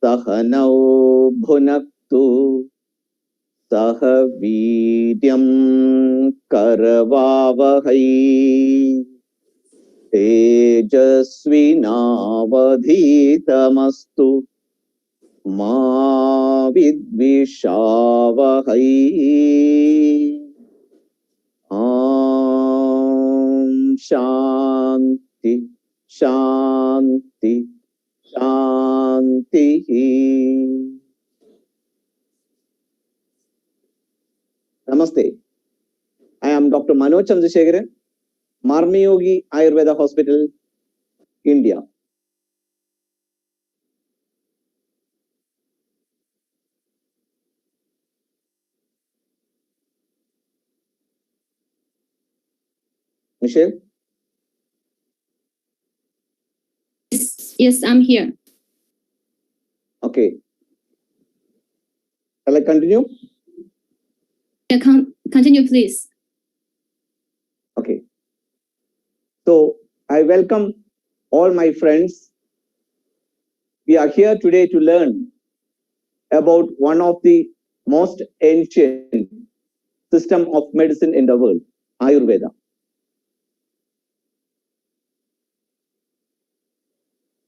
सहनौ भुनक्तु सह वीर्यं करवावहै तेजस्विनावधीतमस्तु मा विद्विषावहै ॐ शान्ति शान्ति शान्तिः. Namaste. I am Dr. Manoj Chandrasekharan, Marmmayogi Ayurveda Hospital, India. Michelle? Yes, I'm here. Okay. Shall I continue? Yeah, continue, please. Okay. So I welcome all my friends. We are here today to learn about one of the most ancient system of medicine in the world, Ayurveda.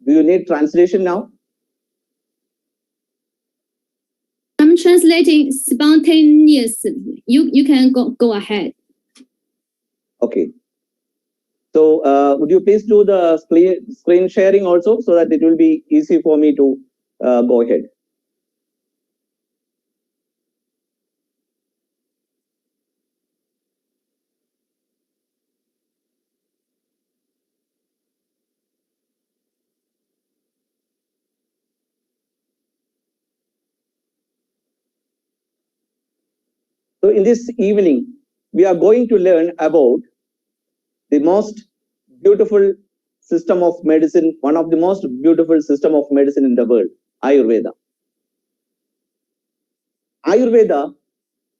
Do you need translation now? I'm translating spontaneously. You can go ahead. Okay. So would you please do the screen sharing also, so that it will be easy for me to go ahead. So in this evening, we are going to learn about the most beautiful system of medicine, one of the most beautiful system of medicine in the world, Ayurveda. Ayurveda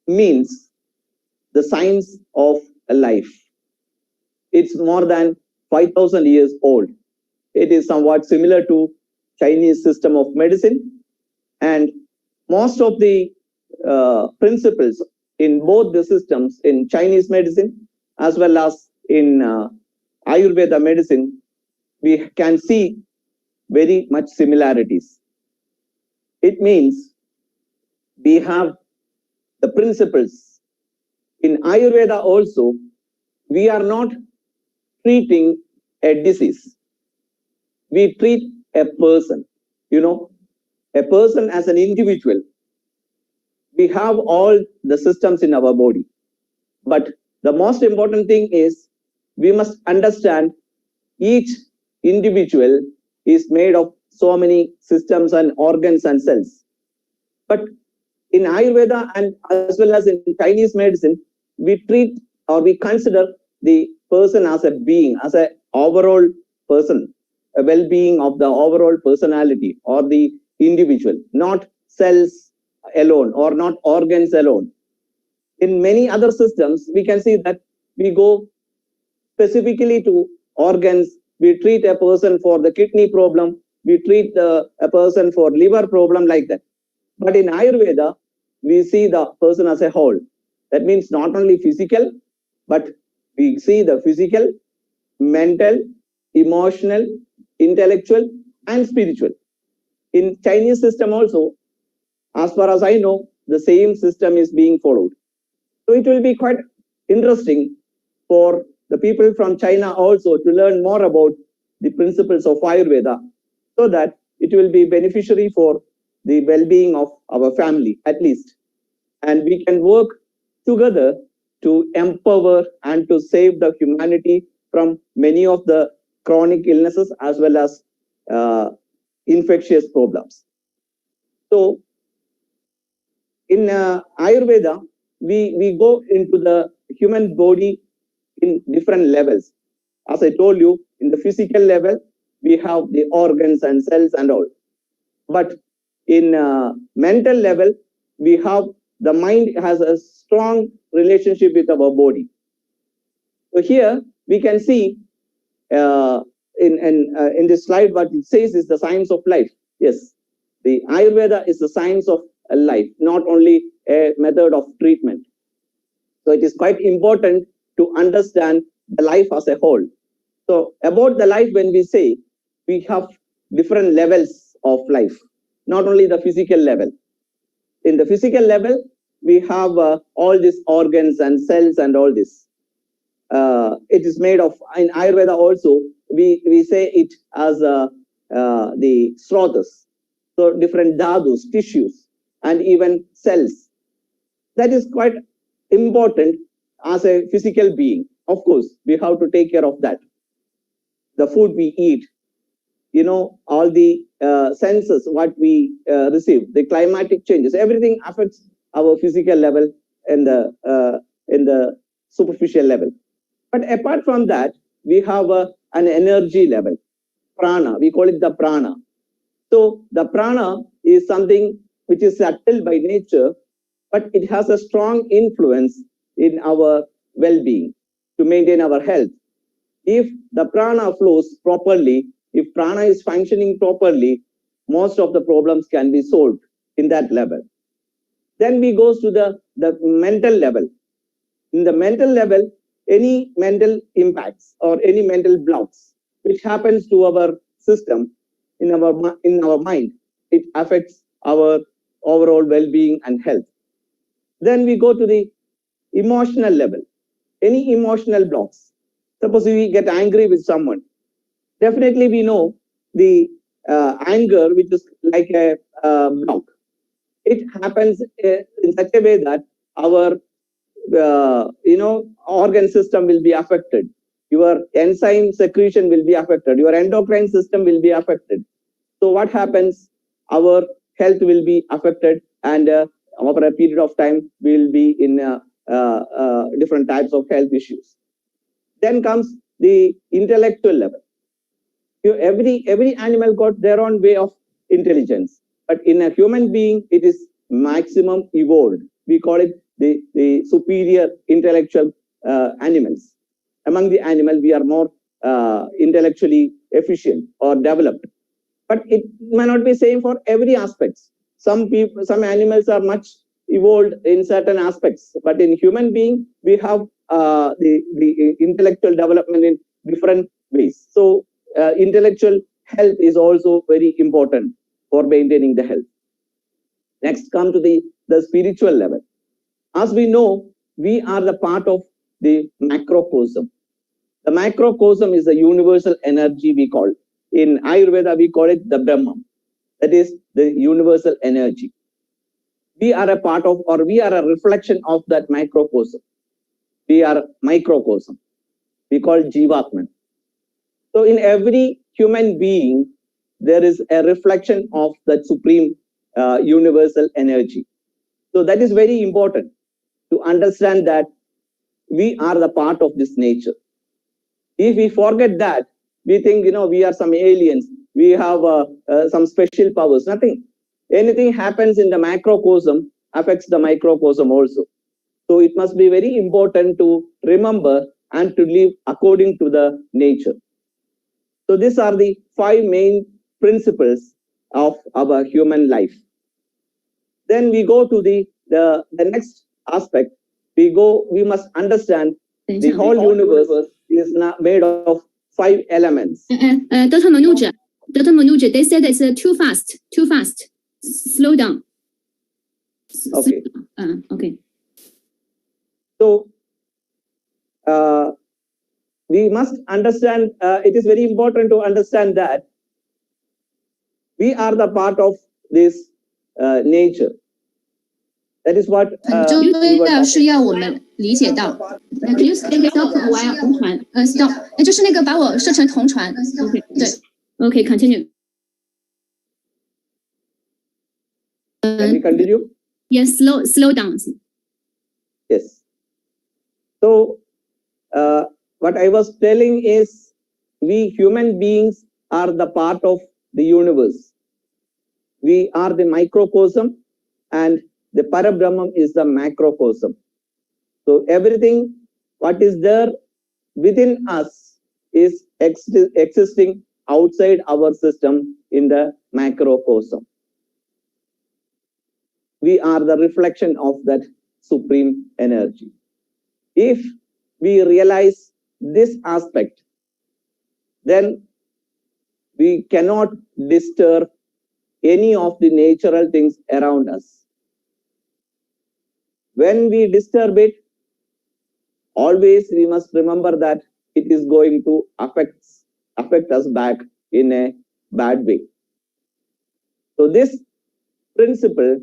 means the science of life. It's more than 5,000 years old. It is somewhat similar to Chinese system of medicine, and most of the principles in both the systems, in Chinese medicine as well as in Ayurveda medicine, we can see very much similarities. It means we have the principles. In Ayurveda also, we are not treating a disease. We treat a person, a person as an individual. We have all the systems in our body. But the most important thing is we must understand each individual is made of so many systems and organs and cells. But in Ayurveda and as well as in Chinese medicine, we treat or we consider the person as a being, as an overall person, a well-being of the overall personality or the individual, not cells alone or not organs alone. In many other systems, we can see that we go specifically to organs. We treat a person for the kidney problem, we treat a person for liver problem, like that. But in Ayurveda, we see the person as a whole. That means not only physical, but we see the physical, mental, emotional, intellectual, and spiritual. In Chinese system also, as far as I know, the same system is being followed. So it will be quite interesting for the people from China also to learn more about the principles of Ayurveda, so that it will be beneficiary for the well-being of our family at least. And we can work together to empower and to save the humanity from many of the chronic illnesses as well as infectious problems. So in Ayurveda, we go into the human body in different levels. As I told you, in the physical level, we have the organs and cells and all. But in mental level, we have the mind has a strong relationship with our body. So here we can see in this slide what it says is the science of life. Yes, The Ayurveda is the science of life, not only a method of treatment. So it is quite important to understand the life as a whole. So about the life, when we say, we have different levels of life, not only the physical level. In the physical level, we have all these organs and cells and all this. It is made of, in Ayurveda also, we say it as the srotas. So different dhadus, tissues, and even cells. That is quite important as a physical being. Of course, we have to take care of that. The food we eat, all the senses, what we receive, the climatic changes, everything affects our physical level in the superficial level. But apart from that, we have an energy level, prana. We call it the prana. So the prana is something which is subtle by nature, but it has a strong influence in our well-being to maintain our health. If the prana flows properly, if prana is functioning properly, most of the problems can be solved in that level. Then we go to the mental level. In the mental level, any mental impacts or any mental blocks which happens to our system in our mind, it affects our overall well-being and health. Then we go to the emotional level. Any emotional blocks. Suppose we get angry with someone. Definitely we know the anger, which is like a block. It happens in such a way that our organ system will be affected. Your enzyme secretion will be affected. Your endocrine system will be affected. So what happens? Our health will be affected, and over a period of time, we will be in different types of health issues. Then comes the intellectual level. Every animal got their own way of intelligence, but in a human being, it is maximum evolved. We call it the superior intellectual animals. Among the animals, we are more intellectually efficient or developed. But it may not be same for every aspect. Some animals are much evolved in certain aspects, but in human being, we have the intellectual development in different ways. So intellectual health is also very important for maintaining the health. Next, come to the spiritual level. As we know, we are the part of the macrocosm. The macrocosm is the universal energy we call. In Ayurveda, we call it the Brahman. That is the universal energy. We are a part of, or we are a reflection of that macrocosm. We are microcosm. We call Jivatman. So in every human being, there is a reflection of that supreme universal energy. So that is very important to understand that we are the part of this nature. If we forget that, we think, we are some aliens, we have some special powers. Nothing. Anything happens in the macrocosm affects the microcosm also. So it must be very important to remember and to live according to the nature. So these are the 5 main principles of our human life. Then we go to the next aspect. We must understand the whole universe is not made of 5 elements. Dr. Manoj, they said it's too fast. Slow down. Okay. Okay. So we must understand, it is very important to understand that we are the part of this nature. That is what 很重要的是要我们理解到 ，Can you stop while 同传？Stop， 就是那个把我设成同传。对。Okay, continue. Can we continue? Yes, slow down. Yes. So what I was telling is, we human beings are the part of the universe. We are the microcosm, and the Parabrahman is the macrocosm. So everything what is there within us is existing outside our system in the macrocosm. we are the reflection of that supreme energy. If we realize this aspect, then we cannot disturb any of the natural things around us. When we disturb it, always we must remember that it is going to affect us back in a bad way. So this principle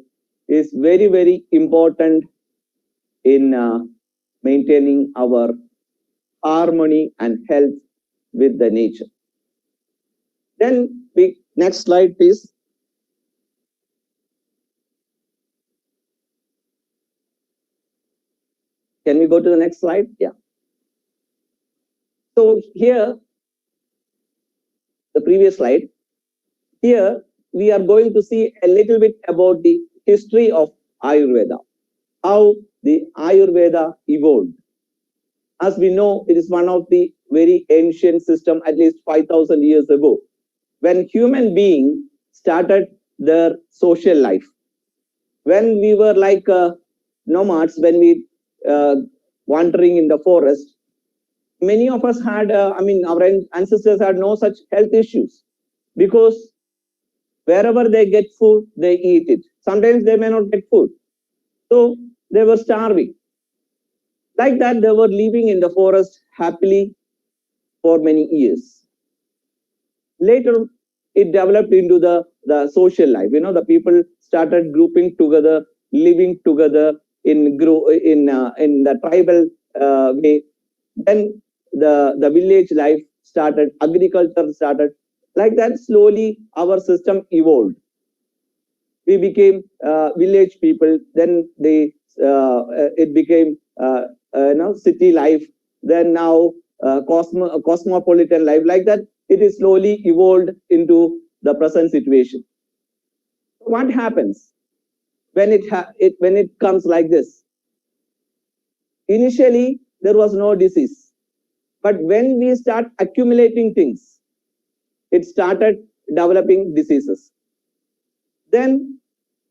is very, very important in maintaining our harmony and health with the nature. Then next slide, please. Can we go to the next slide? Yeah. So here, the previous slide, here we are going to see a little bit about the history of Ayurveda, how the Ayurveda evolved. As we know, it is one of the very ancient system, at least 5,000 years ago, when human beings started their social life. When we were like nomads, when we wandering in the forest, many of us had, our ancestors had no such health issues, because wherever they get food, they eat it. Sometimes they may not get food. So they were starving. Like that, they were living in the forest happily for many years. Later, it developed into the social life. The people started grouping together, living together in the tribal way. Then the village life started, agriculture started. Like that, slowly our system evolved. We became village people. Then it became city life. Then now cosmopolitan life. Like that, it is slowly evolved into the present situation. What happens when it comes like this? Initially, there was no disease, but when we start accumulating things, it started developing diseases. Then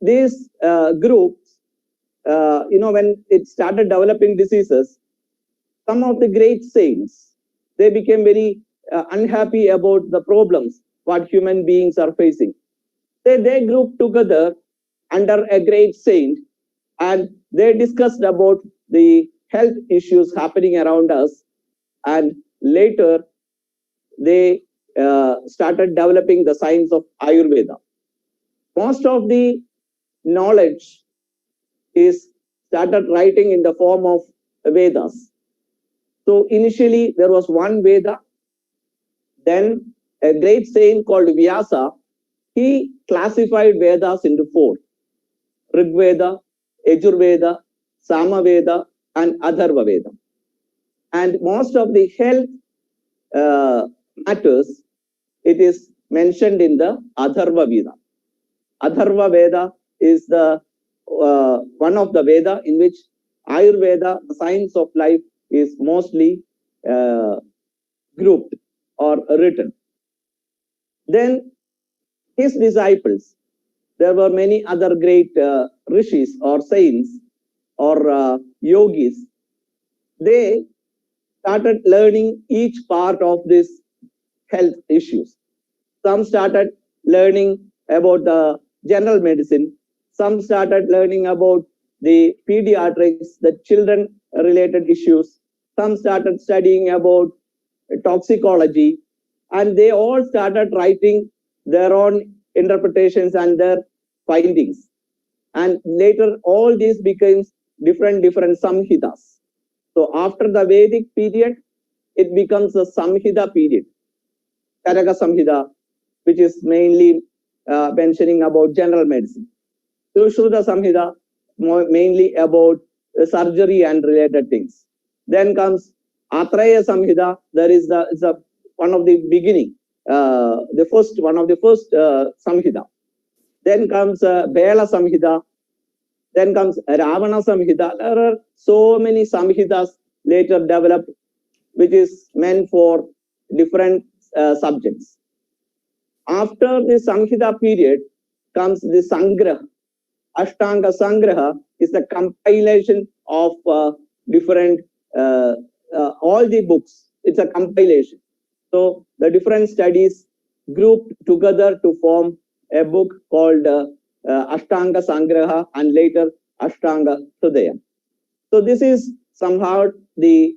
these groups, when it started developing diseases, some of the great saints, they became very unhappy about the problems what human beings are facing. They grouped together under a great saint, and they discussed about the health issues happening around us, and later they started developing the science of Ayurveda. Most of the knowledge is started writing in the form of Vedas. So initially there was one Veda, then a great saint called Vyasa, he classified Vedas into four: Rig Veda, Yajurveda, Samaveda, and Atharva Veda. And most of the health matters, it is mentioned in the Atharva Veda. Atharva Veda is the one of the Veda in which Ayurveda, the science of life, is mostly grouped or written. Then his disciples, there were many other great rishis or saints or yogis. They started learning each part of this health issues. Some started learning about the general medicine. Some started learning about the pediatrics, the children related issues. Some started studying about toxicology, and they all started writing their own interpretations and their findings. And later all these became different samhitas. So after the Vedic period, it becomes a samhita period, Karaka Samhita, which is mainly mentioning about general medicine. Sushruta Samhita, mainly about surgery and related things. Then comes Atraya Samhita, there is one of the beginning, one of the first Samhita. Then comes Bela Samhita. Then comes Ravana Samhita. There are so many Samhitas later developed, which is meant for different subjects. After the Samhita period comes the Sangraha Ashtanga Sangraha is a compilation of different, all the books. It's a compilation. So the different studies grouped together to form a book called Ashtanga Sangraha and later Ashtanga Hridaya. So this is somehow the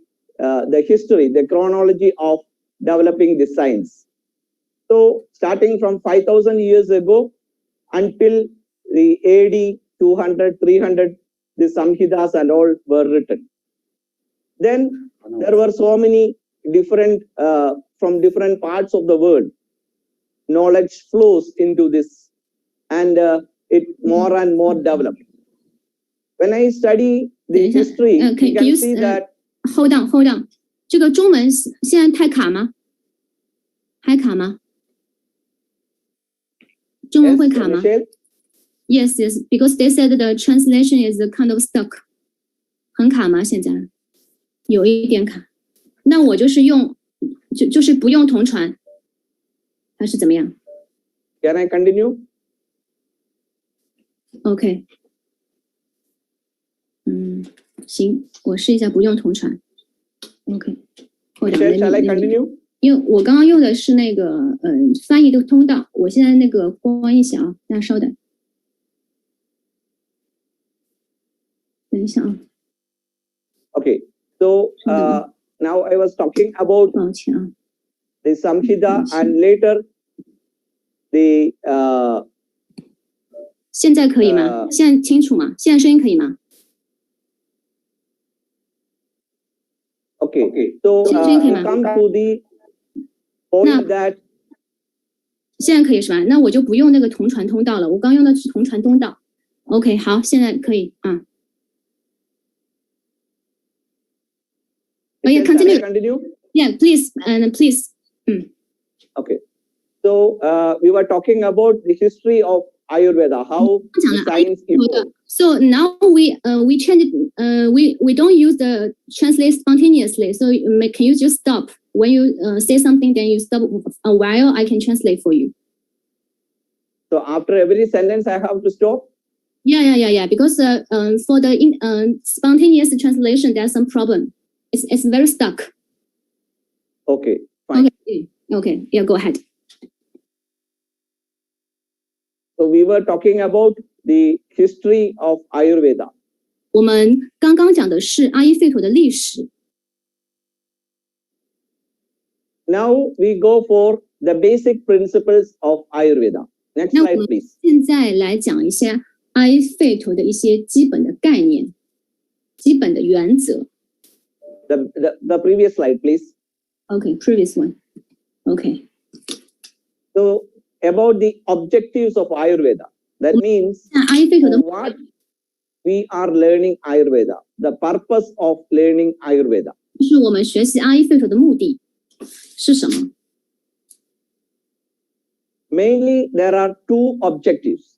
history, the chronology of developing the science. So starting from 5,000 years ago until the AD 200, 300, the Samhitas and all were written. Then there were so many different, from different parts of the world, knowledge flows into this and it more and more developed. When I study the history, you can see that. Hold on， 这个中文现在太卡吗？还卡吗？中文会卡吗 ？Yes, because they said the translation is kind of stuck， 很卡吗？现在有一点卡。那我就是用，就是不用同传，还是怎么样 ？Can I continue? OK。行，我试一下不用同传。OK， Shall I continue? 因为我刚刚用的是那个翻译的通道，我现在那个关一下啊，大家稍等。等一下啊。Okay, so now I was talking about 抱歉啊。the Samhita and later the 现在可以吗？现在清楚吗？现在声音可以吗？ Okay, so we come to the point that 现在可以是吧？那我就不用那个同传通道了，我刚用的是同传通道。OK， 好，现在可以啊。Oh yeah, continue. Yeah, please and please. Okay, so we were talking about the history of Ayurveda, how science evolved. So now we change it. We don't use the translate spontaneously. So can you just stop when you say something? Then you stop a while. I can translate for you. So after every sentence, I have to stop. Yeah. Because for the spontaneous translation, there's some problem. It's very stuck. Okay. Fine. Okay. Yeah. Go ahead. So we were talking about the history of Ayurveda. 我们刚刚讲的是阿育吠陀的历史。Now we go for the basic principles of Ayurveda. Next slide, please. 现在来讲一下阿育吠陀的一些基本的概念、基本的原则。The previous slide, please. Okay, previous one. Okay. So about the objectives of Ayurveda. That means what we are learning Ayurveda, the purpose of learning Ayurveda. 就是我们学习阿育吠陀的目的是什么 Mainly, there are two objectives.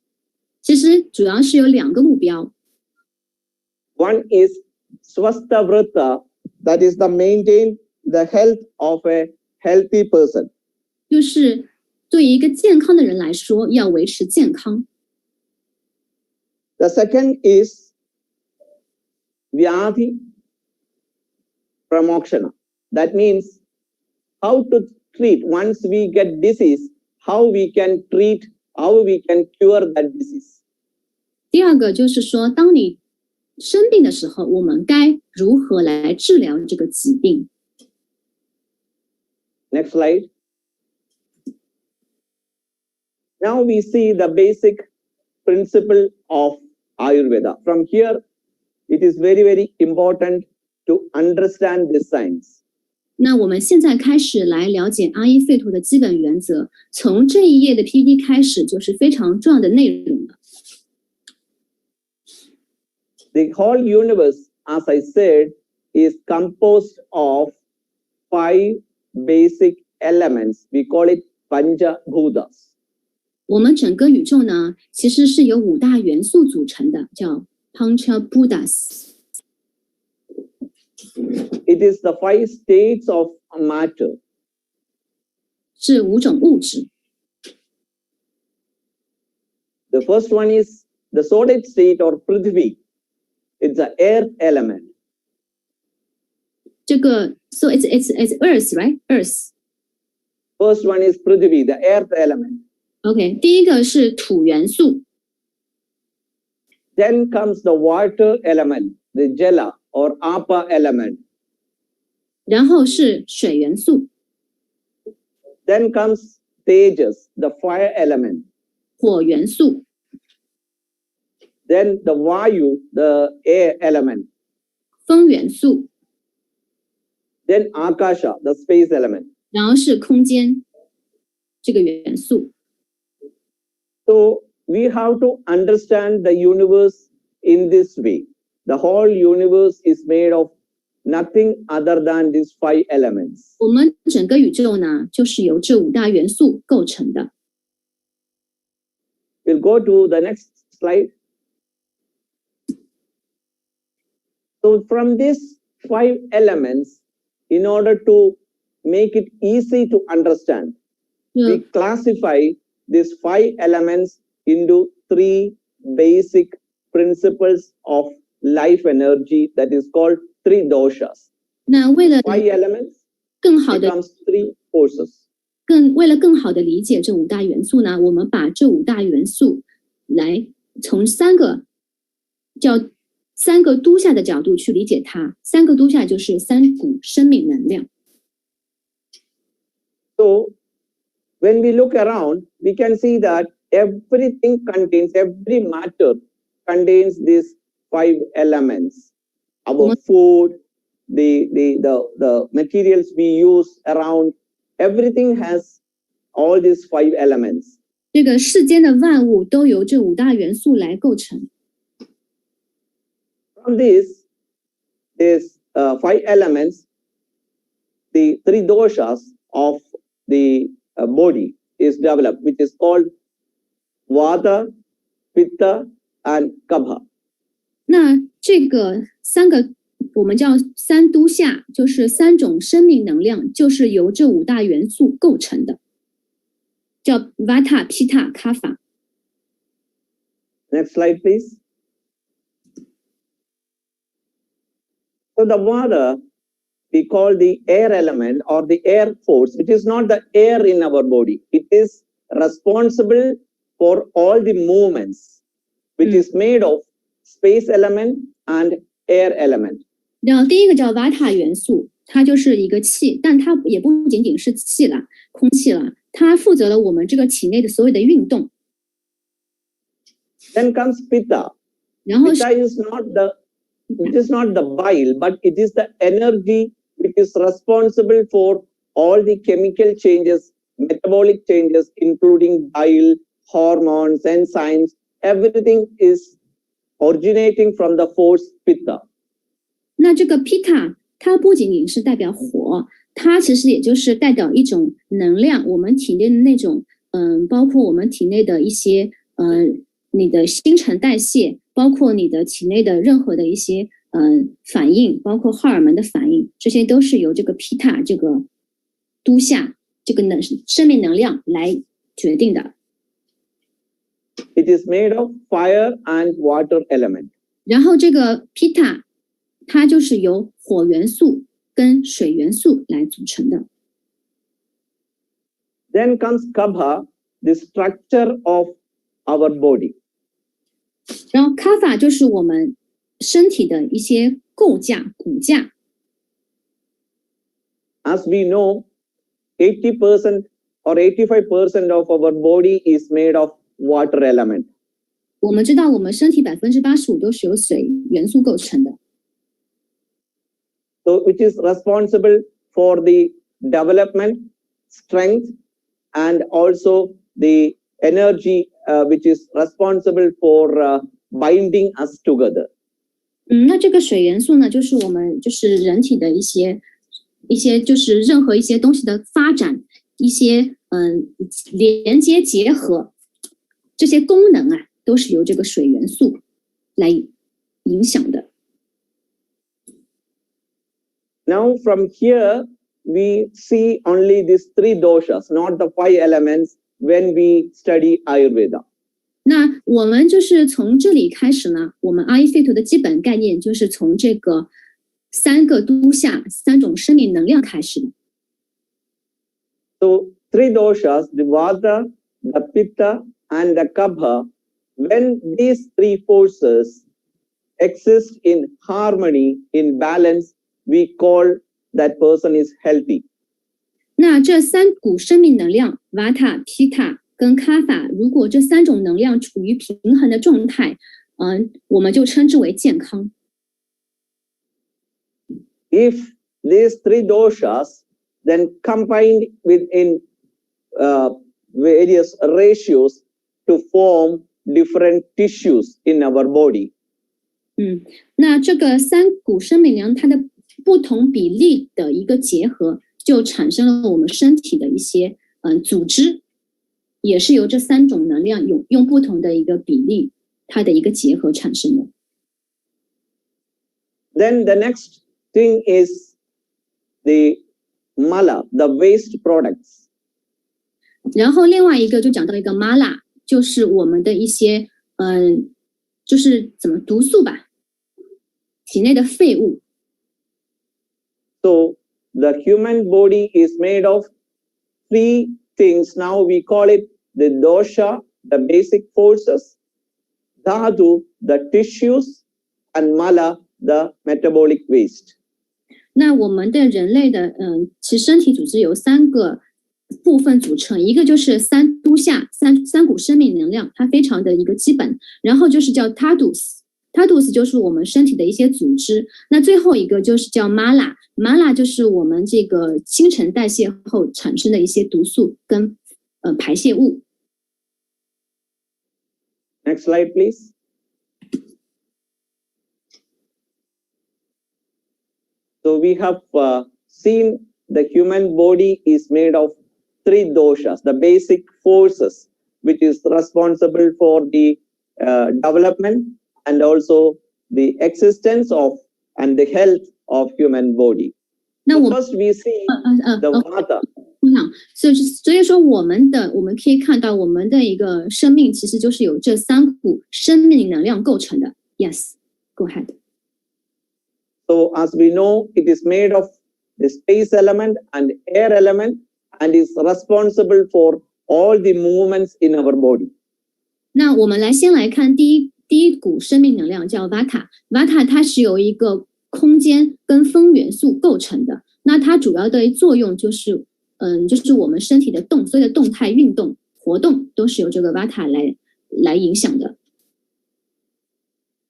其实主要是有两个目标。One is Swastha Vrata, that is the maintain the health of a healthy person. 就是对于一个健康的人来说，要维持健康。The second is Vyadhi Pramokshana. That means how to treat once we get disease, how we can treat, how we can cure that disease. 第二个就是说，当你生病的时候，我们该如何来治疗这个疾病 Next slide. Now we see the basic principle of Ayurveda. From here, it is very, very important to understand this science. 那我们现在开始来了解阿育吠陀的基本原则，从这一页的 PPT 开始就是非常重要的内容了。The whole universe, as I said, is composed of 5 basic elements. We call it Pancha Bhutas. 我们整个宇宙呢，其实是由5大元素组成的，叫 Pancha Bhutas。It is the 5 states of matter. 是5种物质。 The first one is the solid state or Prithvi, it's the earth element. 这个 so it's earth, right? Earth. First one is Prithvi, the earth element. OK， 第一个是土元素。Then comes the water element, the Jala or Apa element. 然后是水元素。Then comes Tejas, the fire element. 火元素。Then the Vayu, the air element. 风元素。Then Akasha, the space element. 然后是空间这个元素。So we have to understand the universe in this way. The whole universe is made of nothing other than these 5 elements. 我们整个宇宙呢，就是由这5大元素构成的。We'll go to the next slide. So from these 5 elements, in order to make it easy to understand, we classify these 5 elements into 3 basic principles of life energy that is called 3 doshas. 那为了 5 elements 更好的 becomes 3 forces. 为了更好的理解这5大元素呢，我们把这5大元素来从3个都下的角度去理解它。3个都下就是3股生命能量。So when we look around, we can see that everything contains, every matter contains these 5 elements. Our food, the materials we use around, everything has all these 5 elements. 这个世间的万物都由这5大元素来构成。From these 5 elements, the 3 doshas of the body is developed, which is called Vata, Pitta, and Kapha. 那这个3个我们叫3都下，就是3种生命能量，就是由这5大元素构成的，叫 Vata, Pitta, Kapha。 Next slide, please. So the Vata, we call the air element or the air force. It is not the air in our body. It is responsible for all the movements, which is made of space element and air element. 然后第一个叫 Vata 元素，它就是一个气，但它也不仅仅是气了，空气了，它负责了我们这个体内的所有的运动。Then comes Pitta. 然后 Pitta is not the bile, but it is the energy which is responsible for all the chemical changes, metabolic changes, including bile, hormones, enzymes. Everything is originating from the force Pitta. 那这个 Pitta 它不仅仅是代表火，它其实也就是代表一种能量，我们体内的那种包括我们体内的一些你的新陈代谢，包括你的体内的任何的一些反应，包括荷尔蒙的反应，这些都是由这个 Pitta 这个都下这个生命能量来决定的。It is made of fire and water element. 然后这个 Pitta 它就是由火元素跟水元素来组成的。Then comes Kapha, the structure of our body. 然后 Kapha 就是我们身体的一些构架、骨架。As we know, 80% or 85% of our body is made of water element. 我们知道，我们身体85%都是由水元素构成的。So, which is responsible for the development, strength, and also the energy, which is responsible for binding us together. 那这个水元素呢，就是我们就是人体的一些就是任何一些东西的发展，一些连接结合，这些功能啊，都是由这个水元素来影响的。Now from here we see only these 3 doshas, not the 5 elements when we study Ayurveda. 那我们就是从这里开始呢，我们阿育吠陀的基本概念就是从这个3个都夏3种生命能量开始的。So 3 doshas, the Vata, the Pitta, and the Kapha, when these 3 forces exist in harmony, in balance, we call that person is healthy. 那这3股生命能量 Vata、Pitta 跟 Kapha， 如果这3种能量处于平衡的状态，我们就称之为健康。If these 3 doshas then combined within various ratios to form different tissues in our body. 那这个3股生命能量它的不同比例的一个结合，就产生了我们身体的一些组织，也是由这3种能量用不同的一个比例，它的一个结合产生的。Then the next thing is the mala, the waste products. 然后另外一个就讲到一个 mala， 就是我们的一些就是怎么毒素吧，体内的废物。So the human body is made of 3 things. Now we call it the dosha, the basic forces, dhatu, the tissues, and mala, the metabolic waste. 那我们的人类的其实身体组织由3个部分组成，一个就是3都夏三股生命能量，它非常的一个基本，然后就是叫 Tadus 就是我们身体的一些组织，那最后一个就是叫 Mala 就是我们这个新陈代谢后产生的一些毒素跟排泄物。Next slide, please. So we have seen the human body is made of 3 doshas, the basic forces, which is responsible for the development and also the existence of and the health of human body. So first we see the Vata. 所以说我们可以看到我们的一个生命其实就是由这3股生命能量构成的。Yes, go ahead. So as we know, it is made of the space element and air element and is responsible for all the movements in our body. 那我们先来看第一股生命能量叫 Vata 它是由一个空间跟风元素构成的，那它主要的作用就是我们身体的所有的动态运动活动都是由这个 Vata 来影响的。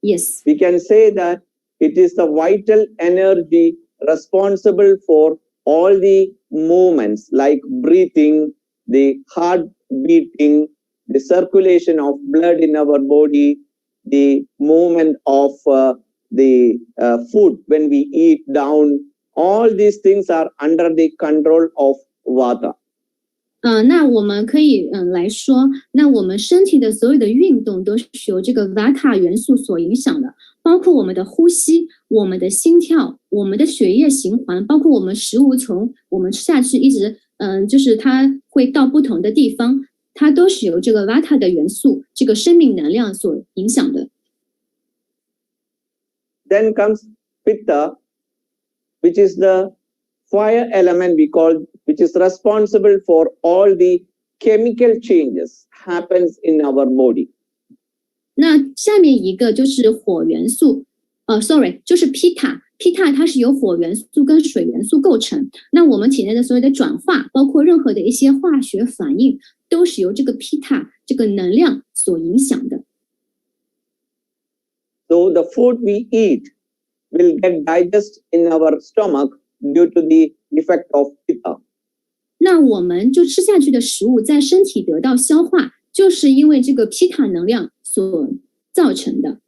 Yes. We can say that it is the vital energy responsible for all the movements like breathing, the heart beating, the circulation of blood in our body, the movement of the food when we eat down. All these things are under the control of Vata. 那我们可以来说，那我们身体的所有的运动都是由这个 Vata 元素所影响的，包括我们的呼吸、我们的心跳、我们的血液循环，包括我们食物从我们吃下去一直就是它会到不同的地方，它都是由这个 Vata 的元素这个生命能量所影响的。Then comes Pitta, which is the fire element we call, which is responsible for all the chemical changes happens in our body. 那下面一个就是火元素就是 Pitta 它是由火元素跟水元素构成，那我们体内的所有的转化，包括任何的一些化学反应，都是由这个 Pitta 这个能量所影响的。So the food we eat will get digested in our stomach due to the effect of Pitta. 那我们就吃下去的食物在身体得到消化，就是因为这个 Pitta 能量所造成的。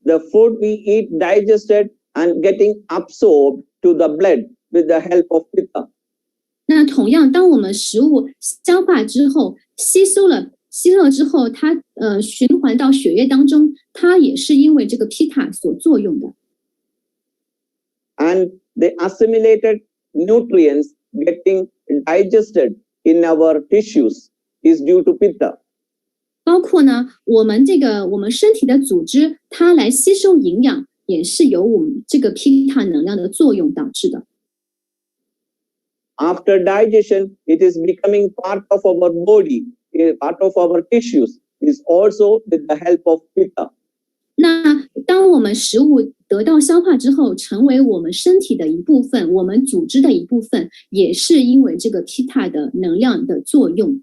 The food we eat digested and getting absorbed to the blood with the help of Pitta. 那同样，当我们食物消化之后，吸收了之后，它循环到血液当中，它也是因为这个 Pitta 所作用的。And the assimilated nutrients getting digested in our tissues is due to Pitta. 包括呢，我们身体的组织，它来吸收营养，也是由我们这个 Pitta 能量的作用导致的。After digestion, it is becoming part of our body, part of our tissues, is also with the help of Pitta. 那当我们食物得到消化之后，成为我们身体的一部分，我们组织的一部分，也是因为这个 Pitta 的能量的作用。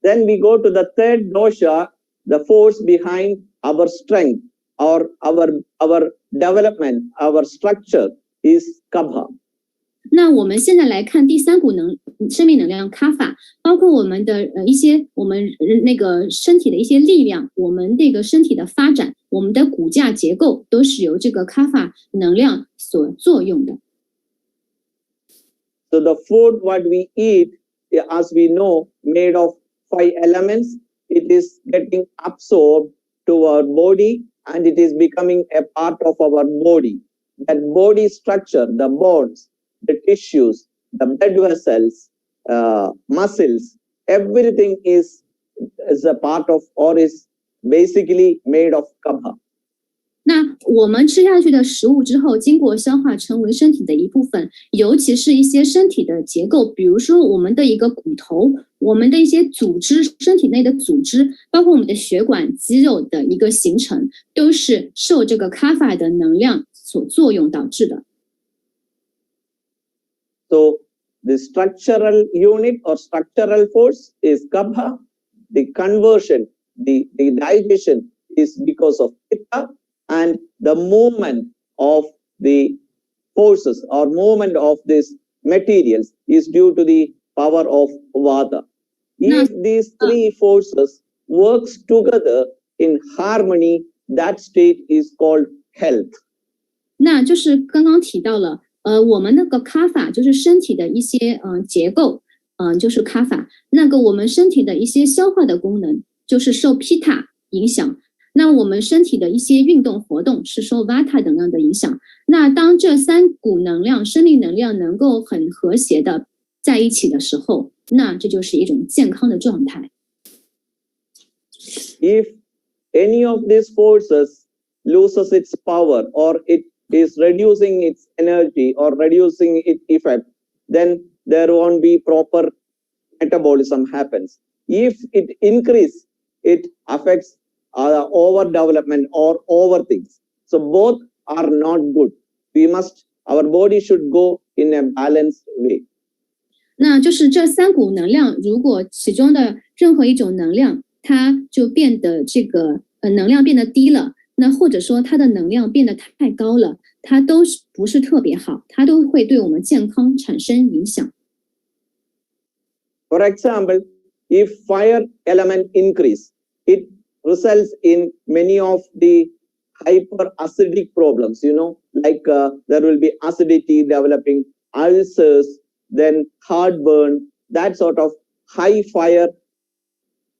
Then we go to the third dosha, the force behind our strength or our development, our structure is Kapha. 那我们现在来看第三股生命能量卡法，包括我们的一些我们那个身体的一些力量，我们这个身体的发展，我们的骨架结构都是由这个卡法能量所作用的。So the food what we eat, as we know, made of 5 elements, it is getting absorbed to our body and it is becoming a part of our body. That body structure, the bones, the tissues, the blood vessels, muscles, everything is a part of or is basically made of Kapha. 那我们吃下去的食物之后，经过消化成为身体的一部分，尤其是一些身体的结构，比如说我们的一个骨头，我们的一些组织，身体内的组织，包括我们的血管、肌肉的一个形成，都是受这个卡法的能量所作用导致的。So the structural unit or structural force is Kapha. The conversion, the digestion is because of Pitta, and the movement of the forces or movement of these materials is due to the power of Vata. If these 3 forces works together in harmony, that state is called health. 那就是刚刚提到了，我们那个卡法就是身体的一些结构，就是卡法。那个我们身体的一些消化的功能，就是受 Pitta 影响。那我们身体的一些运动活动是受 Vata 能量的影响。那当这3股能量、生命能量能够很和谐的在一起的时候，那这就是一种健康的状态。If any of these forces loses its power or it is reducing its energy or reducing its effect, then there won't be proper metabolism happens. If it increase, it affects overdevelopment or overthings. So both are not good. Our body should go in a balanced way. 那就是这3股能量，如果其中的任何一种能量，它就变得这个能量变得低了，那或者说它的能量变得太高了，它都不是特别好，它都会对我们健康产生影响。For example, if fire element increase, it results in many of the hyperacidic problems, like there will be acidity developing, ulcers, then heartburn, that sort of high fire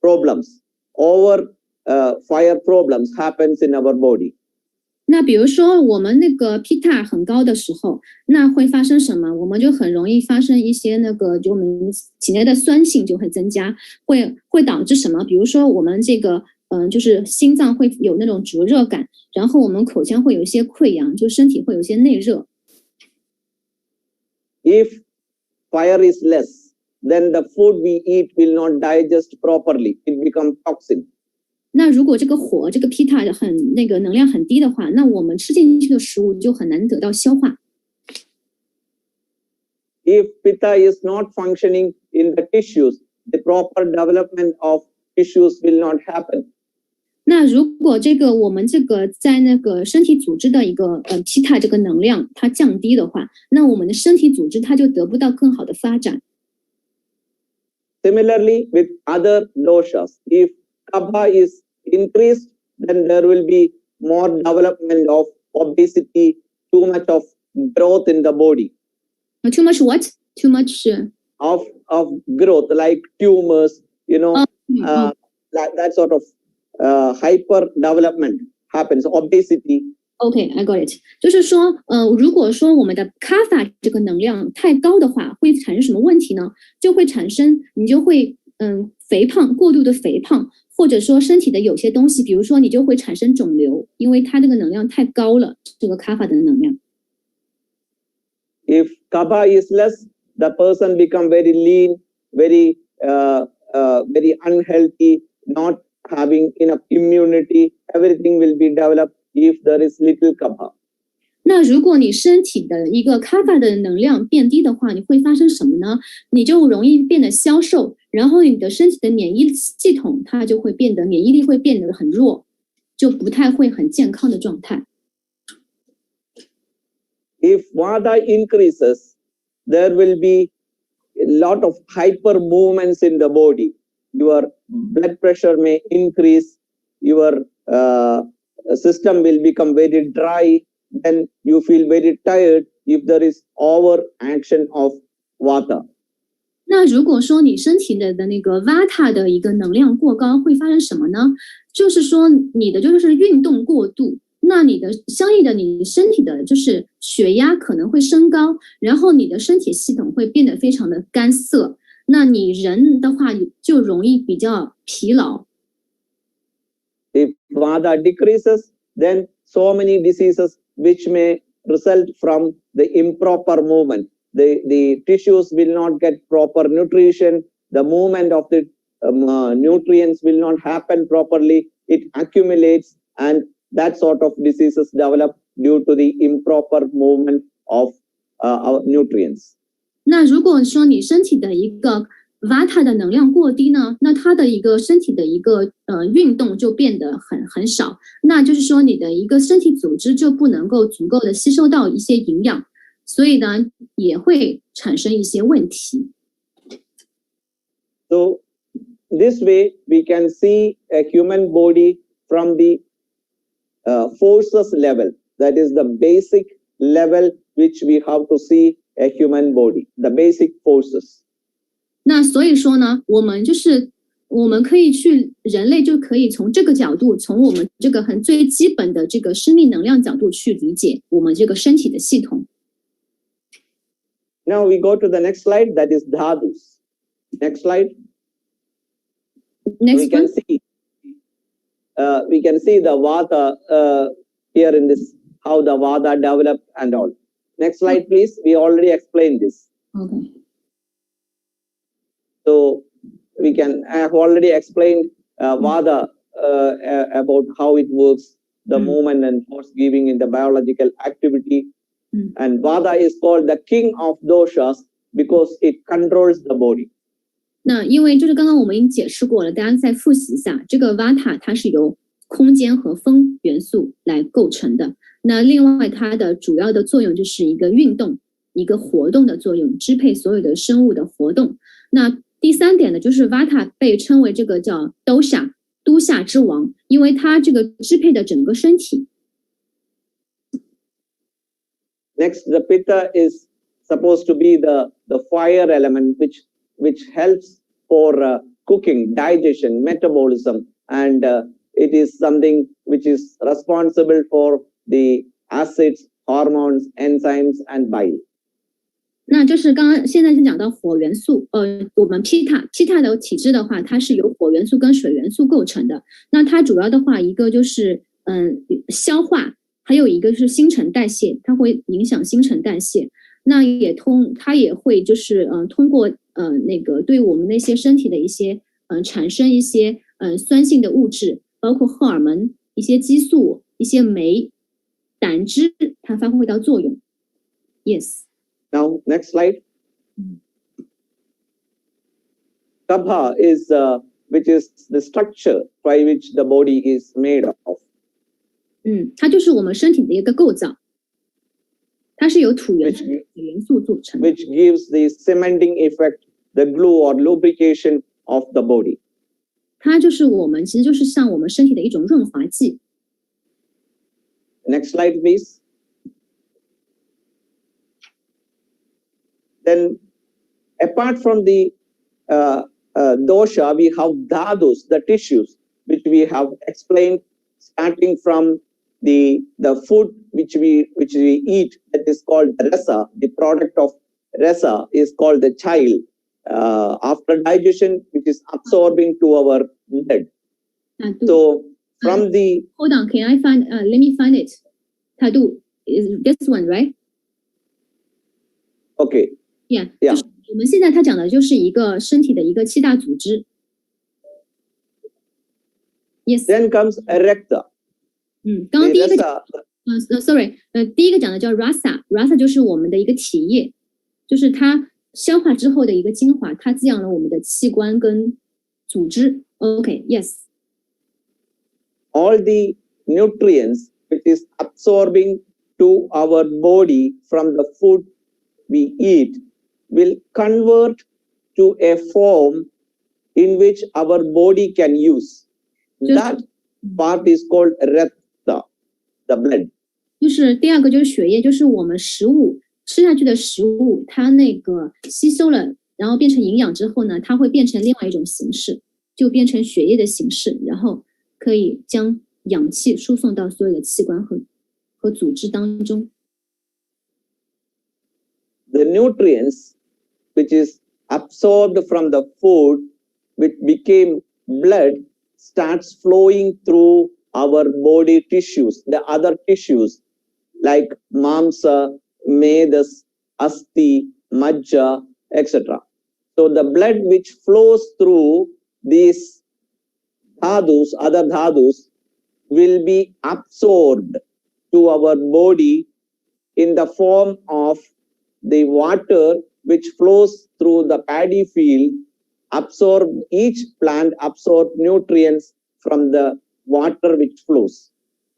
problems, fire problems happens in our body. 那比如说我们那个 Pitta 很高的时候，那会发生什么？我们就很容易发生一些就我们体内的酸性就会增加，会导致什么？比如说我们这个就是心脏会有那种灼热感，然后我们口腔会有一些溃疡，就身体会有一些内热。If fire is less, then the food we eat will not digest properly. It becomes toxin. 那如果这个Pitta 能量很低的话，那我们吃进去的食物就很难得到消化。If Pitta is not functioning in the tissues, the proper development of tissues will not happen. 那如果我们在那个身体组织的一个Pitta 这个能量它降低的话，那我们的身体组织它就得不到更好的发展。Similarly, with other doshas, if Kapha is increased, then there will be more development of obesity, too much of growth in the body. Too much what? Too much of growth, like tumors, like that sort of hyper development happens, obesity. Okay, I got it. 就是说，如果说我们的卡法这个能量太高的话，会产生什么问题呢？就会产生，你就会肥胖，过度的肥胖，或者说身体的有些东西，比如说你就会产生肿瘤，因为它这个能量太高了，这个 kapha 的能量。If kapha is less, the person become very lean, very unhealthy, not having enough immunity. Everything will be developed if there is little kapha. 那如果你身体的一个 kapha 的能量变低的话，你会发生什么呢？你就容易变得消瘦，然后你的身体的免疫系统它就会变得免疫力会变得很弱，就不太会很健康的状态。If vata increases, there will be a lot of hyper movements in the body. Your blood pressure may increase, your system will become very dry, then you feel very tired if there is over action of vata. 那如果说你身体的那个 vata 的一个能量过高，会发生什么呢？就是说你的就是运动过度，那你的相应的你身体的就是血压可能会升高，然后你的身体系统会变得非常的干涩，那你人的话就容易比较疲劳。If vata decreases, then so many diseases which may result from the improper movement. The tissues will not get proper nutrition. The movement of the nutrients will not happen properly. It accumulates, and that sort of diseases develop due to the improper movement of our nutrients. 那如果说你身体的一个 vata 的能量过低呢，那它的一个身体的一个运动就变得很少，那就是说你的一个身体组织就不能够足够的吸收到一些营养，所以呢也会产生一些问题。So this way we can see a human body from the forces level. That is the basic level which we have to see a human body, the basic forces. 那所以说呢，我们可以去人类就可以从这个角度，从我们这个很最基本的这个生命能量角度去理解我们这个身体的系统。Now we go to the next slide, that is dhadus. Next slide. Next we can one. see the vata here in this, how the vata developed and all. Next slide, please. We already explained this. Okay. So I have already explained vata about how it works, the movement and force giving in the biological activity. And vata is called the king of doshas because it controls the body. 那因为就是刚刚我们已经解释过了，大家再复习一下，这个 vata 它是由空间和风元素来构成的。那另外它的主要的作用就是一个运动、一个活动的作用，支配所有的生物的活动。那第三点呢，就是 vata 被称为这个叫 dosha 都夏之王，因为它这个支配的整个身体。Next, the pitta is supposed to be the fire element which helps for cooking, digestion, metabolism, and it is something which is responsible for the acids, hormones, enzymes, and bile. 那就是刚刚现在是讲到火元素，我们 Pitta 的体质的话，它是由火元素跟水元素构成的。那它主要的话，一个就是消化，还有一个是新陈代谢，它会影响新陈代谢。那它也会就是通过那个对我们那些身体的一些产生一些酸性的物质，包括荷尔蒙、一些激素、一些酶、胆汁，它发挥到作用。Yes. Now, next slide. Kapha is which is the structure by which the body is made of. 它就是我们身体的一个构造，它是由土元素组成的。Which gives the cementing effect, the glue or lubrication of the body. 它就是其实就是像我们身体的一种润滑剂。Next slide, please. Then, apart from the dosha, we have dhadus, the tissues, which we have explained, starting from the food which we eat, that is called rasa. The product of rasa is called the chyle. after digestion, which is absorbing to our blood. So from the hold on, can I find? Let me find it. Tadu is this one, right? Okay. Yeah. Yeah. 就是我们现在他讲的就是一个身体的一个七大组织。Yes. Then comes erecta. 刚刚第一个sorry， 第一个讲的叫 rasa 就是我们的一个体液，就是它消化之后的一个精华，它滋养了我们的器官跟组织。OK，yes。All the nutrients which is absorbing to our body from the food we eat will convert to a form in which our body can use. That part is called rakta, the blood. 就是第二个就是血液，就是我们食物吃下去的食物，它那个吸收了，然后变成营养之后呢，它会变成另外一种形式，就变成血液的形式，然后可以将氧气输送到所有的器官和组织当中。The nutrients which is absorbed from the food which became blood starts flowing through our body tissues, the other tissues like mamsa, medas, asti, majja, etc. So the blood which flows through these dhadus, other dhadus, will be absorbed to our body in the form of the water which flows through the paddy field. Each plant absorb nutrients from the water which flows.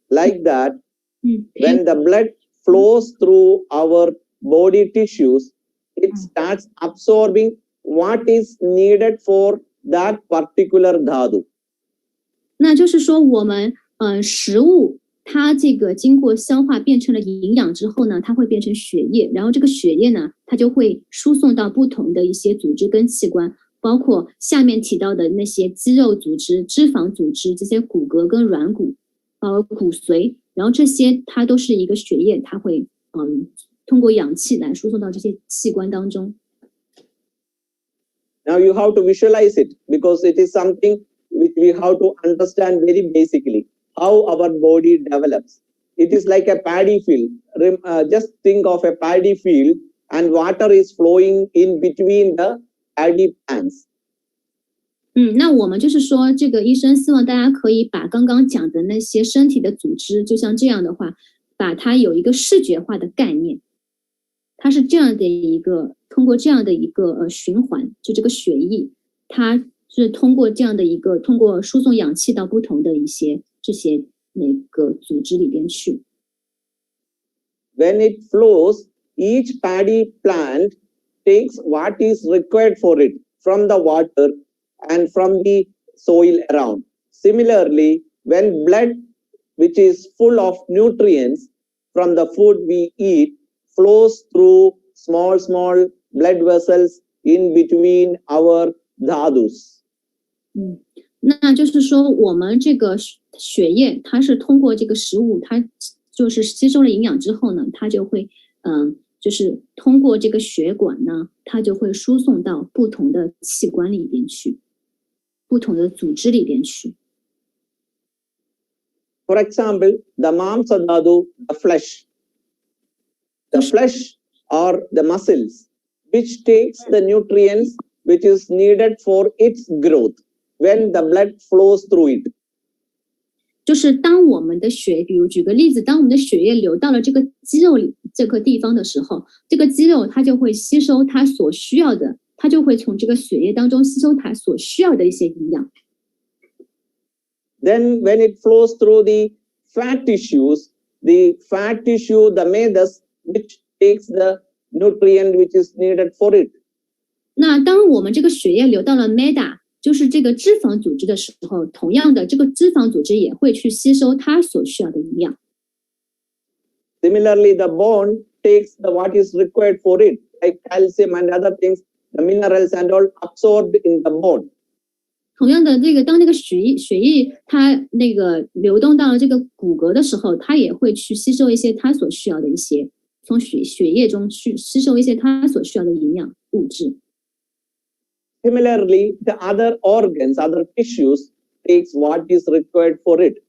Like that, when the blood flows through our body tissues, it starts absorbing what is needed for that particular dhatu. 那就是说我们食物它这个经过消化变成了营养之后呢，它会变成血液，然后这个血液呢，它就会输送到不同的一些组织跟器官，包括下面提到的那些肌肉组织、脂肪组织、这些骨骼跟软骨，骨髓，然后这些它都是一个血液，它会通过氧气来输送到这些器官当中。Now you have to visualize it because it is something which we have to understand very basically how our body develops. It is like a paddy field. Just think of a paddy field and water is flowing in between the paddy plants. 那我们就是说，这个医生希望大家可以把刚刚讲的那些身体的组织，就像这样的话，把它有一个视觉化的概念。它是这样的一个，通过这样的一个循环，就这个血液，它是通过这样的一个，通过输送氧气到不同的一些这些那个组织里边去。When it flows, each paddy plant takes what is required for it from the water and from the soil around. Similarly, when blood, which is full of nutrients from the food we eat, flows through small blood vessels in between our dhadus. 那就是说，我们这个血液，它是通过这个食物，它就是吸收了营养之后呢，它就会就是通过这个血管呢，它就会输送到不同的器官里边去，不同的组织里边去。For example, the mamsa dhatu, the flesh. The flesh or the muscles, which takes the nutrients which is needed for its growth when the blood flows through it. 就是当我们的血，比如举个例子，当我们的血液流到了这个肌肉里这个地方的时候，这个肌肉它就会吸收它所需要的，它就会从这个血液当中吸收它所需要的一些营养。Then when it flows through the fat tissues, the medas, which takes the nutrient which is needed for it. 那当我们这个血液流到了 meda， 就是这个脂肪组织的时候，同样的，这个脂肪组织也会去吸收它所需要的营养。Similarly, the bone takes what is required for it, like calcium and other things, the minerals and all absorbed in the bone. 同样的，这个当那个血液它那个流动到了这个骨骼的时候，它也会去吸收一些它所需要的一些，从血液中去吸收一些它所需要的营养物质。similarly, the other organs, other tissues takes what is required for it.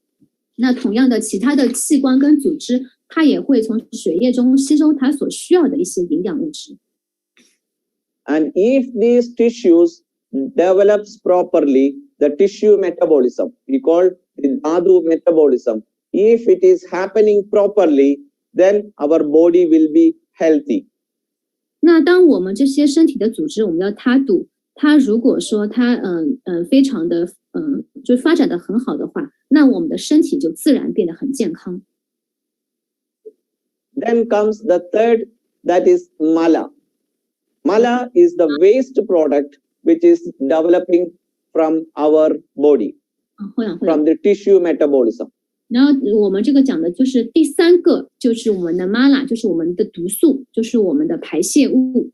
那同样的，其他的器官跟组织，它也会从血液中吸收它所需要的一些营养物质。And if these tissues develops properly, the tissue metabolism, we call the dhatu metabolism. If it is happening properly, then our body will be healthy. 那当我们这些身体的组织，我们叫它度，它如果说它非常的就发展的很好的话，那我们的身体就自然变得很健康。Then comes the third, that is mala. Mala is the waste product which is developing from our body, 会长， from the tissue metabolism. 然后我们这个讲的就是第三个，就是我们的 mala， 就是我们的毒素，就是我们的排泄物。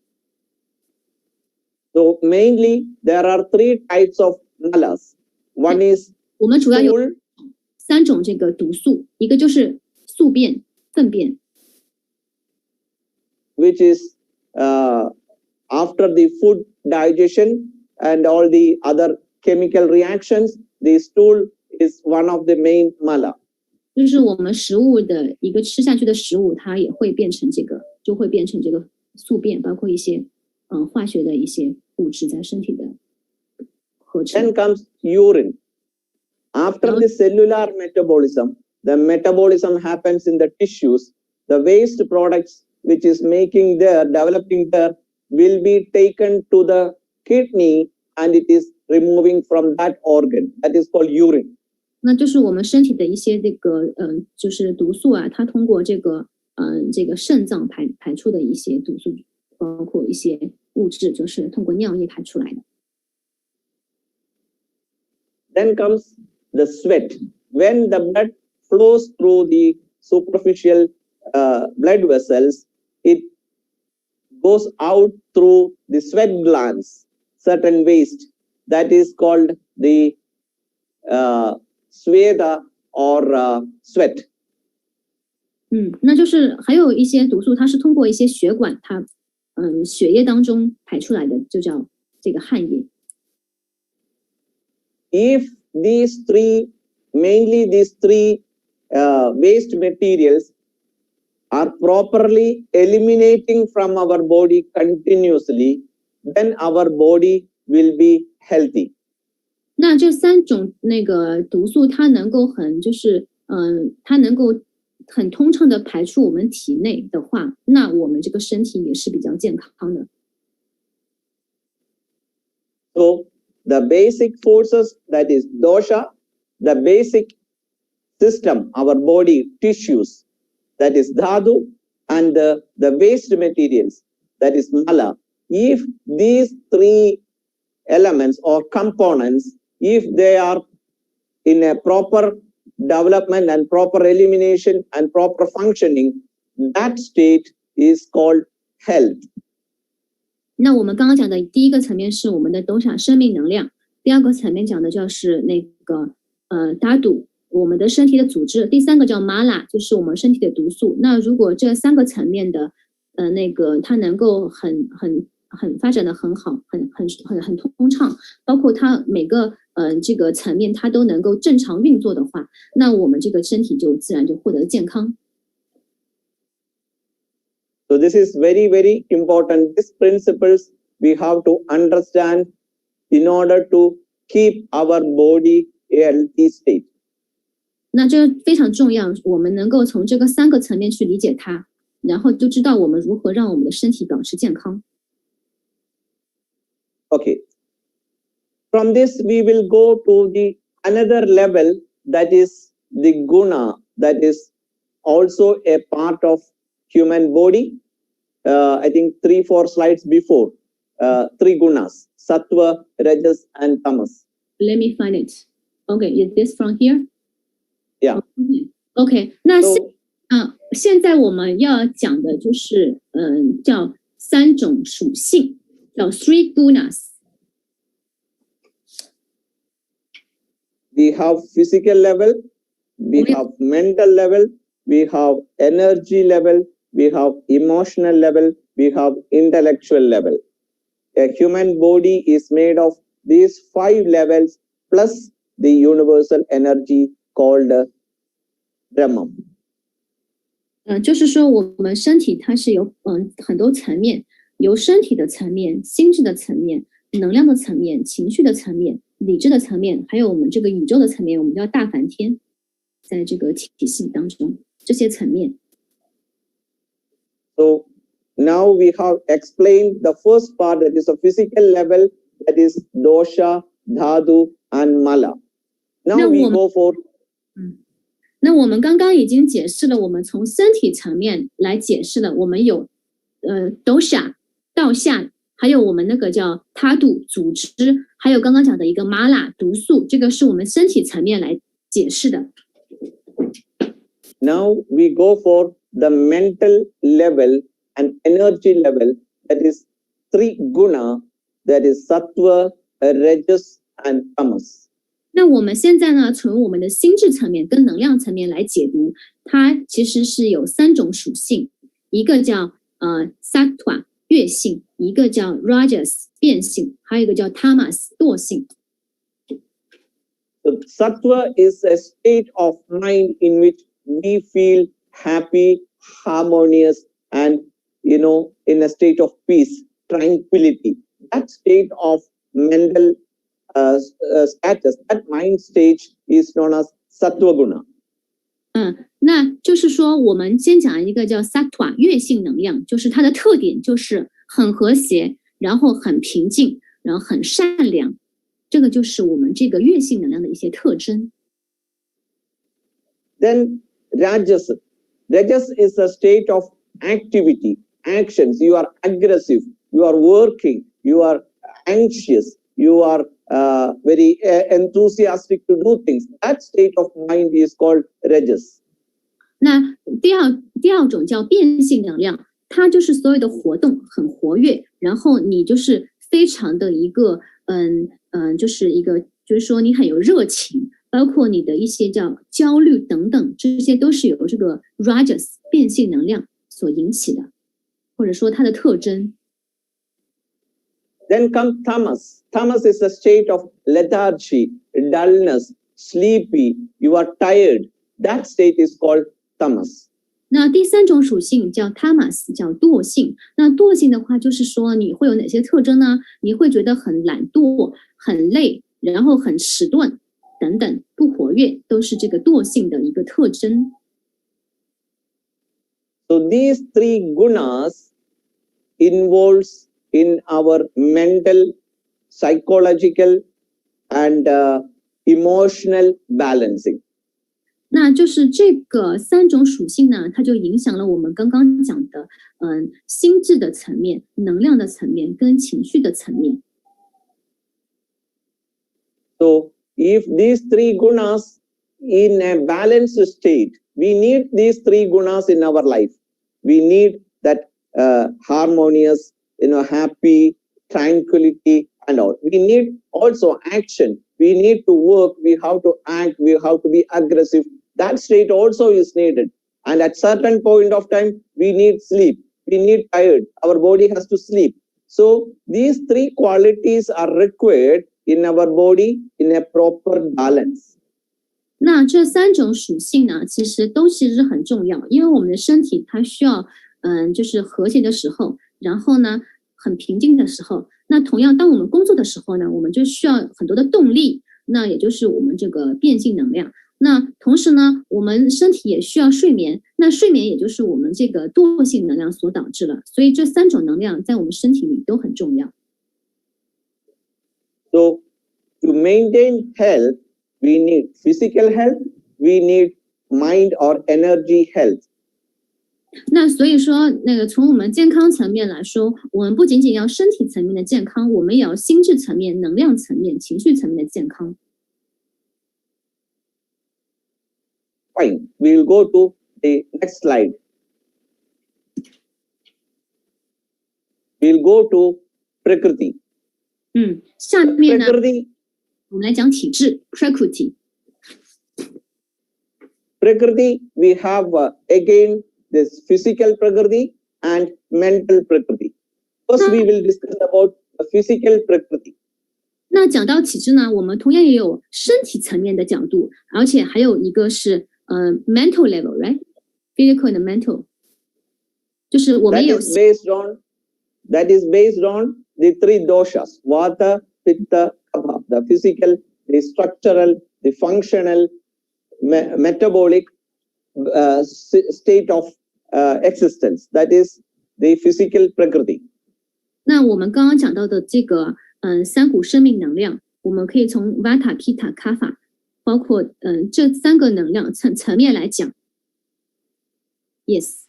So mainly there are three types of malas. One is 我们主要有stool, 3种这个毒素，一个就是宿便、粪便， which is after the food digestion and all the other chemical reactions, the stool is one of the main mala. 就是我们食物的一个吃下去的食物，它也会变成这个，就会变成这个宿便，包括一些化学的一些物质在身体的合成。 Then comes urine. After the cellular metabolism, the metabolism happens in the tissues. The waste products which is making there, developing there, will be taken to the kidney and it is removing from that organ. That is called urine. 那就是我们身体的一些这个就是毒素啊，它通过这个这个肾脏排出的一些毒素，包括一些物质，就是通过尿液排出来的。 Then comes the sweat. When the blood flows through the superficial blood vessels, it goes out through the sweat glands, certain waste. That is called the sweta or sweat. 那就是还有一些毒素，它是通过一些血管，它血液当中排出来的，就叫这个汗液。 If these three, mainly these three waste materials are properly eliminating from our body continuously, then our body will be healthy. 那这3种那个毒素，它能够它能够很通畅的排出我们体内的话，那我们这个身体也是比较健康的。 So the basic forces, that is dosha, the basic system, our body tissues, that is dhatu, and the waste materials, that is mala. If these three elements or components, if they are in a proper development and proper elimination and proper functioning, that state is called health. 那我们刚刚讲的第一个层面是我们的dosha生命能量，第二个层面讲的就是那个dhatu我们的身体的组织，第三个叫 mala 就是我们身体的毒素。那如果这3个层面的那个它能够很发展的很好，很通畅，包括它每个这个层面它都能够正常运作的话，那我们这个身体就自然就获得健康。 So this is very, very important. These principles we have to understand in order to keep our body a healthy state. 那这非常重要，我们能够从这个3个层面去理解它，然后就知道我们如何让我们的身体保持健康。 Okay. From this, we will go to the another level, that is the guna, that is also a part of human body. I think 3-4 slides before, 3 gunas, sattva, rajas, and tamas. Let me find it. Okay, is this from here? Yeah. Okay. 那 So, 现在我们要讲的就是叫3种属性，叫 three gunas。 we have physical level, we have mental level, we have energy level, we have emotional level, we have intellectual level. a human body is made of these 5 levels plus the universal energy called Brahman. 就是说我们身体它是有很多层面，由身体的层面、心智的层面、能量的层面、情绪的层面、理智的层面，还有我们这个宇宙的层面，我们叫大梵天，在这个体系当中这些层面。So now we have explained the first part, that is a physical level, that is dosha, dhatu and mala. Now we go for 那我们刚刚已经解释了，我们从身体层面来解释了，我们有dosha 道下，还有我们那个叫dhatu组织，还有刚刚讲的一个 mala 毒素，这个是我们身体层面来解释的。Now we go for the mental level and energy level, that is 3 guna, that is sattva, rajas and tamas. 那我们现在呢，从我们的心智层面跟能量层面来解读，它其实是有3种属性，一个叫sattva 悦性，一个叫 rajas 变性，还有一个叫 tamas 惰性。So sattva is a state of mind in which we feel happy, harmonious, and in a state of peace, tranquility. That state of mental status, that mind stage is known as sattva guna. 那就是说，我们先讲一个叫 sattva 悦性能量，就是它的特点就是很和谐，然后很平静，然后很善良，这个就是我们这个悦性能量的一些特征。Then rajas. Rajas is a state of activity, actions. You are aggressive, you are working, you are anxious, you are very enthusiastic to do things. That state of mind is called rajas. 那第二种叫变性能量，它就是所有的活动很活跃，然后你就是非常的一个就是说你很有热情，包括你的一些叫焦虑等等，这些都是由这个 rajas 变性能量所引起的，或者说它的特征。Then comes tamas. Tamas is a state of lethargy, dullness, sleepy. You are tired. That state is called tamas. 那第3种属性叫 tamas， 叫惰性。那惰性的话，就是说你会有哪些特征呢？你会觉得很懒惰、很累，然后很迟钝等等，不活跃，都是这个惰性的一个特征。So these 3 gunas involves in our mental, psychological, and emotional balancing. 那就是这个3种属性呢，它就影响了我们刚刚讲的，心智的层面、能量的层面跟情绪的层面。So if these 3 gunas in a balanced state, we need these 3 gunas in our life. We need that harmonious, happy, tranquility and all. We need also action. We need to work. We have to act. We have to be aggressive. That state also is needed. And at certain point of time, we need sleep. We need tired. Our body has to sleep. So these 3 qualities are required in our body in a proper balance. 那这3种属性呢，其实很重要，因为我们的身体它需要，就是和谐的时候，然后呢，很平静的时候。那同样，当我们工作的时候呢，我们就需要很多的动力，那也就是我们这个变性能量。那同时呢，我们身体也需要睡眠，那睡眠也就是我们这个惰性能量所导致的。所以这3种能量在我们身体里都很重要。So to maintain health, we need physical health, we need mind or energy health. 那所以说，那个从我们健康层面来说，我们不仅仅要身体层面的健康，我们也要心智层面、能量层面、情绪层面的健康。Fine. We will go to the next slide. We will go to Prakriti. 下面呢， Prakriti, 我们来讲体质 Prakriti。 Prakriti, we have again this physical Prakriti and mental Prakriti. First, we will discuss about the physical prakriti. 那讲到体质呢，我们同样也有身体层面的角度，而且还有一个是mental level, right? Physical and mental. 就是我们有 that is based on the three doshas: Vata, Pitta, Kapha. The physical, the structural, the functional, metabolic state of existence. That is the physical prakriti. 那我们刚刚讲到的这个三股生命能量，我们可以从 Vata, Pitta, Kapha 包括这三个能量层面来讲。Yes.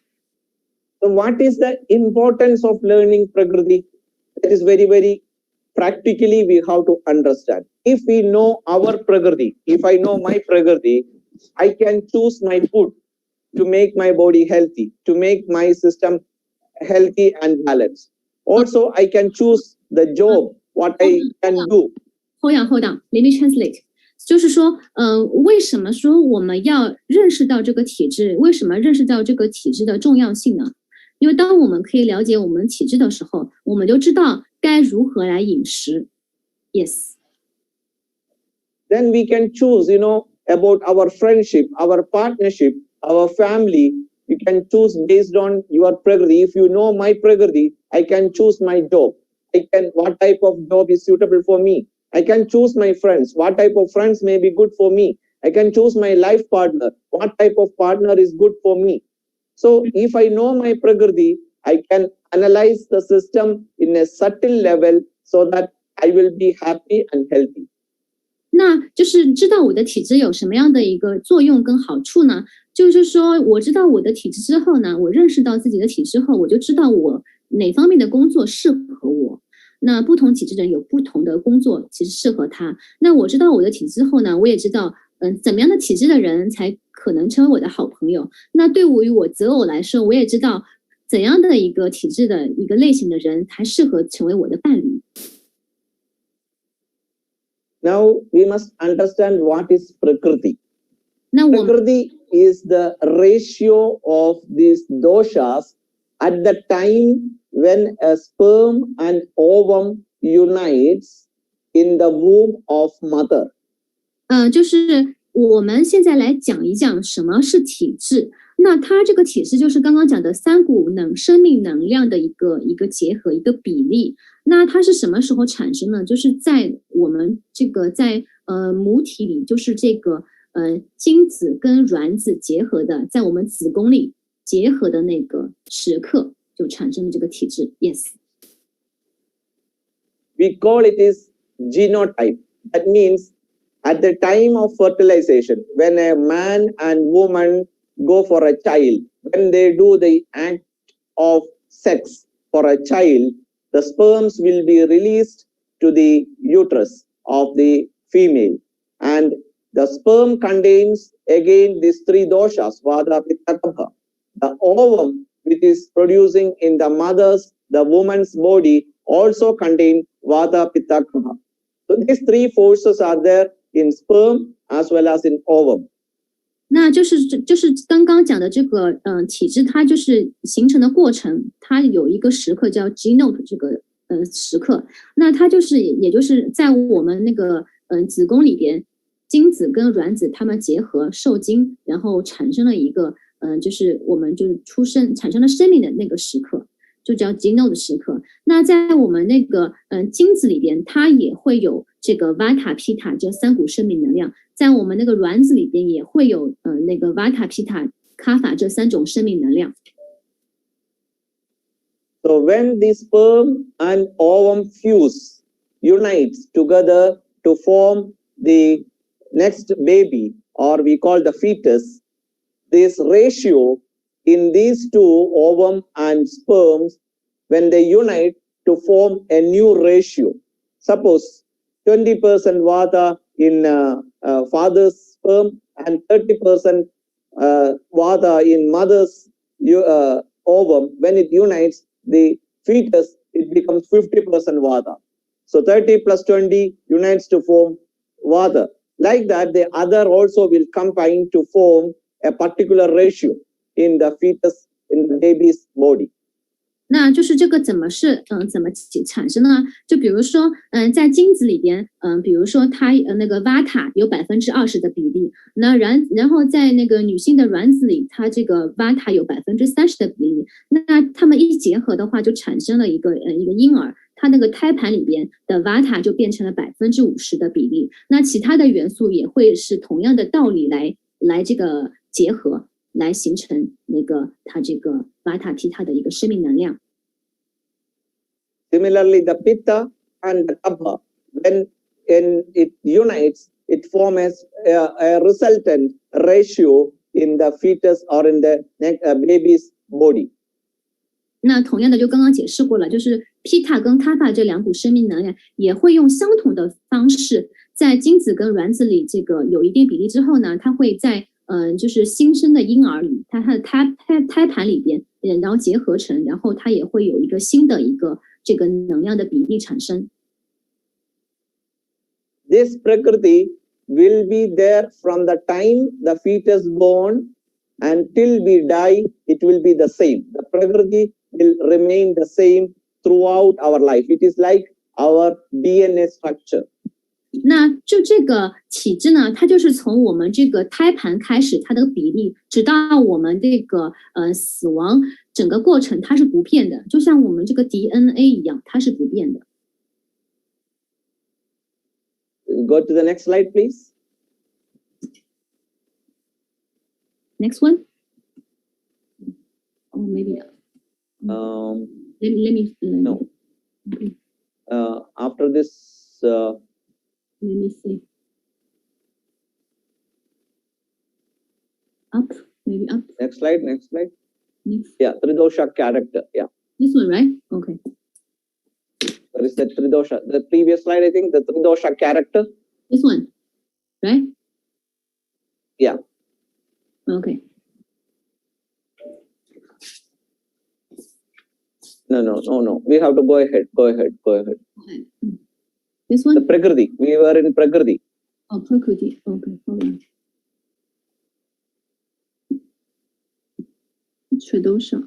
So what is the importance of learning Prakriti? That is very, very practically we have to understand. If we know our Prakriti, if I know my Prakriti, I can choose my food to make my body healthy, to make my system healthy and balanced. Also, I can choose the job, what I can do. Hold on. Let me translate. 就是说，为什么说我们要认识到这个体质？为什么认识到这个体质的重要性呢？因为当我们可以了解我们体质的时候，我们就知道该如何来饮食。Yes. Then we can choose, about our friendship, our partnership, our family. You can choose based on your Prakriti. If you know my Prakriti, I can choose my job. What type of job is suitable for me? I can choose my friends. What type of friends may be good for me? I can choose my life partner. What type of partner is good for me? So if I know my Prakriti, I can analyze the system in a subtle level so that I will be happy and healthy. 那就是知道我的体质有什么样的一个作用跟好处呢？就是说，我知道我的体质之后呢，我认识到自己的体质后，我就知道我哪方面的工作适合我。那不同体质的人有不同的工作，其实适合他。那我知道我的体质后呢，我也知道，怎么样的体质的人才可能成为我的好朋友。那对于我择偶来说，我也知道怎样的一个体质的一个类型的人才适合成为我的伴侣。Now we must understand what is Prakriti. Prakriti is the ratio of these doshas at the time when a sperm and ovum unites in the womb of mother. 就是我们现在来讲一讲什么是体质。那它这个体质就是刚刚讲的三股生命能量的一个结合，一个比例。那它是什么时候产生呢？就是在我们这个在母体里，就是这个精子跟卵子结合的，在我们子宫里结合的那个时刻，就产生了这个体质。Yes. We call it is genotype. That means at the time of fertilization, when a man and woman go for a child, when they do the act of sex for a child, the sperms will be released to the uterus of the female. And the sperm contains again these three doshas, Vata, Pitta, Kapha. The ovum, which is producing in the woman's body, also contain Vata, Pitta, Kapha. So these three forces are there in sperm as well as in ovum. 那就是刚刚讲的这个体质，它就是形成的过程，它有一个时刻叫 G-note 这个时刻。那它就是也就是在我们那个子宫里边，精子跟卵子它们结合受精，然后产生了一个就是我们就是出生产生了生命的那个时刻，就叫 G-note 的时刻。那在我们那个精子里边，它也会有这个 Vata、Pitta 这三股生命能量。在我们那个卵子里边也会有那个 Vata、Pitta、Kapha 这三种生命能量。So when the sperm and ovum fuse, unites together to form the next baby, or we call the fetus, this ratio in these two, ovum and sperms, when they unite to form a new ratio. Suppose 20% Vata in father's sperm and 30% Vata in mother's ovum. When it unites, the fetus, it becomes 50% Vata. So 30 plus 20 unites to form Vata. Like that, the other also will combine to form a particular ratio in the fetus, in the baby's body. 那就是这个怎么产生呢？就比如说，在精子里边，比如说它那个瓦塔有20%的比例，那然后在那个女性的卵子里，它这个瓦塔有30%的比例，那它们一结合的话，就产生了一个婴儿，它那个胎盘里边的瓦塔就变成了50%的比例，那其他的元素也会是同样的道理来这个结合。来形成那个它这个瓦塔替它的一个生命能量。Similarly, the pitta and the kapha, when it unites, it forms a resultant ratio in the fetus or in the baby's body. 那同样的，就刚刚解释过了，就是皮塔跟卡帕这两股生命能量也会用相同的方式，在精子跟卵子里这个有一定比例之后呢，它会在就是新生的婴儿里，它的胎盘里边，然后结合成，然后它也会有一个新的一个这个能量的比例产生。This Prakriti will be there from the time the fetus born until we die. It will be the same. The Prakriti will remain the same throughout our life. It is like our DNA structure. 那就这个体质呢，它就是从我们这个胎盘开始，它的比例，直到我们这个死亡，整个过程它是不变的，就像我们这个 DNA 一样，它是不变的。Go to the next slide, please. Next one. Oh, maybe. Let me. No. After this. Let me see. Up, maybe up. Next slide, next slide. Next. Yeah, Tridosha character. Yeah. This one, right? Okay. There is the Tridosha. The previous slide, I think, the Tridosha character. This one, right? Yeah. Okay. No. We have to go ahead. Okay. This one? The Prakriti. We were in Prakriti. Oh, Prakriti. Okay, hold on. Tridosha.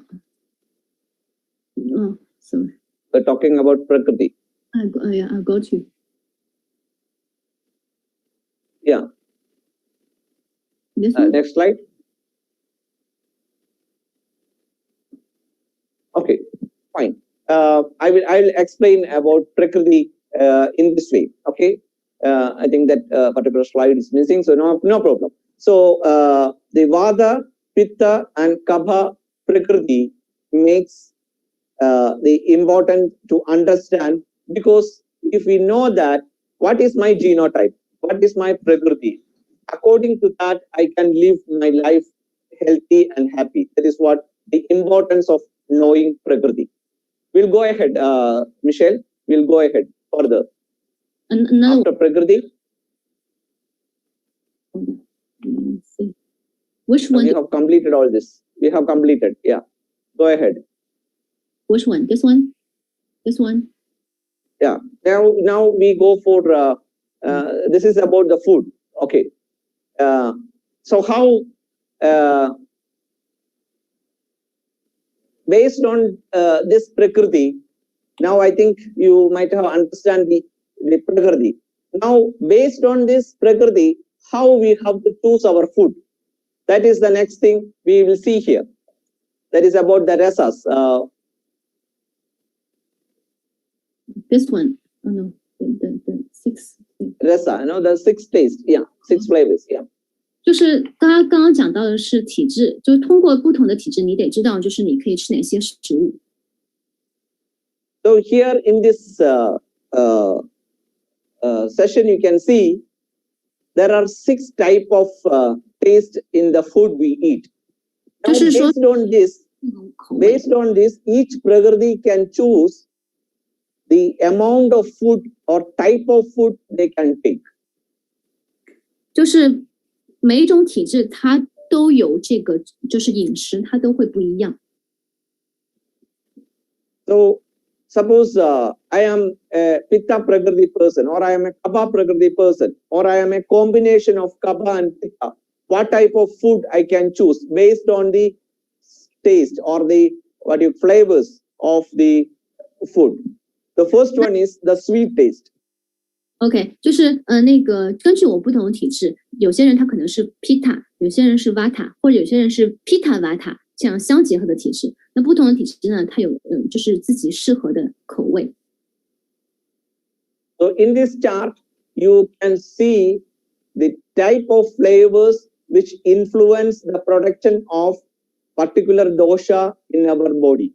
Oh, sorry. We're talking about Prakriti. I got you. Yeah. This one? Next slide. Okay, fine. I'll explain about Prakriti in this way. Okay. I think that particular slide is missing, so no problem. So the Vata, Pitta, and Kapha Prakriti makes the important to understand, because if we know that what is my genotype, what is my Prakriti, according to that I can live my life healthy and happy. That is what the importance of knowing Prakriti. We'll go ahead, Michelle. We'll go ahead further. After Prakriti. Let's see. Which one? We have completed all this. We have completed. Yeah. Go ahead. Which one? This one? This one? Yeah. Now we go for this is about the food. Okay. So how based on this Prakriti, now I think you might have understand the Prakriti. Now based on this Prakriti, how we have to choose our food. That is the next thing we will see here. That is about the rasas. This one. Oh no, the six. Rasa, the 6 taste. Yeah, 6 flavors. Yeah. 就是刚刚讲到的是体质，就通过不同的体质，你得知道就是你可以吃哪些食物。So here in this session, you can see there are 6 type of taste in the food we eat. Now, based on this, each Prakriti can choose the amount of food or type of food they can take. 就是每一种体质它都有这个，就是饮食它都会不一样。So suppose I am a Pitta Prakriti person, or I am a Kapha Prakriti person, or I am a combination of Kapha and Pitta. What type of food I can choose based on the taste or the flavors of the food. The first one is the sweet taste. OK， 就是那个根据我不同的体质，有些人他可能是 Pitta， 有些人是 Vata， 或者有些人是 Pitta Vata 这样相结合的体质。那不同的体质呢，它有就是自己适合的口味。So in this chart, you can see the type of flavors which influence the production of particular dosha in our body.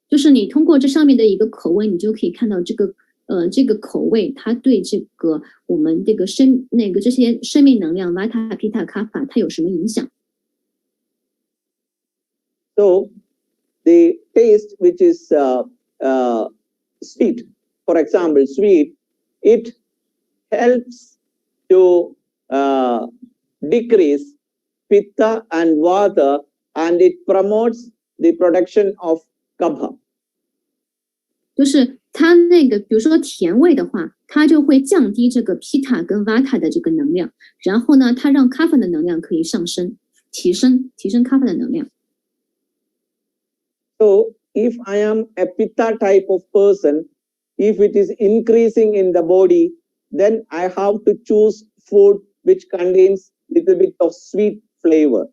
就是你通过这上面的一个口味，你就可以看到这个口味，它对这个我们这个这些生命能量 Vata Pitta Kapha 它有什么影响？ So the taste which is sweet, for example, sweet, it helps to decrease Pitta and Vata, and it promotes the production of Kapha. 就是它那个，比如说甜味的话，它就会降低这个 Pitta 跟 Vata 的这个能量，然后呢，它让 Kapha 的能量可以上升，提升 Kapha 的能量。So if I am a Pitta type of person, if it is increasing in the body, then I have to choose food which contains little bit of sweet flavor.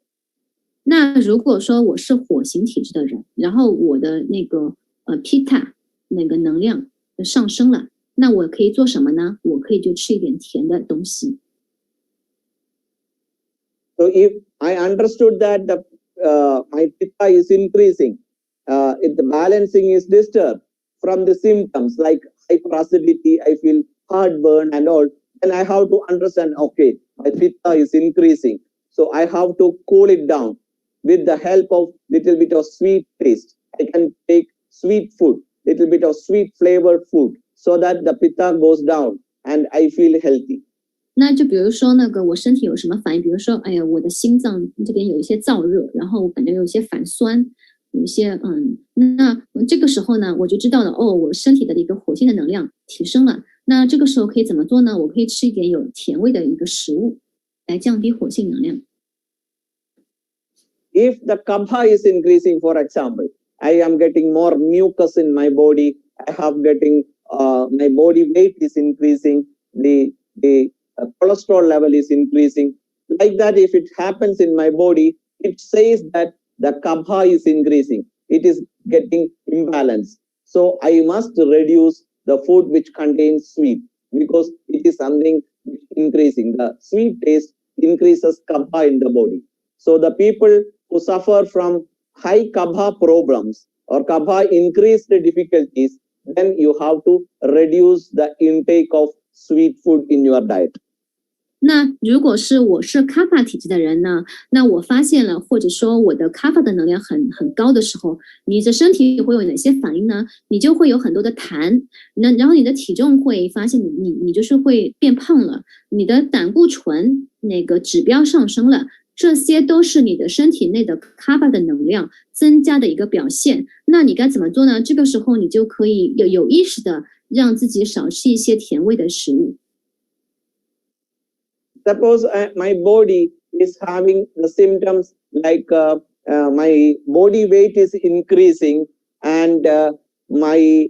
那如果说我是火型体质的人，然后我的那个Pitta 那个能量上升了，那我可以做什么呢？我可以就吃一点甜的东西。So if I understood that my Pitta is increasing, if the balancing is disturbed from the symptoms like hyperacidity, I feel heartburn and all, then I have to understand, okay, my Pitta is increasing. So I have to cool it down with the help of little bit of sweet taste. I can take sweet food, little bit of sweet flavored food, so that the Pitta goes down and I feel healthy. 那就比如说那个我身体有什么反应，比如说哎呀我的心脏这边有一些燥热，然后我感觉有一些反酸，有一些那这个时候呢我就知道了，哦，我身体的一个火星的能量提升了。那这个时候可以怎么做呢？我可以吃一点有甜味的一个食物来降低火性能量。If the Kapha is increasing, for example, I am getting more mucus in my body, I have getting my body weight is increasing, the cholesterol level is increasing. Like that, if it happens in my body, it says that the Kapha is increasing. It is getting imbalanced. So I must reduce the food which contains sweet, because it is something increasing. The sweet taste increases Kapha in the body. So the people who suffer from high Kapha problems or Kapha increased difficulties, then you have to reduce the intake of sweet food in your diet. 那如果是我是 Kapha 体质的人呢，那我发现了，或者说我的 Kapha 的能量很高的时候，你的身体会有哪些反应呢？你就会有很多的痰，然后你的体重会发现你就是会变胖了，你的胆固醇那个指标上升了，这些都是你的身体内的 Kapha 的能量增加的一个表现。那你该怎么做呢？这个时候你就可以有意识的让自己少吃一些甜味的食物。Suppose my body is having the symptoms like my body weight is increasing and my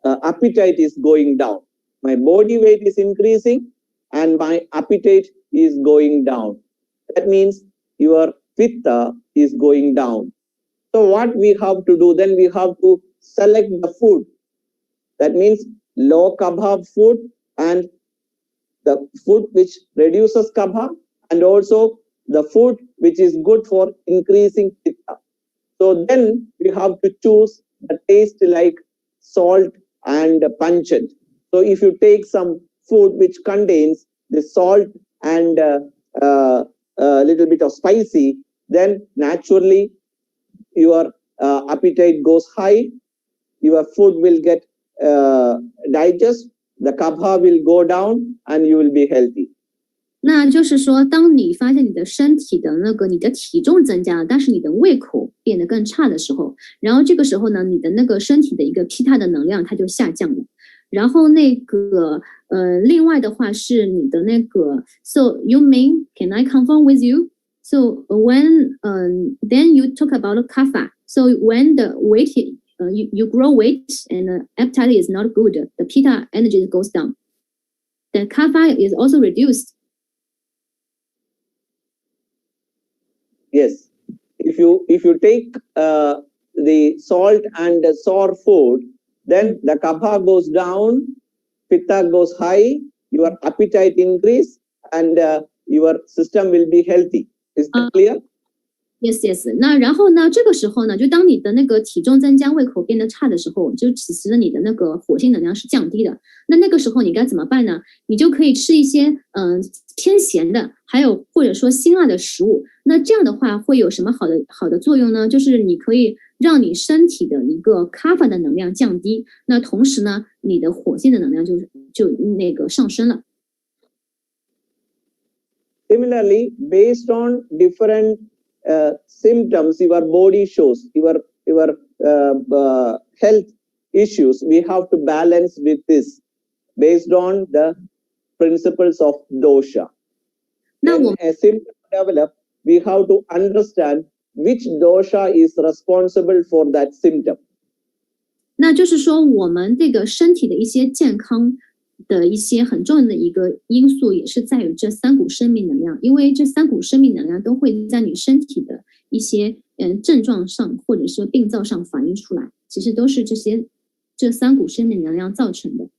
appetite is going down. My body weight is increasing and my appetite is going down. That means your Pitta is going down. So what we have to do, then we have to select the food. That means low Kapha food and the food which reduces Kapha, and also the food which is good for increasing Pitta. So then we have to choose the taste like salt and pungent. So if you take some food which contains the salt and a little bit of spicy, then naturally your appetite goes high, your food will get digest, the Kapha will go down and you will be healthy. 那就是说，当你发现你的身体的你的体重增加了，但是你的胃口变得更差的时候，然后这个时候呢，你的身体的一个 Pitta 的能量它就下降了。然后另外的话是你的so you mean, can I confirm with you? So when then you talk about Kapha, So when the weight you grow weight and the appetite is not good, the pitta energy goes down. The kapha is also reduced. Yes, if you take the salt and sour food, then the kapha goes down, pitta goes high, your appetite increase, and your system will be healthy. Is that clear? Yes, yes. 那然后呢？这个时候呢，就当你的那个体重增加、胃口变得差的时候，就其实你的那个火性能量是降低的。那个时候你该怎么办呢？你就可以吃一些偏咸的，还有或者说辛辣的食物。那这样的话会有什么好的作用呢？就是你可以让你身体的一个 kapha 的能量降低，那同时呢，你的火性的能量就那个上升了。Similarly, based on different symptoms your body shows, your health issues, we have to balance with this based on the principles of dosha. When a symptom develops, we have to understand which dosha is responsible for that symptom. 那就是说，我们这个身体的一些健康的一些很重要的一个因素，也是在于这三股生命能量，因为这三股生命能量都会在你身体的一些症状上，或者说病灶上反映出来，其实都是这三股生命能量造成的。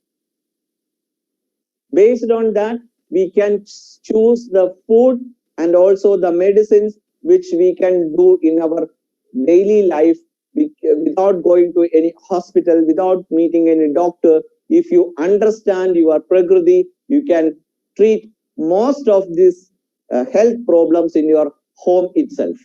Based on that, we can choose the food and also the medicines which we can do in our daily life without going to any hospital, without meeting any doctor. If you understand your prakriti, you can treat most of these health problems in your home itself.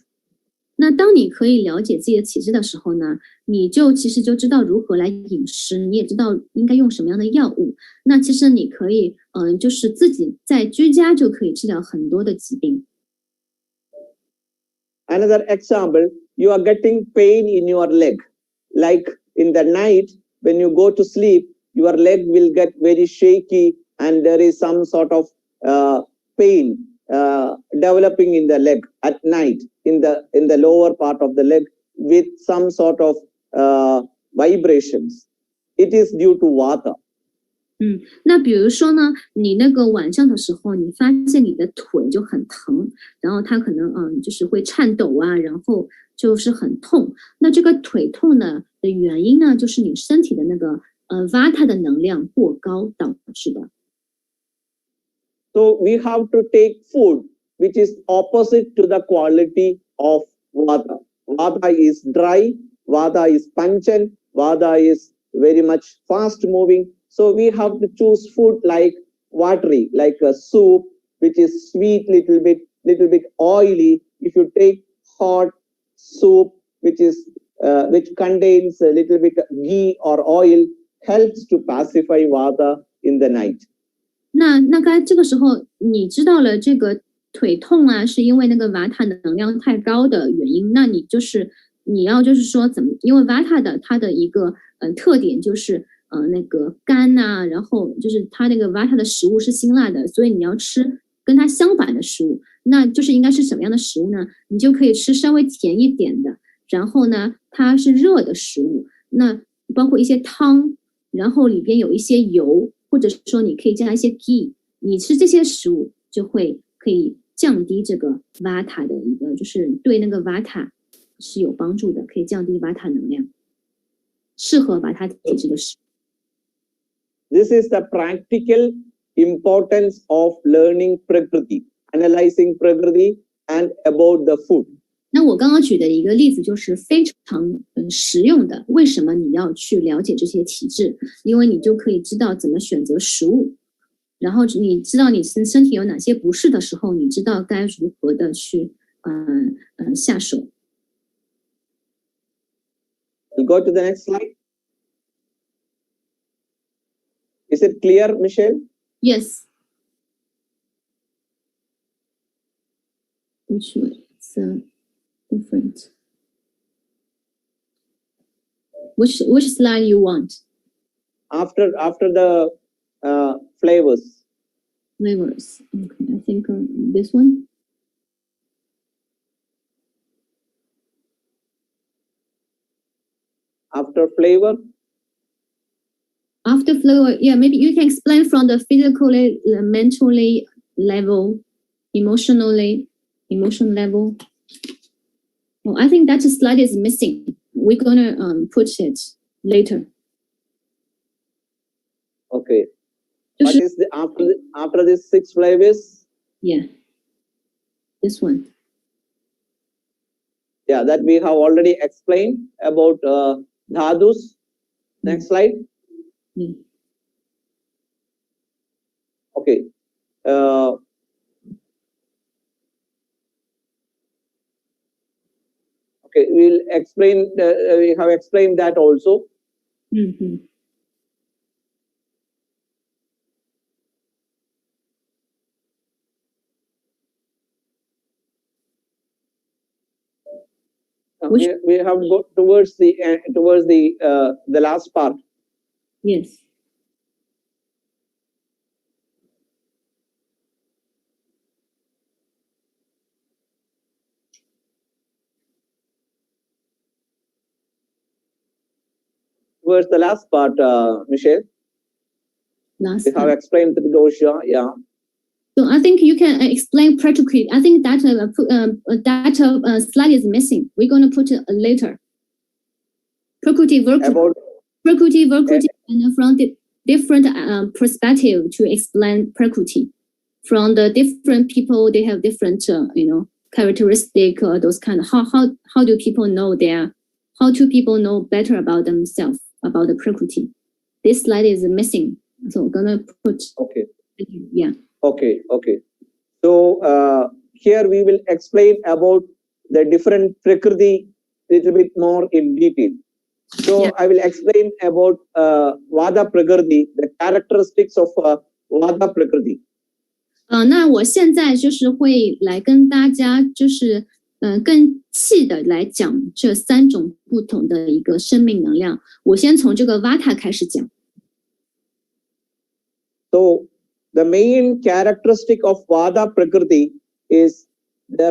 那当你可以了解自己的体质的时候呢，你其实就知道如何来饮食，你也知道应该用什么样的药物。那其实你可以就是自己在居家就可以治疗很多的疾病。Another example, you are getting pain in your leg. Like in the night, when you go to sleep, your leg will get very shaky and there is some sort of pain developing in the leg at night, in the lower part of the leg with some sort of vibrations. It is due to vata. 那比如说呢，你那个晚上的时候，你发现你的腿就很疼，然后它可能就是会颤抖啊，然后就是很痛。那这个腿痛呢的原因呢，就是你身体的那个vata 的能量过高导致的。So we have to take food which is opposite to the quality of vata. Vata is dry, vata is pungent, vata is very much fast moving. So we have to choose food like watery, like a soup, which is sweet, little bit oily. If you take hot soup, which contains a little bit of ghee or oil, helps to pacify vata in the night. 那该这个时候你知道了这个腿痛啊，是因为那个瓦塔能量太高的原因，那你要就是说怎么，因为瓦塔的它的一个特点就是那个干呐，然后就是它那个瓦塔的食物是辛辣的，所以你要吃跟它相反的食物，那就是应该是什么样的食物呢？你就可以吃稍微甜一点的，然后呢它是热的食物，那包括一些汤，然后里边有一些油，或者说你可以加一些 ghee， 你吃这些食物就可以降低这个 vata 的一个，就是对那个 vata 是有帮助的，可以降低 vata 能量，适合 vata 体质的食物。This is the practical importance of learning prakriti, analyzing prakriti and about the food. 那我刚刚举的一个例子就是非常实用的，为什么你要去了解这些体质？因为你就可以知道怎么选择食物，然后你知道你身体有哪些不适的时候，你知道该如何的去下手。We'll go to the next slide. Is it clear, Michelle? Yes. Which way? It's different. Which slide you want? After the flavors. Flavors. Okay, I think this one. after flavor? After flavor, yeah, maybe you can explain from the physically, mentally level, emotional level. Well, I think that slide is missing. We're gonna put it later. Okay. What is the after this 6 flavors? Yeah, this one. Yeah, that we have already explained about dhadus. Next slide. Okay. Okay, we'll explain. We have explained that also. We have got towards the last part. Yes. Towards the last part, Michelle. Last we have explained the dosha. Yeah. So I think you can explain practically. I think that slide is missing. We're going to put it later. Prakriti, and from the different perspective to explain Prakriti. From the different people, they have different, characteristic, those kind of, how do people know how do people know better about themselves, about the Prakriti? This slide is missing. So we're going to put. Okay. Yeah. Okay. So here we will explain about the different Prakriti little bit more in detail. So yeah. I will explain about Vada Prakriti, the characteristics of Vada Prakriti. 那我现在就是会来跟大家就是更细的来讲这3种不同的一个生命能量。我先从这个 Vata 开始讲。So the main characteristic of Vada Prakriti is they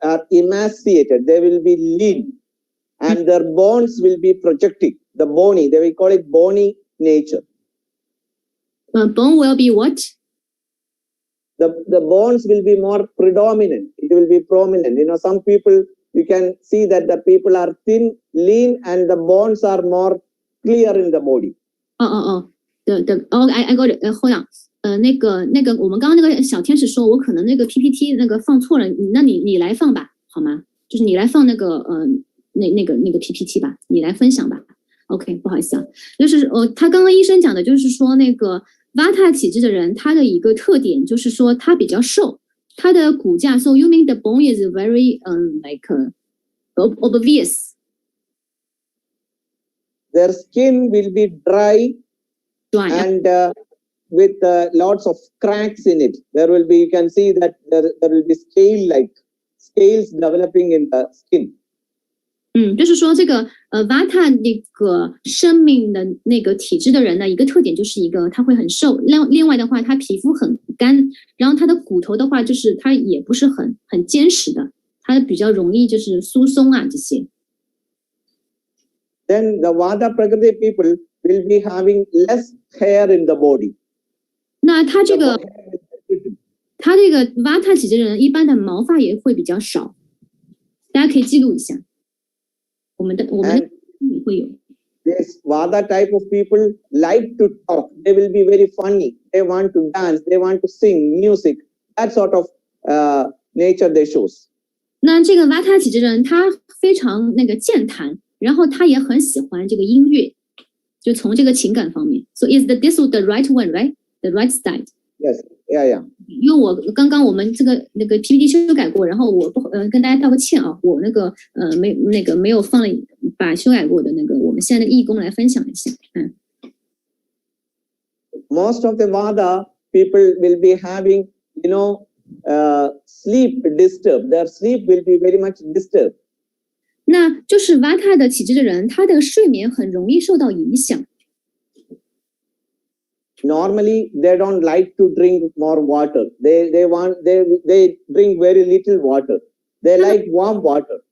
are emaciated, they will be lean, and their bones will be projecting, the bony, they will call it bony nature. Bone will be what? The bones will be more predominant, it will be prominent. Some people, you can see that the people are thin, lean, and the bones are more clear in the body. I got it. Hold on. 那个，我们刚刚那个小天使说，我可能那个 PPT 那个放错了，那你来放吧，好吗？就是你来放那个那个 PPT 吧，你来分享吧。OK， 不好意思啊，就是他刚刚医生讲的就是说那个 Vata 体质的人，他的一个特点就是说他比较瘦，他的骨架 So you mean the bone is very obvious. Their skin will be dry. And with lots of cracks in it. There will be, you can see that there will be scales developing in the skin. 就是说这个Vata 那个生命的那个体质的人的一个特点就是一个他会很瘦，另外的话他皮肤很干，然后他的骨头的话就是他也不是很坚实的，他比较容易就是疏松啊这些。Then the Vata Prakriti people will be having less hair in the body. 那他这个 Vata 体质的人一般的毛发也会比较少，大家可以记录一下。我们也会有。This Vata type of people like to talk. They will be very funny. They want to dance. They want to sing music. That sort of nature they shows. 那这个 Vata 体质的人他非常那个健谈，然后他也很喜欢这个音乐。就从这个情感方面 ，So is this the right one, right? The right side? Yes, yeah. 因为我刚刚我们那个 PPT 修改过，然后我跟大家道个歉啊，我没有放了把修改过的那个我们现在的义工来分享一下。Most of the Vada people will be having, sleep disturbed. Their sleep will be very much disturbed. 那就是 Vata 的体质的人，他的睡眠很容易受到影响。Normally, they don't like to drink more water. They drink very little water. They like warm water.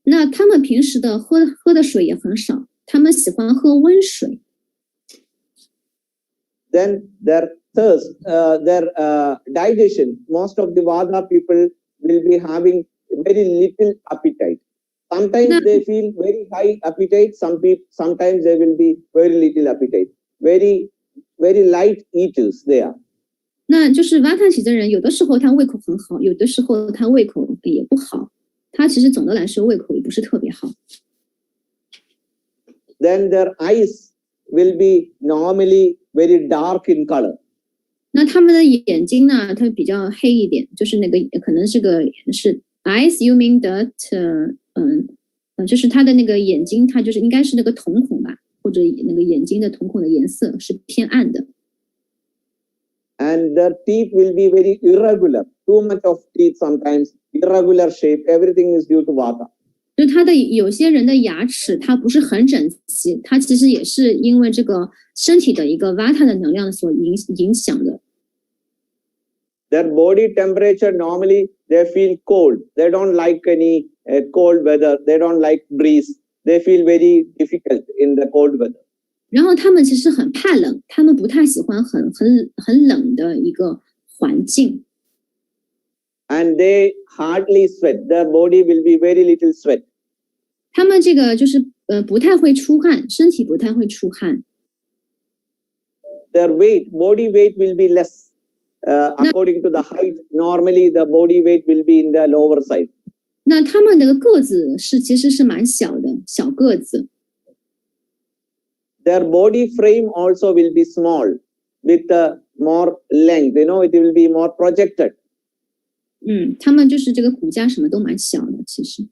那他们平时的喝的水也很少，他们喜欢喝温水。Then their thirst, their digestion. Most of the Vata people will be having very little appetite. Sometimes they feel very high appetite. Sometimes they will be very little appetite. Very light eaters they are. 那就是瓦塔体的人，有的时候他胃口很好，有的时候他胃口也不好。他其实总的来说胃口也不是特别好。Then their eyes will be normally very dark in color. 那他们的眼睛呢，它比较黑一点，就是那个可能是eyes. You mean that 就是他的那个眼睛，它就是应该是那个瞳孔吧，或者那个眼睛的瞳孔的颜色是偏暗的。And their teeth will be very irregular. Too much of teeth sometimes, irregular shape. Everything is due to Vata. 就他的有些人的牙齿它不是很整齐，它其实也是因为这个身体的一个 Vata 的能量所影响的。Their body temperature normally they feel cold. They don't like any cold weather. They don't like breeze. They feel very difficult in the cold weather. 然后他们其实很怕冷，他们不太喜欢很冷的一个环境。And they hardly sweat. Their body will be very little sweat. 他们这个就是不太会出汗，身体不太会出汗。Their body weight will be less. According to the height, normally the body weight will be in the lower side. 那他们的个子其实是蛮小的，小个子。Their body frame also will be small with more length. It will be more projected. 他们就是这个骨架什么都蛮小的，其实。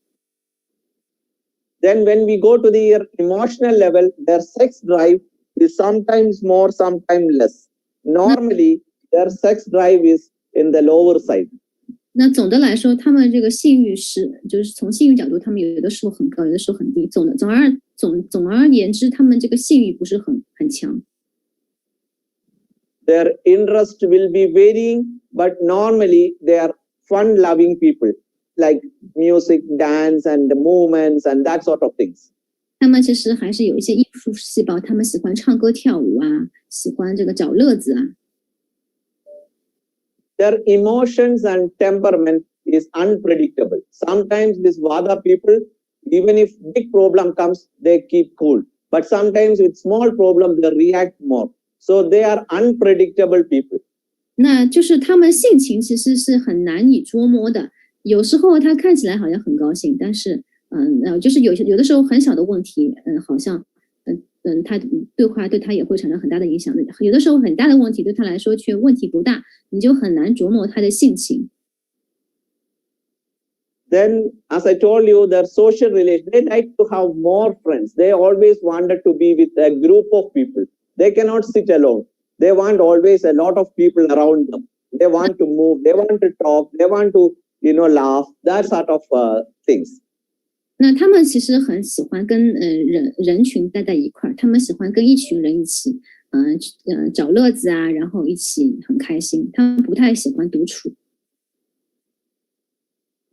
Then when we go to the emotional level, their sex drive is sometimes more, sometimes less. Normally, their sex drive is in the lower side. 那总的来说，他们这个性欲就是从性欲角度，他们有的时候很高，有的时候很低。总而言之，他们这个性欲不是很强。Their interest will be varying, but normally they are fun-loving people, like music, dance, and movements, and that sort of things. 他们其实还是有一些艺术细胞，他们喜欢唱歌跳舞啊，喜欢这个找乐子啊。Their emotions and temperament is unpredictable. Sometimes these Vata people, even if big problem comes, they keep cool. But sometimes with small problem, they react more. So they are unpredictable people. 那就是他们性情其实是很难以捉摸的。有时候他看起来好像很高兴，但是就是有的时候很小的问题，好像他对他也会产生很大的影响。有的时候很大的问题对他来说却问题不大，你就很难琢磨他的性情。Then, as I told you, their social relation, they like to have more friends. They always wanted to be with a group of people. They cannot sit alone. They want always a lot of people around them. They want to move. They want to talk. They want to, laugh. That sort of things. 那他们其实很喜欢跟人群待在一块儿，他们喜欢跟一群人一起找乐子啊，然后一起很开心。他们不太喜欢独处。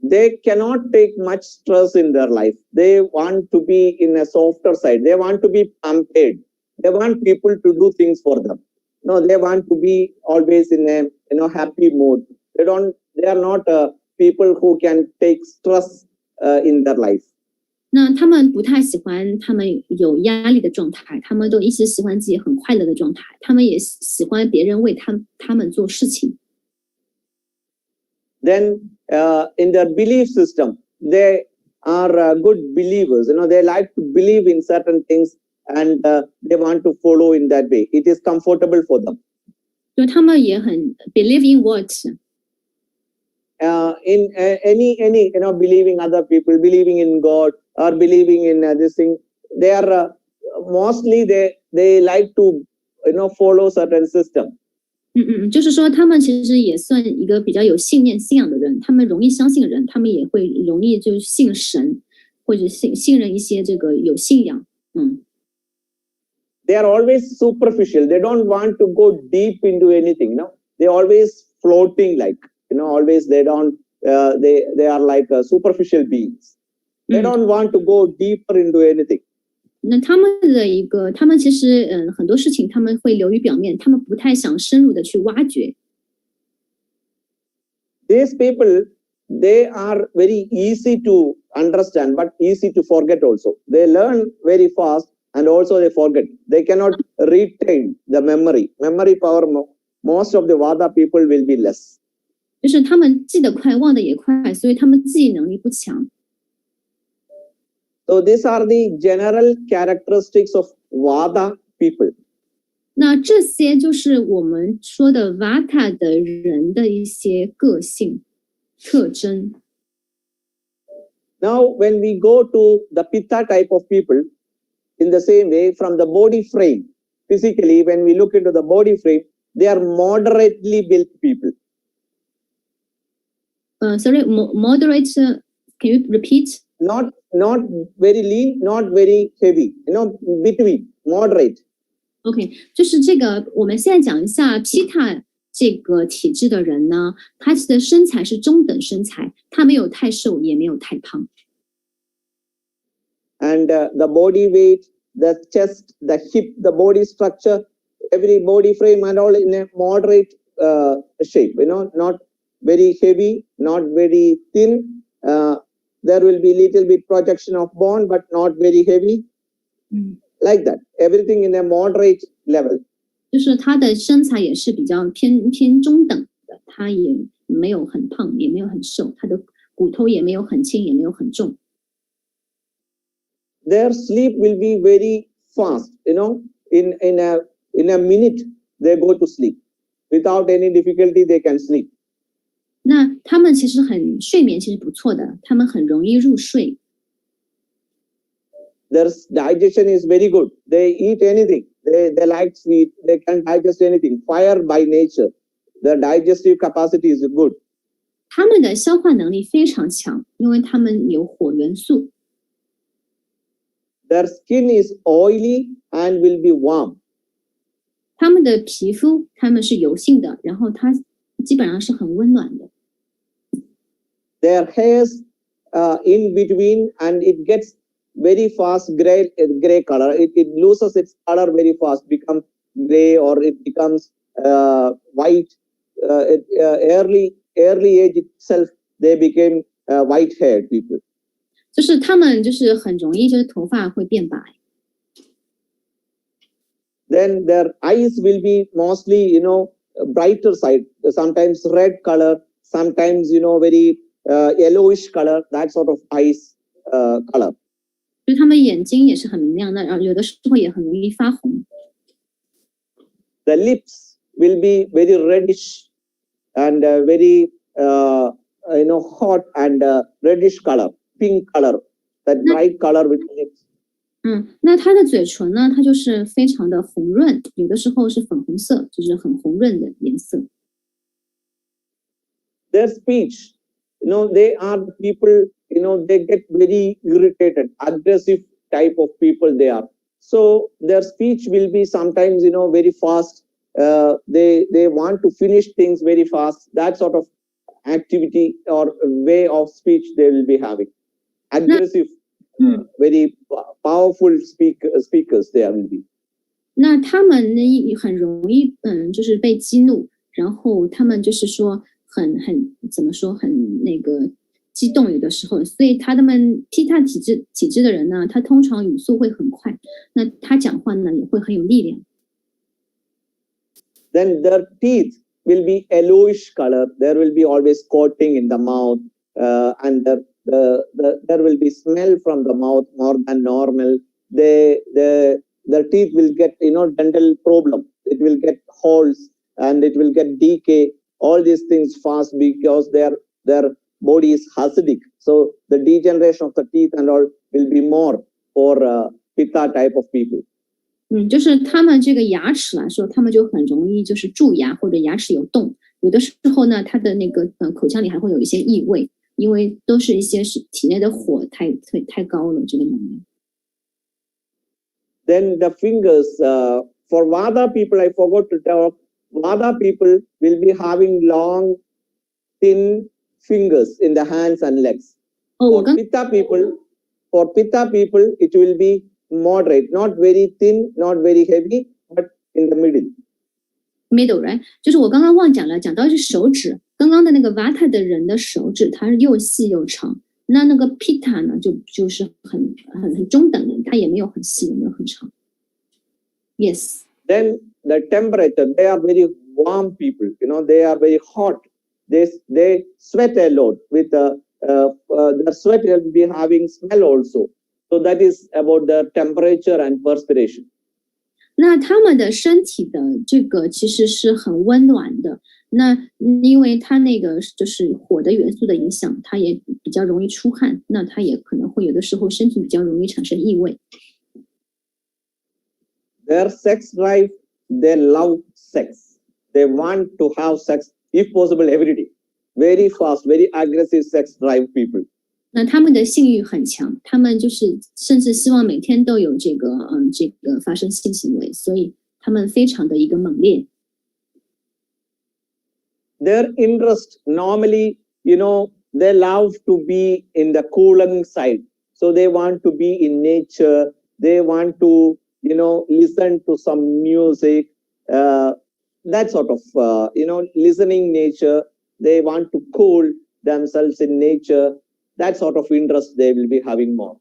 They cannot take much stress in their life. They want to be in a softer side. They want to be pampered. They want people to do things for them. No, they want to be always in a happy mood. They are not people who can take stress in their life. 那他们不太喜欢他们有压力的状态，他们都一直喜欢自己很快乐的状态，他们也喜欢别人为他们做事情。Then in their belief system, they are good believers. They like to believe in certain things and they want to follow in that way. It is comfortable for them. 就他们也很 believe in what? In any believing other people, believing in God or believing in this thing, they are mostly they like to follow certain system. 就是说他们其实也算一个比较有信仰的人，他们容易相信人，他们也会容易就信神或者信任一些这个有信仰。They are always superficial. They don't want to go deep into anything. They always floating like always they don't. They are like superficial beings. They don't want to go deeper into anything. 那他们其实很多事情他们会流于表面，他们不太想深入的去挖掘。These people, they are very easy to understand, but easy to forget also. They learn very fast and also they forget. They cannot retain the memory. Memory power, most of the Vada people will be less. 就是他们记得快，忘得也快，所以他们记忆能力不强。So these are the general characteristics of Vada people. 那这些就是我们说的 Vata 的人的一些个性特征。Now, when we go to the Pitta type of people, in the same way, from the body frame, physically, when we look into the body frame, they are moderately built people. Sorry, moderate. Can you repeat? Not very lean, not very heavy. Between, moderate. OK， 就是这个，我们现在讲一下 Pitta 这个体质的人呢，他的身材是中等身材，他没有太瘦，也没有太胖。And the body weight, the chest, the hip, the body structure, every body frame and all in a moderate shape. Not very heavy, not very thin. There will be little bit projection of bone, but not very heavy. Like that, everything in a moderate level. 就是他的身材也是比较偏中等的，他也没有很胖，也没有很瘦，他的骨头也没有很轻，也没有很重。Their sleep will be very fast. In a minute they go to sleep. Without any difficulty, they can sleep. 那他们其实睡眠其实不错的，他们很容易入睡。Their digestion is very good. They eat anything. They like sweet. They can digest anything. Fire by nature. Their digestive capacity is good. 他们的消化能力非常强，因为他们有火元素。Their skin is oily and will be warm. 他们的皮肤他们是油性的，然后它基本上是很温暖的。Their hairs in between and it gets very fast gray color. It loses its color very fast, become gray or it becomes white. Early age itself, they became white-haired people. 就是他们就是很容易就是头发会变白。Then their eyes will be mostly, brighter side. Sometimes red color, sometimes very yellowish color. That sort of eyes color. 就他们眼睛也是很明亮的，然后有的时候也很容易发红。The lips will be very reddish and very hot and reddish color, pink color, that bright color with lips. 那它的嘴唇呢，它就是非常的红润，有的时候是粉红色，就是很红润的颜色。Their speech, they are the people, they get very irritated, aggressive type of people they are. So their speech will be sometimes, very fast. They want to finish things very fast. That sort of activity or way of speech they will be having. Aggressive, very powerful speakers there will be. 那他们呢很容易就是被激怒，然后他们就是说很怎么说很那个激动有的时候，所以他们 Pitta 体质的人呢，他通常语速会很快，那他讲话呢也会很有力量。Then their teeth will be yellowish color. There will be always coating in the mouth, and there will be smell from the mouth more than normal. The teeth will get dental problem. It will get holes and it will get decay. All these things fast because their body is acidic. So the degeneration of the teeth and all will be more for Pitta type of people. 就是他们这个牙齿来说，他们就很容易就是蛀牙或者牙齿有洞，有的时候呢，他的那个口腔里还会有一些异味，因为都是一些体内的火太高了，这个能量。Then the fingers, for Vada people, I forgot to tell, Vada people will be having long, thin fingers in the hands and legs. For Pitta people, for Pitta people, it will be moderate, not very thin, not very heavy, but in the middle. Middle, right？ 就是我刚刚忘讲了，讲到是手指，刚刚的那个 Vata 的人的手指，它是又细又长。那个 Pitta 呢，就是很中等的，它也没有很细，也没有很长。Yes. Then the temperature, they are very warm people. They are very hot. They sweat a lot. With the sweat will be having smell also. So that is about the temperature and perspiration. 那他们的身体的这个其实是很温暖的，那因为它那个就是火的元素的影响，它也比较容易出汗，那它也可能会有的时候身体比较容易产生异味。Their sex drive, they love sex. They want to have sex, if possible, every day. Very fast, very aggressive sex drive people. 那他们的性欲很强，他们就是甚至希望每天都有这个发生性行为，所以他们非常的一个猛烈。Their interest normally, they love to be in the cooling side. So they want to be in nature. They want to, listen to some music, that sort of, listening nature. They want to cool themselves in nature. That sort of interest they will be having more.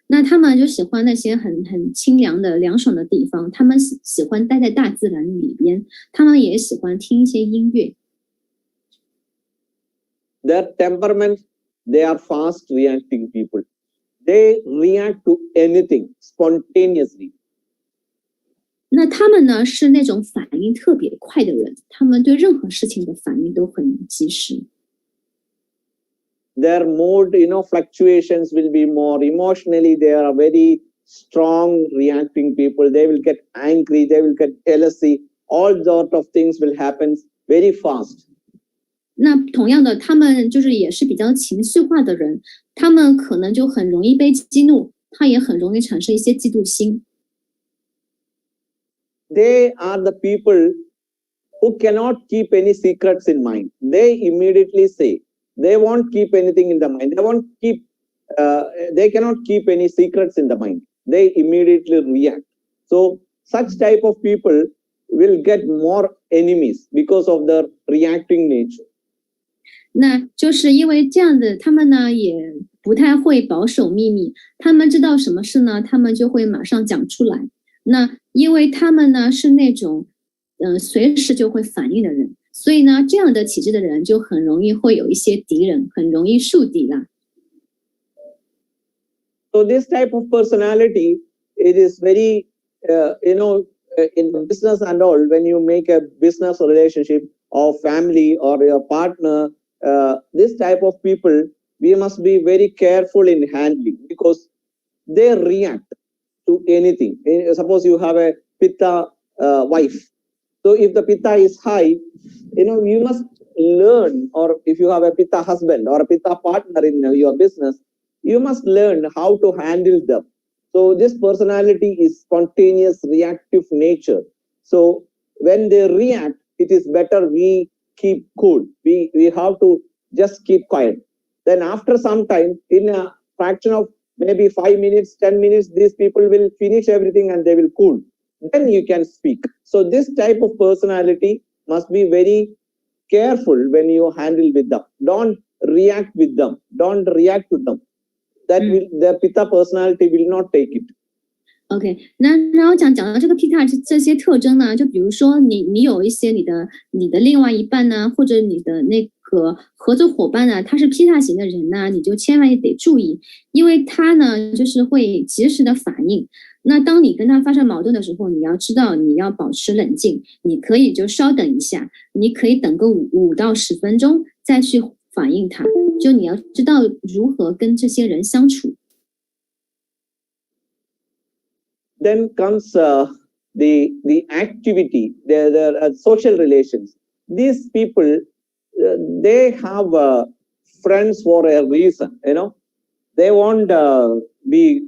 那他们就喜欢那些很清凉的凉爽的地方，他们喜欢待在大自然里边，他们也喜欢听一些音乐。Their temperament, they are fast reacting people. They react to anything spontaneously. 那他们呢是那种反应特别快的人，他们对任何事情的反应都很及时。Their mood, fluctuations will be more. Emotionally, they are very strong reacting people. They will get angry. They will get jealousy. All sort of things will happen very fast. 那同样的，他们就是也是比较情绪化的人，他们可能就很容易被激怒，他也很容易产生一些嫉妒心。They are the people who cannot keep any secrets in mind. They immediately say. They won't keep anything in the mind. They cannot keep any secrets in the mind. They immediately react. So such type of people will get more enemies because of their reacting nature. 那就是因为这样的，他们呢也不太会保守秘密，他们知道什么事呢，他们就会马上讲出来。那因为他们呢是那种随时就会反应的人，所以呢这样的体质的人就很容易会有一些敌人，很容易树敌啦。So this type of personality, it is very, in the business and all, when you make a business relationship or family or your partner, this type of people, we must be very careful in handling because they react to anything. Suppose you have a Pitta wife. So if the Pitta is high, you must learn, or if you have a Pitta husband or a Pitta partner in your business, you must learn how to handle them. So this personality is spontaneous, reactive nature. So when they react, it is better we keep cool. We have to just keep quiet. Then after some time, in a fraction of maybe 5 minutes, 10 minutes, these people will finish everything and they will cool. Then you can speak. So this type of personality must be very careful when you handle with them. Don't react with them. Don't react to them. That will, the Pitta personality will not take it. OK， 那然后讲到这个 Pitta 这些特征呢，就比如说你有一些你的另外一半呢，或者你的那个合作伙伴呢，他是 Pitta 型的人呢，你就千万也得注意，因为他呢就是会及时的反应。那当你跟他发生矛盾的时候，你要知道你要保持冷静，你可以就稍等一下，你可以等个5到10分钟再去反应他，就你要知道如何跟这些人相处。Then comes the activity, the social relations. These people, they have friends for a reason, They won't be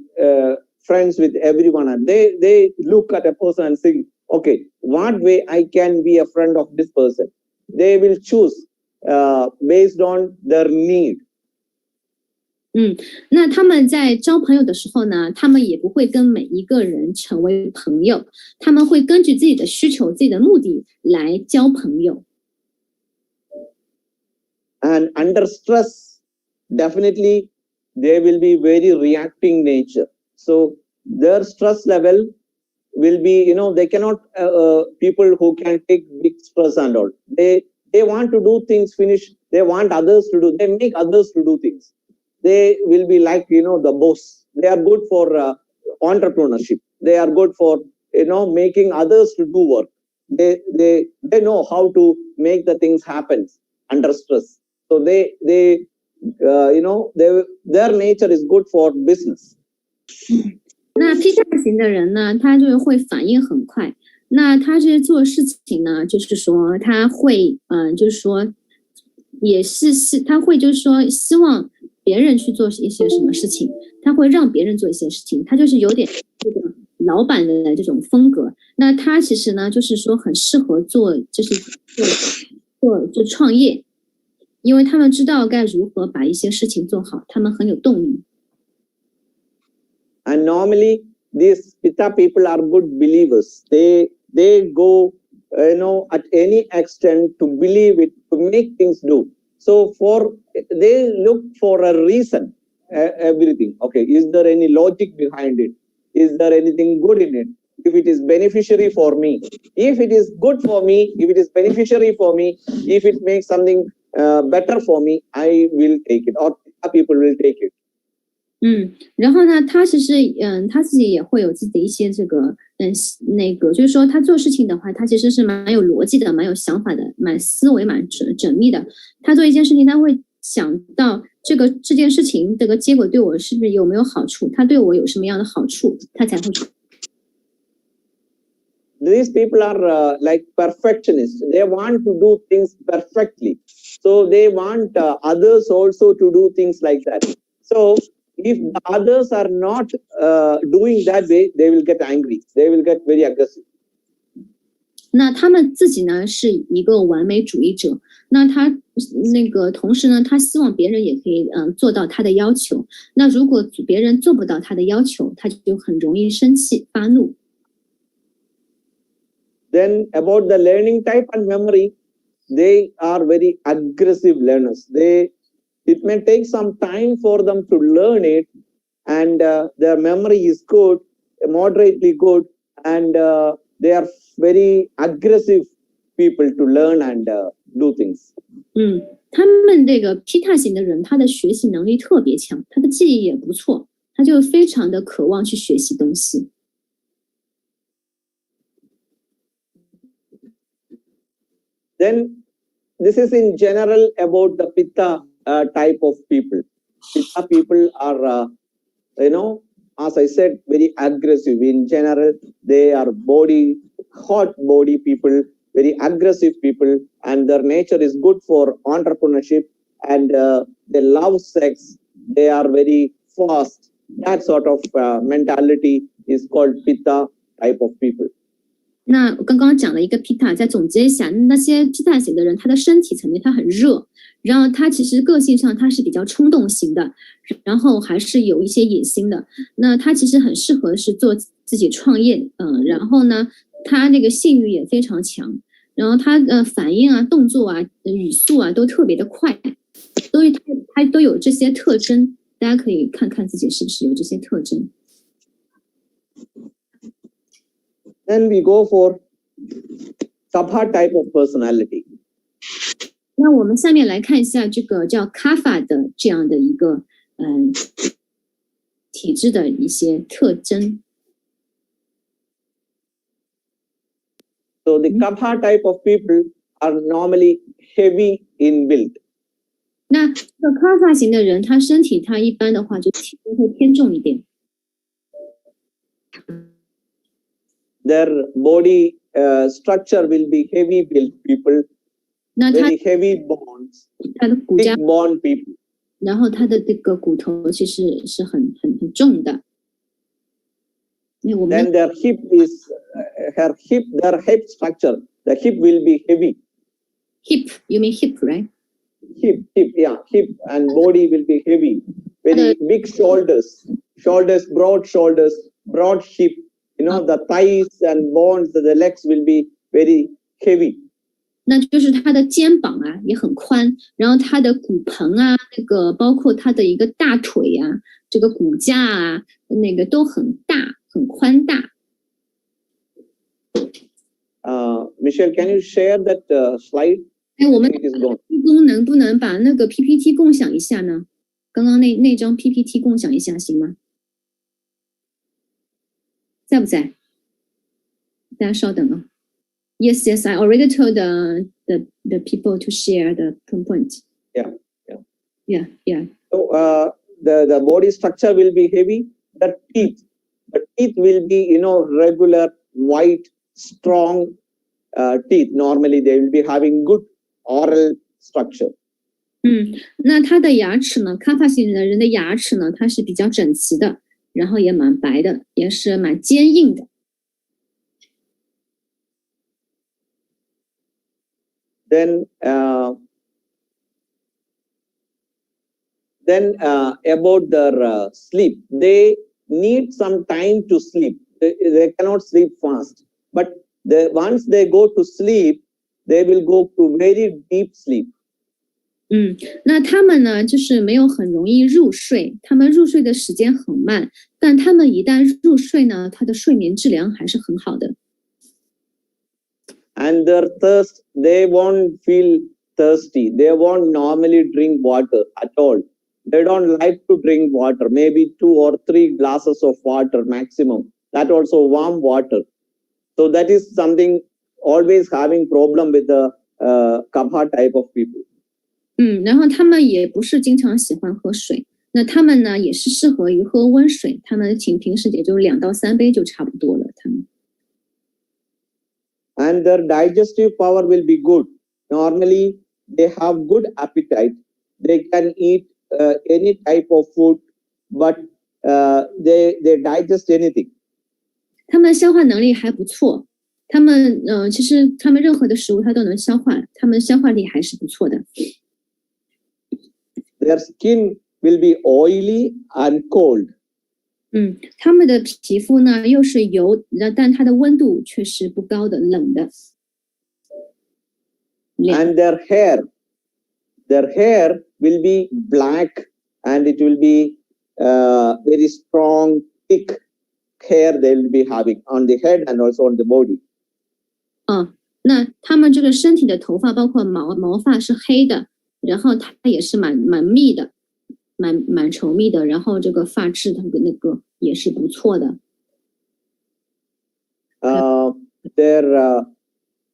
friends with everyone. And they look at a person and think, okay, what way I can be a friend of this person? They will choose based on their need. 那他们在交朋友的时候呢，他们也不会跟每一个人成为朋友，他们会根据自己的需求、自己的目的来交朋友。And under stress, definitely they will be very reacting nature. So their stress level will be, they cannot, people who can take big stress and all. They want to do things finish. They want others to do. They make others to do things. They will be like, the boss. They are good for entrepreneurship. They are good for, making others to do work. They know how to make the things happen under stress. So their nature is good for business. 那 P 大型的人呢，他就是会反应很快。那他这做事情呢，就是说他会，就是说，也是他会就是说希望别人去做一些什么事情，他会让别人做一些事情，他就是有点这个老板的这种风格。那他其实呢，就是说很适合做，就是做创业，因为他们知道该如何把一些事情做好，他们很有动力。And normally these Pitta people are good believers. They go, at any extent to believe it, to make things do. So they look for a reason, everything. Okay, is there any logic behind it? Is there anything good in it? If it is beneficiary for me, if it is good for me, if it is beneficiary for me, if it makes something better for me, I will take it, or people will take it. 然后呢，他其实他自己也会有自己的一些这个就是说他做事情的话，他其实是蛮有逻辑的，蛮有想法的，思维蛮缜密的。他做一件事情，他会想到这件事情这个结果对我是不是有没有好处，他对我有什么样的好处，他才会做。These people are like perfectionists. They want to do things perfectly. So they want others also to do things like that. So if the others are not doing that way, they will get angry. They will get very aggressive. 那他们自己呢是一个完美主义者，那他同时呢，他希望别人也可以做到他的要求。那如果别人做不到他的要求，他就很容易生气发怒。Then about the learning type and memory, they are very aggressive learners. It may take some time for them to learn it, and their memory is good, moderately good, and they are very aggressive people to learn and do things. 他们这个 P 大型的人，他的学习能力特别强，他的记忆也不错，他就非常的渴望去学习东西。Then this is in general about the Pitta type of people. Pitta people are, as I said, very aggressive. In general, they are hot body people, very aggressive people, and their nature is good for entrepreneurship, and they love sex. They are very fast. That sort of mentality is called Pitta type of people. 那我刚刚讲了一个 Pitta， 再总结一下，那些 Pitta 型的人，他的身体层面他很热，然后他其实个性上他是比较冲动型的，然后还是有一些野心的。那他其实很适合是做自己创业，然后呢，他那个性欲也非常强，然后他反应啊、动作啊、语速啊都特别的快，他都有这些特征，大家可以看看自己是不是有这些特征。Then we go for Kapha type of personality. 那我们下面来看一下这个叫 Kapha 的这样的一个体质的一些特征。So the Kapha type of people are normally heavy in build. 那这个 Kapha 型的人，他身体他一般的话就体重会偏重一点。Their body structure will be heavy built people, very heavy bones, 他的骨架 big bone people. 然后他的这个骨头其实是很重的。Then their hip structure, the hip will be heavy. Hip, you mean hip, right? Hip, yeah, hip and body will be heavy. very big shoulders, broad hip. The thighs and bones, the legs will be very heavy. 那就是他的肩膀啊也很宽，然后他的骨盆啊，那个包括他的一个大腿啊，这个骨架啊，那个都很大，很宽大。Michelle, can you share that slide? 哎，我们提供能不能把那个 PPT 共享一下呢？刚刚那张 PPT 共享一下行吗？在不在？大家稍等啊。Yes, I already told the people to share the point. Yeah. So the body structure will be heavy. The teeth will be regular, white, strong teeth. Normally they will be having good oral structure. 那他的牙齿呢？卡帕型的人的牙齿呢，它是比较整齐的，然后也蛮白的，也是蛮坚硬的。Then about their sleep, they need some time to sleep. They cannot sleep fast, but once they go to sleep, they will go to very deep sleep. 那他们呢，就是没有很容易入睡，他们入睡的时间很慢，但他们一旦入睡呢，他的睡眠质量还是很好的。And their thirst, they won't feel thirsty. They won't normally drink water at all. They don't like to drink water, maybe 2 or 3 glasses of water maximum. That also warm water. So that is something always having problem with the kapha type of people. 然后他们也不是经常喜欢喝水，那他们呢也是适合于喝温水，他们平时也就2到3杯就差不多了。他们。And their digestive power will be good. Normally, they have good appetite. They can eat any type of food, but they digest anything. 他们消化能力还不错，他们其实他们任何的食物他都能消化，他们消化力还是不错的。Their skin will be oily and cold. 他们的皮肤呢又是油，但它的温度却是不高的，冷的。And their hair will be black, and it will be very strong, thick hair they will be having on the head and also on the body. 那他们这个身体的头发包括毛发是黑的，然后它也是蛮密的。蛮稠密的，然后这个发质的那个也是不错的。Their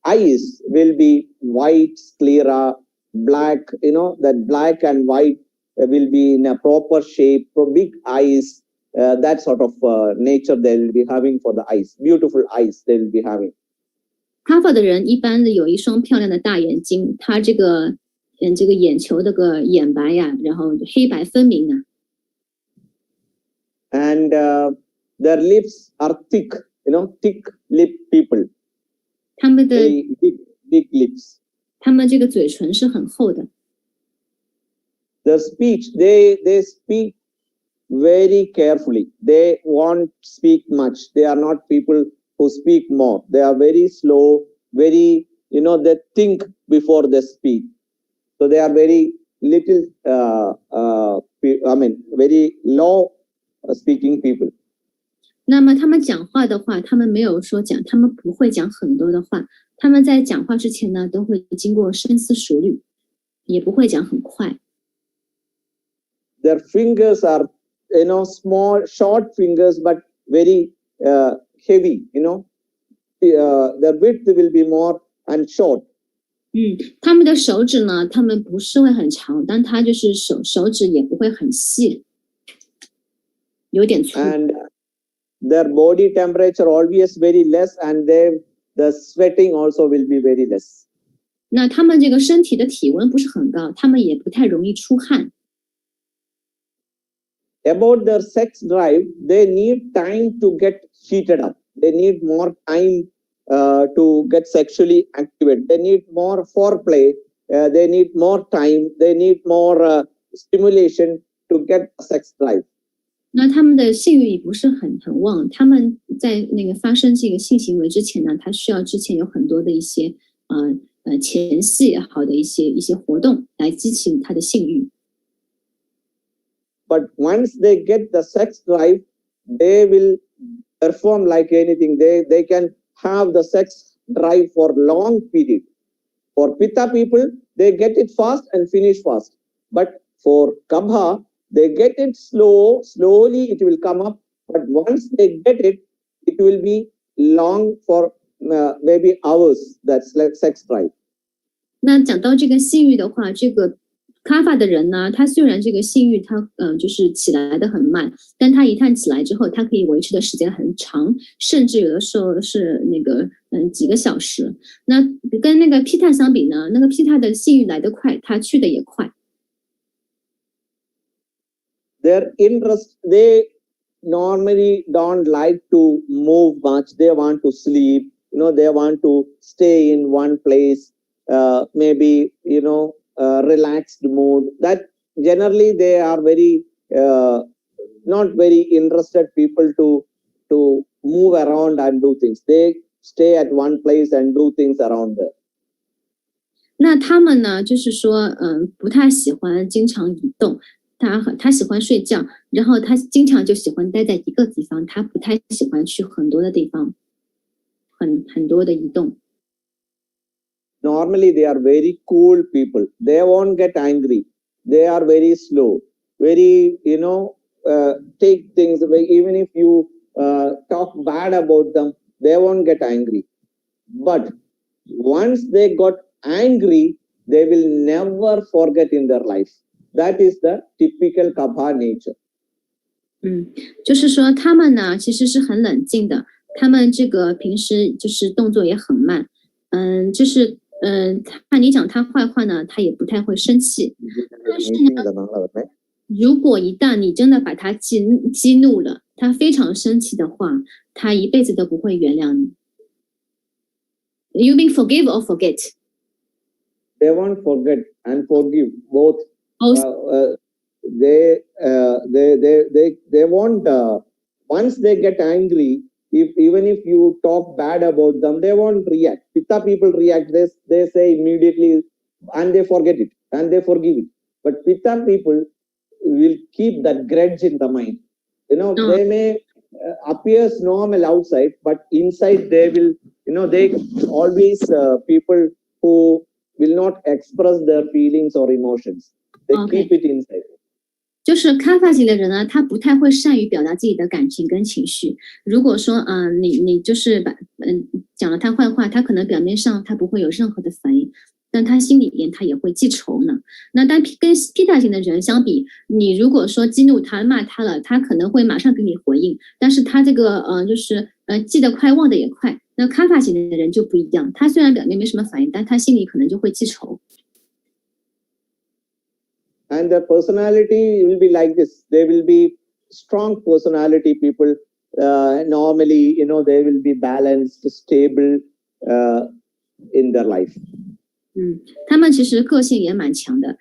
eyes will be white, sclera, black. That black and white will be in a proper shape, big eyes. That sort of nature they will be having for the eyes. Beautiful eyes they will be having. 卡法的人一般的有一双漂亮的大眼睛，他这个眼球这个眼白呀，然后黑白分明啊。And their lips are thick, thick lip people. 他们的 big lips. 他们这个嘴唇是很厚的。Their speech, they speak very carefully. They won't speak much. They are not people who speak more. They are very slow, very, they think before they speak. So they are very little, very low speaking people. 那么他们讲话的话，他们没有说讲，他们不会讲很多的话。他们在讲话之前呢，都会经过深思熟虑，也不会讲很快。Their fingers are, small, short fingers, but very heavy. The width will be more and short. 他们的手指呢，他们不是会很长，但他就是手指也不会很细，有点粗。And their body temperature always very less, and the sweating also will be very less. 那他们这个身体的体温不是很高，他们也不太容易出汗。About their sex drive, they need time to get heated up. They need more time to get sexually activated. They need more foreplay. They need more time. They need more stimulation to get a sex drive. 那他们的性欲也不是很旺，他们在那个发生这个性行为之前呢，他需要之前有很多的一些前戏也好的一些活动来激起他的性欲。But once they get the sex drive, they will perform like anything. They can have the sex drive for long period. For Pitta people, they get it fast and finish fast. But for Kabha, they get it slowly it will come up. But once they get it, it will be long for maybe hours. That's like sex drive. 那讲到这个性欲的话，这个卡法的人呢，他虽然这个性欲他就是起来的很慢，但他一旦起来之后，他可以维持的时间很长，甚至有的时候是那个几个小时。那跟那个皮塔相比呢，那个皮塔的性欲来得快，他去的也快。Their interest, they normally don't like to move much. They want to sleep. They want to stay in one place. Maybe relaxed mood. That generally they are very not very interested people to move around and do things. They stay at one place and do things around there. 那他们呢，就是说，不太喜欢经常移动。他喜欢睡觉，然后他经常就喜欢待在一个地方，他不太喜欢去很多的地方，很多的移动。Normally, they are very cool people. They won't get angry. They are very slow. Very, take things away. Even if you talk bad about them, they won't get angry. But once they got angry, they will never forget in their life. That is the typical Kabha nature. 就是说他们呢，其实是很冷静的。他们这个平时就是动作也很慢。就是看你讲他坏话呢，他也不太会生气。但是呢，如果一旦你真的把他激怒了，他非常生气的话，他一辈子都不会原谅你。You mean forgive or forget? They won't forget and forgive both. They won't. Once they get angry, even if you talk bad about them, they won't react. Pitta people react. They say immediately, and they forget it and they forgive it. But Pitta people will keep that grudge in the mind. They may appear normal outside, but inside they will. They always people who will not express their feelings or emotions. They keep it inside. 就是卡法型的人呢，他不太会善于表达自己的感情跟情绪。如果说你就是讲了他坏话，他可能表面上他不会有任何的反应，但他心里边他也会记仇呢。那但跟皮塔型的人相比，你如果说激怒他骂他了，他可能会马上给你回应，但是他这个就是记得快忘得也快。那卡法型的人就不一样，他虽然表面没什么反应，但他心里可能就会记仇。And their personality will be like this. They will be strong personality people. Normally, they will be balanced, stable in their life. 他们其实个性也蛮强的，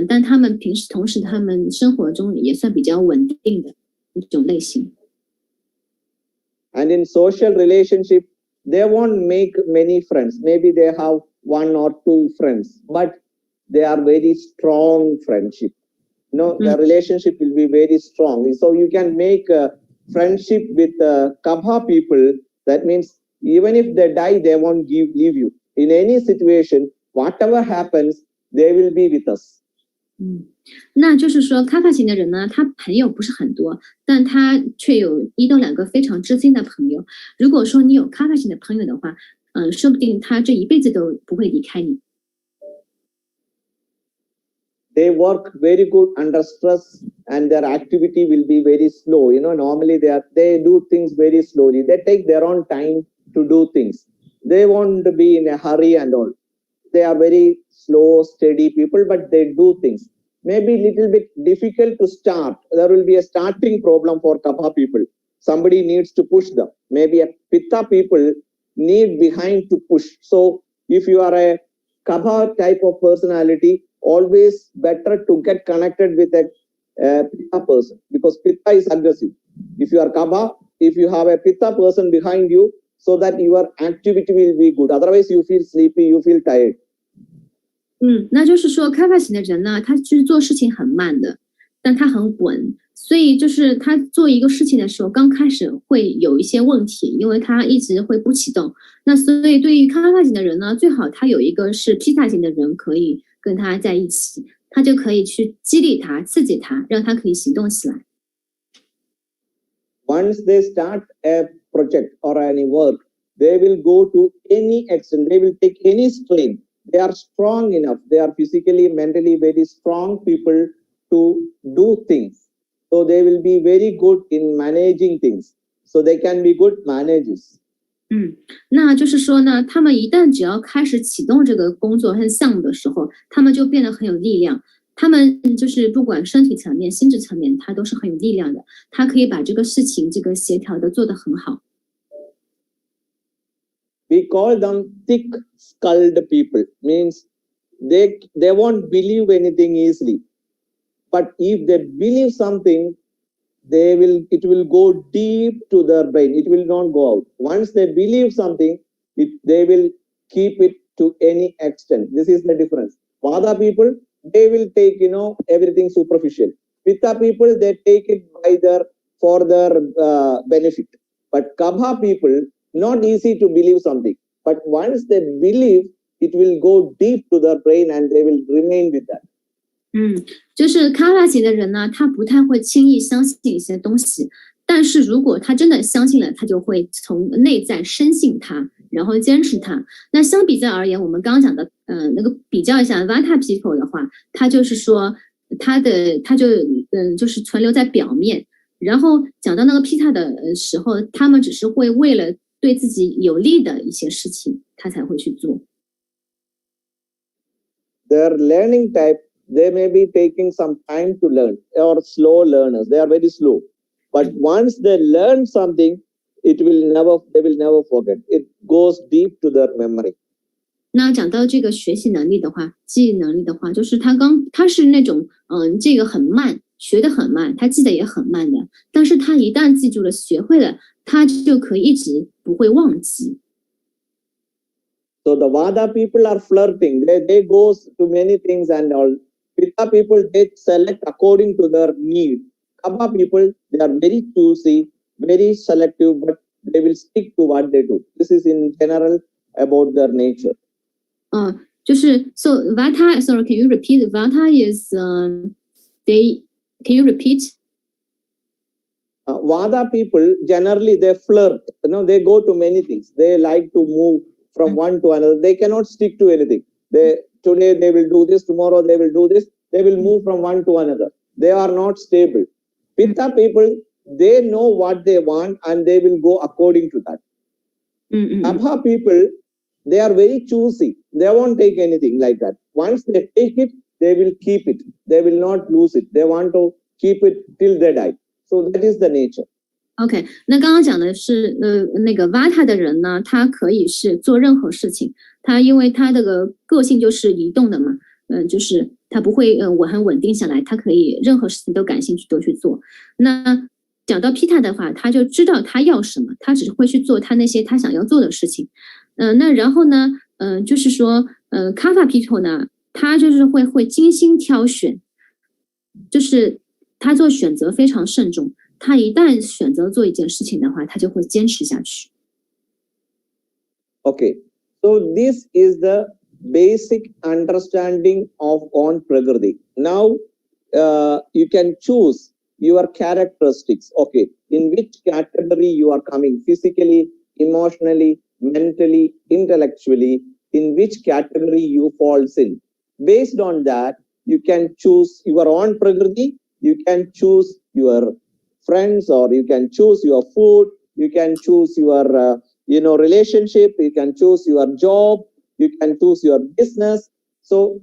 但他们同时他们生活中也算比较稳定的一种类型。And in social relationship, they won't make many friends. Maybe they have 1 or 2 friends, but they are very strong friendship. The relationship will be very strong. So you can make a friendship with Kabha people. That means even if they die, they won't leave you. In any situation, whatever happens, they will be with us. 那就是说，卡法型的人呢，他朋友不是很多，但他却有1到2个非常知心的朋友。如果说你有卡法型的朋友的话，说不定他这一辈子都不会离开你。They work very good under stress, and their activity will be very slow. Normally they do things very slowly. They take their own time to do things. They won't be in a hurry and all. They are very slow, steady people, but they do things. Maybe little bit difficult to start. There will be a starting problem for Kapha people. Somebody needs to push them. Maybe a Pitta people need behind to push. So if you are a Kapha type of personality, always better to get connected with a a Pitta person, because Pitta is aggressive. If you are Kapha, if you have a Pitta person behind you, so that your activity will be good. Otherwise, you feel sleepy, you feel tired. 那就是说开发型的人呢，他其实做事情很慢的，但他很稳，所以就是他做一个事情的时候，刚开始会有一些问题，因为他一直会不启动。那所以对于开发型的人呢，最好他有一个是 Pitta 型的人可以跟他在一起，他就可以去激励他、刺激他，让他可以行动起来。Once they start a project or any work, they will go to any extent, they will take any strain. They are strong enough, they are physically, mentally very strong people to do things. So they will be very good in managing things. So they can be good managers. 那就是说呢，他们一旦只要开始启动这个工作和项目的时候，他们就变得很有力量。他们就是不管身体层面、心智层面，他都是很有力量的。他可以把这个事情这个协调的做得很好。We call them thick-skulled people. Means they won't believe anything easily. But if they believe something, it will go deep to their brain. It will not go out. Once they believe something, they will keep it to any extent. This is the difference. Vada people, they will take everything superficial. Pitta people, they take it for their benefit. But Kapha people, not easy to believe something. But once they believe, it will go deep to their brain and they will remain with that. 就是卡拉型的人呢，他不太会轻易相信一些东西，但是如果他真的相信了，他就会从内在深信它，然后坚持它。那相比较而言，我们刚刚讲的，那个比较一下 Vata people 的话，他就是说他就是存留在表面，然后讲到那个 Pitta 的时候，他们只是会为了对自己有利的一些事情，他才会去做。Their learning type, they may be taking some time to learn, or slow learners. They are very slow. But once they learn something, they will never forget. It goes deep to their memory. 那讲到这个学习能力的话，记忆能力的话，就是他是那种这个很慢，学得很慢，他记得也很慢的。但是他一旦记住了，学会了，他就可以一直不会忘记。So the Vada people are flirting. They go to many things and all. Pitta people, they select according to their need. Kapha people, they are very choosy, very selective, but they will stick to what they do. This is in general about their nature. 就是 so Vata. Sorry, can you repeat? Vata is Can you repeat? Vada people generally they flirt. They go to many things. They like to move from one to another. They cannot stick to anything. Today they will do this, tomorrow they will do this. They will move from one to another. They are not stable. Pitta people, they know what they want and they will go according to that. Kapha people, they are very choosy. They won't take anything like that. Once they take it, they will keep it. They will not lose it. They want to keep it till they die. So that is the nature. OK， 那刚刚讲的是那个 Vata 的人呢，他可以是做任何事情，他因为他这个个性就是移动的嘛，就是他不会很稳定下来，他可以任何事情都感兴趣都去做。那讲到 Pitta 的话，他就知道他要什么，他只会去做他那些他想要做的事情。那然后呢，就是说Kapha people 呢，他就是会精心挑选，就是他做选择非常慎重。他一旦选择做一件事情的话，他就会坚持下去。Okay, so this is the basic understanding of on Prakriti. Now, you can choose your characteristics. Okay, in which category you are coming, physically, emotionally, mentally, intellectually, in which category you falls in. Based on that, you can choose your own Prakriti, you can choose your friends, or you can choose your food, you can choose your relationship, you can choose your job, you can choose your business. So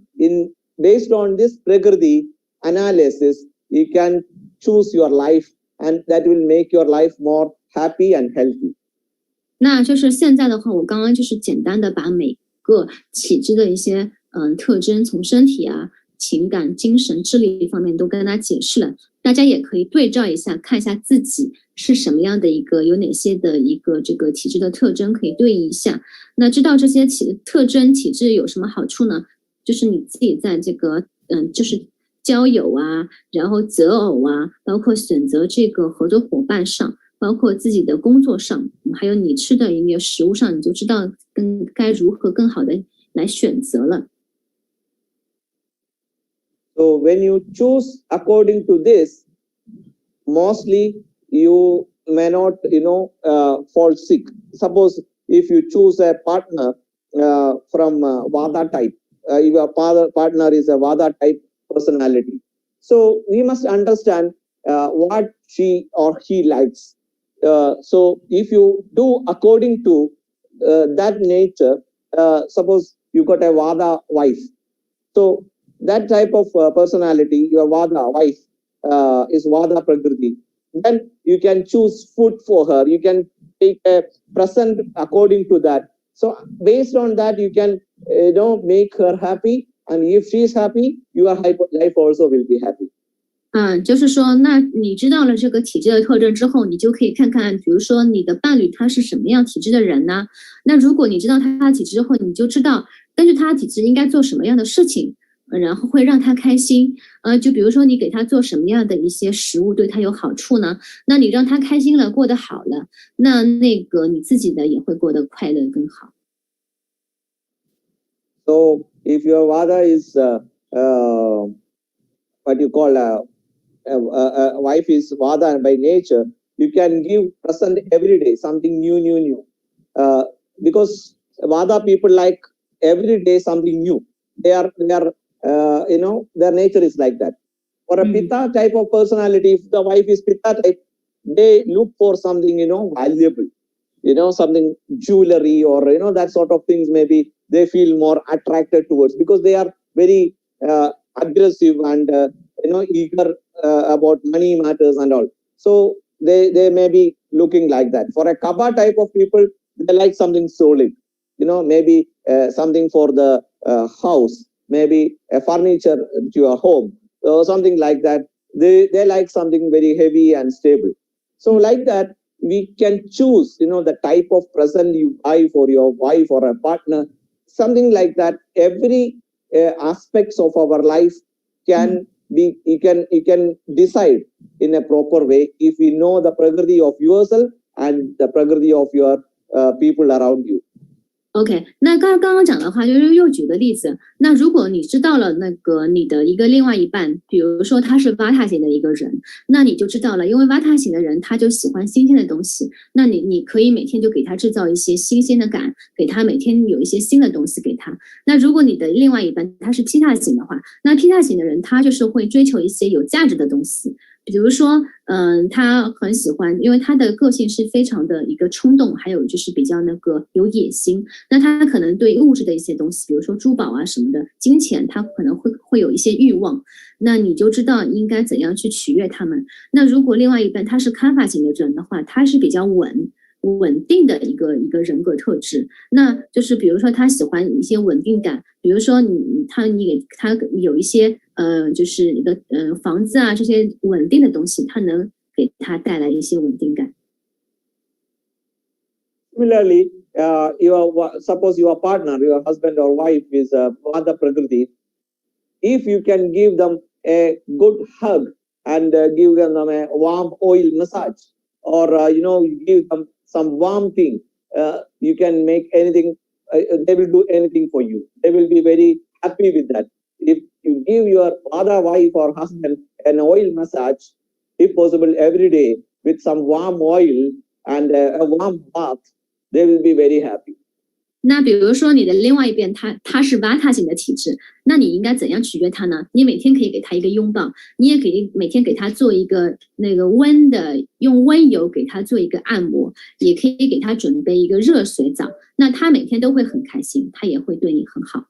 based on this Prakriti analysis, you can choose your life, and that will make your life more happy and healthy. 那就是现在的话，我刚刚就是简单的把每个体质的一些特征，从身体啊、情感、精神、智力方面都跟他解释了。大家也可以对照一下，看一下自己是什么样的一个，有哪些的一个这个体质的特征可以对应一下。那知道这些特征体质有什么好处呢？就是你自己在这个就是交友啊，然后择偶啊，包括选择这个合作伙伴上，包括自己的工作上，还有你吃的一个食物上，你就知道该如何更好的来选择了。So when you choose according to this, mostly you may not, fall sick. Suppose if you choose a partner from Vada type, your partner is a Vada type personality. So we must understand what she or he likes. So if you do according to that nature, suppose you got a Vada wife. So that type of personality, your Vada wife is Vada Prakriti. Then you can choose food for her. You can take a present according to that. So based on that, you can make her happy. And if she is happy, your life also will be happy. 就是说，那你知道了这个体质的特征之后，你就可以看看，比如说你的伴侣他是什么样体质的人呢？那如果你知道他的体质之后，你就知道根据他的体质应该做什么样的事情，然后会让他开心。就比如说你给他做什么样的一些食物对他有好处呢？那你让他开心了，过得好了，那个你自己的也会过得快乐更好。So if your Vada is what you call wife is Vada by nature, you can give present every day something new. Because Vada people like every day something new. They are their nature is like that. For a Pitta type of personality, if the wife is Pitta type, they look for something valuable, something jewelry or that sort of things. Maybe they feel more attracted towards because they are very aggressive and eager about money matters and all. So they may be looking like that. For a Kapha type of people, they like something solid, maybe something for the house, maybe a furniture to your home or something like that. They like something very heavy and stable. So like that, we can choose, the type of present you buy for your wife or a partner, something like that. Every aspects of our life can be, you can decide in a proper way if you know the prakriti of yourself and the prakriti of your people around you. OK， 那刚刚讲的话，就是又举个例子。那如果你知道了那个你的一个另外一半，比如说他是Vata型的一个人，那你就知道了，因为Vata型的人他就喜欢新鲜的东西，那你可以每天就给他制造一些新鲜的感，给他每天有一些新的东西给他。那如果你的另外一半他是Pitta型的话，那Pitta型的人他就是会追求一些有价值的东西。比如说，他很喜欢，因为他的个性是非常的一个冲动，还有就是比较那个有野心。那他可能对物质的一些东西，比如说珠宝啊什么的，金钱，他可能会有一些欲望。那你就知道应该怎样去取悦他们。那如果另外一半他是Kapha型的人的话，他是比较稳定的一个人格特质，那就是比如说他喜欢一些稳定感，比如说你给他有一些就是一个房子啊这些稳定的东西，他能给他带来一些稳定感。Similarly, suppose your partner, your husband or wife is Vada Prakriti. If you can give them a good hug and give them a warm oil massage, or give them some warm thing, you can make anything. They will do anything for you. They will be very happy with that. If you give your Vada wife or husband an oil massage, if possible every day with some warm oil and a warm bath, they will be very happy. 那比如说你的另外一边他是Vata型的体质，那你应该怎样取悦他呢？你每天可以给他一个拥抱，你也可以每天给他做一个那个用温油给他做一个按摩，也可以给他准备一个热水澡，那他每天都会很开心，他也会对你很好。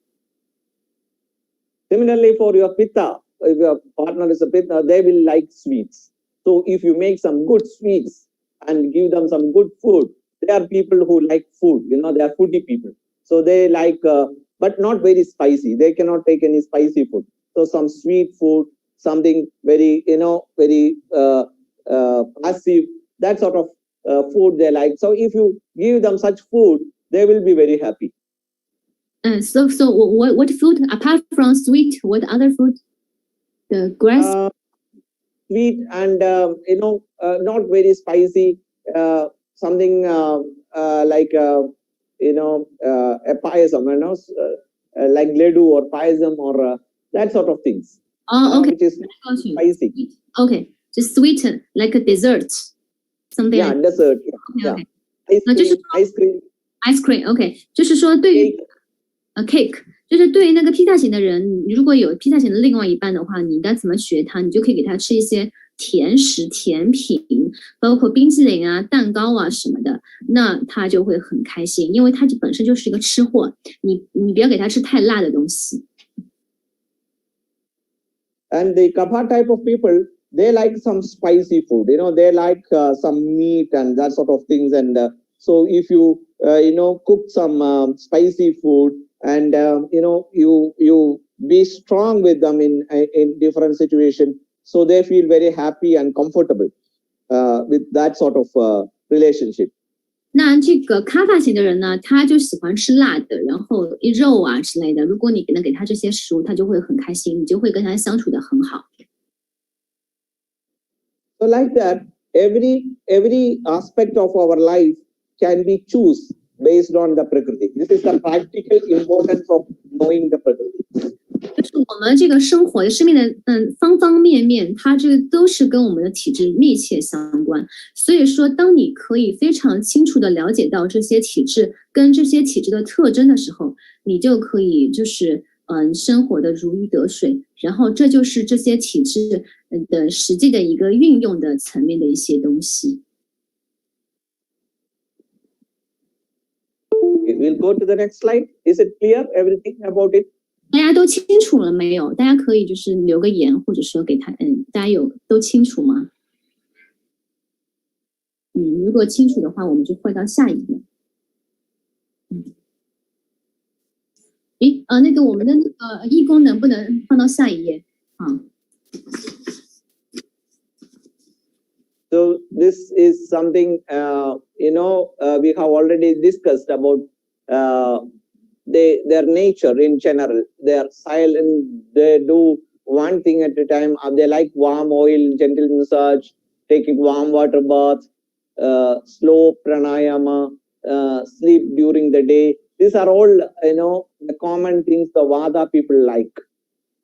Similarly, for your Pitta, if your partner is a Pitta, they will like sweets. So if you make some good sweets and give them some good food, there are people who like food, they are foodie people. So they like, but not very spicy. They cannot take any spicy food. So some sweet food, something very, very passive, that sort of food they like. So if you give them such food, they will be very happy. So what food apart from sweet? What other food? The grass. Sweet and not very spicy. Something like a payasam, like ledu or payasam or that sort of things. Oh, okay. Which is spicy. Okay, just sweet like a dessert, something. Yeah, like dessert. Yeah. Okay. Ice cream. Ice cream. OK， 就是说对于cake， 就是对于那个披萨型的人，如果有披萨型的另外一半的话，你应该怎么学他？你就可以给他吃一些甜食、甜品，包括冰淇淋啊、蛋糕啊什么的，那他就会很开心，因为他本身就是一个吃货。你不要给他吃太辣的东西。And the Kapha type of people, they like some spicy food. They like some meat and that sort of things. And so if you cook some spicy food and you be strong with them in different situations, so they feel very happy and comfortable with that sort of relationship. 那这个卡法型的人呢，他就喜欢吃辣的，然后肉啊之类的。如果你能给他这些食物，他就会很开心，你就会跟他相处的很好。So like that, every aspect of our life can be choose based on the Prakriti. This is the practical importance of knowing the Prakriti. 就是我们这个生活的生命的方方面面，它这个都是跟我们的体质密切相关。所以说，当你可以非常清楚的了解到这些体质跟这些体质的特征的时候，你就可以就是生活的如鱼得水。然后这就是这些体质的实际的一个运用的层面的一些东西。We'll go to the next slide. Is it clear everything about it? 大家都清楚了没有？大家可以就是留个言，或者说给他大家都清楚吗？如果清楚的话，我们就换到下一页。那个我们的义工能不能放到下一页啊？ So this is something we have already discussed about their nature in general. They are silent. They do one thing at a time. They like warm oil, gentle massage, taking warm water bath, slow pranayama, sleep during the day. These are all the common things the Vata people like.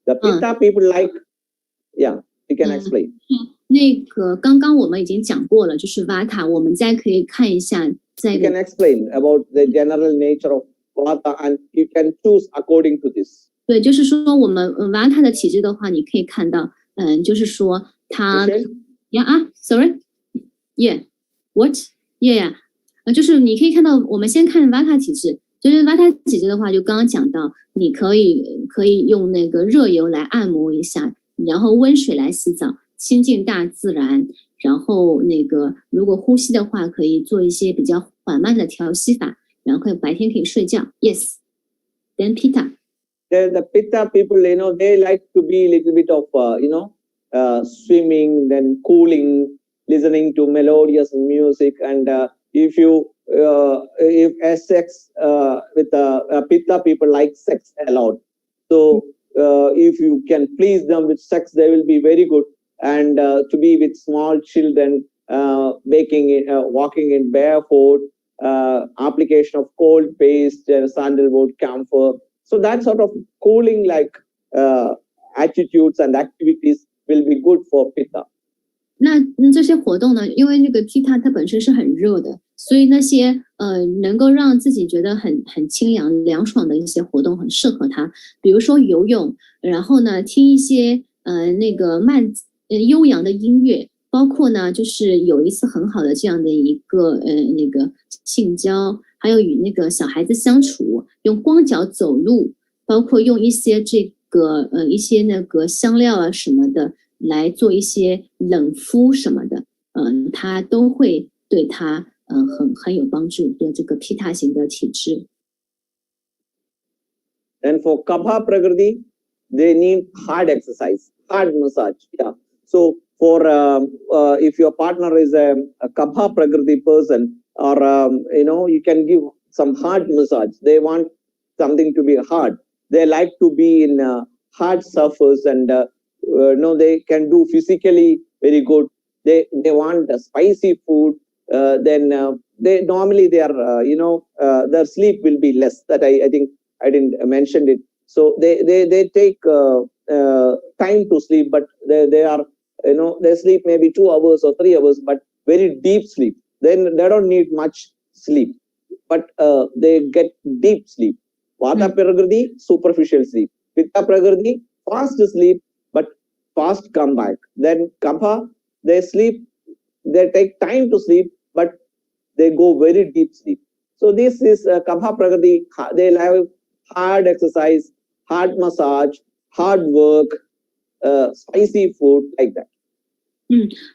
The Pitta people like. Yeah, you can explain. 那个刚刚我们已经讲过了，就是 Vata， 我们再可以看一下。You can explain about the general nature of Vata, and you can choose according to this. 对，就是说我们Vata 的体质的话，你可以看到，就是说它就是你可以看到，我们先看 Vata 体质，就是 Vata 体质的话，就刚刚讲到，你可以用那个热油来按摩一下，然后温水来洗澡。亲近大自然，然后那个如果呼吸的话，可以做一些比较缓慢的调息法，然后白天可以睡觉。Yes. Then Pitta. The Pitta people, they like to be a little bit of, swimming, then cooling, listening to melodious music, and if sex with Pitta people like sex a lot, so if you can please them with sex, they will be very good. And to be with small children, walking in barefoot, application of cold paste, sandalwood, camphor. So that sort of cooling like attitudes and activities will be good for Pitta. 那这些活动呢？因为那个 Pitta 它本身是很热的，所以那些能够让自己觉得很清凉、凉爽的一些活动很适合他。比如说游泳，然后呢听一些那个悠扬的音乐，包括呢就是有一次很好的这样的一个那个性交，还有与那个小孩子相处，用光脚走路，包括用一些这个一些那个香料啊什么的来做一些冷敷什么的，它都会对他很有帮助，对这个 Pitta 型的体质。And for Kapha Prakriti, they need hard exercise, hard massage. Yeah. So for if your partner is a Kapha Prakriti person, or you can give some hard massage. They want something to be hard. They like to be in hard surface, and they can do physically very good. They want spicy food. Then they normally their their sleep will be less. That I think I didn't mention it. So they take time to sleep, but they are they sleep maybe 2 hours or 3 hours, but very deep sleep. Then they don't need much sleep, but they get deep sleep. Vata Prakriti, superficial sleep. Pitta Prakriti, fast sleep, but fast come back. Then Kapha, they sleep, they take time to sleep, but they go very deep sleep. So this is Kapha Prakriti. They have hard exercise, hard massage, hard work, spicy food, like that.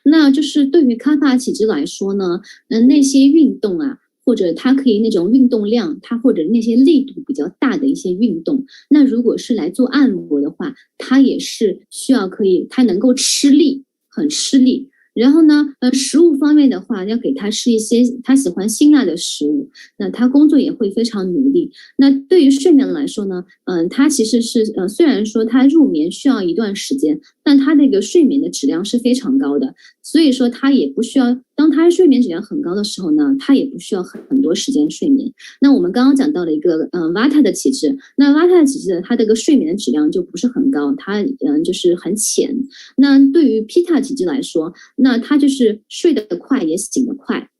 那就是对于卡帕体质来说呢，那些运动啊，或者它可以那种运动量，它或者那些力度比较大的一些运动，那如果是来做按摩的话，它也是需要它能够吃力，很吃力。然后呢，食物方面的话，要给他吃一些他喜欢辛辣的食物，那他工作也会非常努力。那对于睡眠来说呢，他其实是虽然说他入眠需要一段时间，但他那个睡眠的质量是非常高的，所以说他也不需要，当他睡眠质量很高的时候呢，他也不需要很多时间睡眠。那我们刚刚讲到了一个Vata 的体质，那 Vata 的体质它这个睡眠的质量就不是很高，它就是很浅。那对于 Pitta 体质来说，那他就是睡得快也醒得快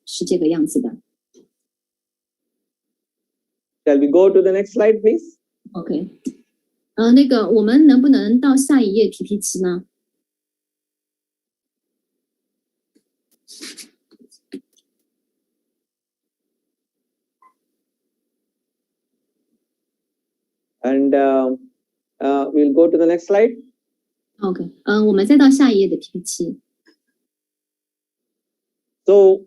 是这个样子的。Shall we go to the next slide, please? OK， 那个我们能不能到下一页 PPT 呢？And we'll go to the next slide. OK， 我们再到下一页的 PPT。So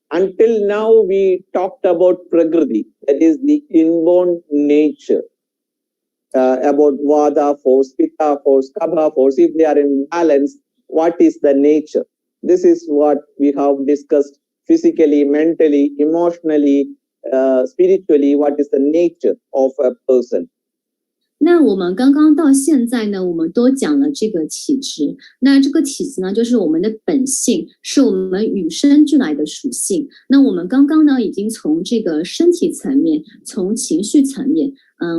until now we talked about Prakriti, that is the inborn nature, about Vata force, Pitta force, Kapha force. If they are in balance, what is the nature? This is what we have discussed physically, mentally, emotionally, spiritually. What is the nature of a person? 那我们刚刚到现在呢，我们都讲了这个体质。那这个体质呢，就是我们的本性，是我们与生俱来的属性。那我们刚刚呢，已经从这个身体层面，从情绪层面，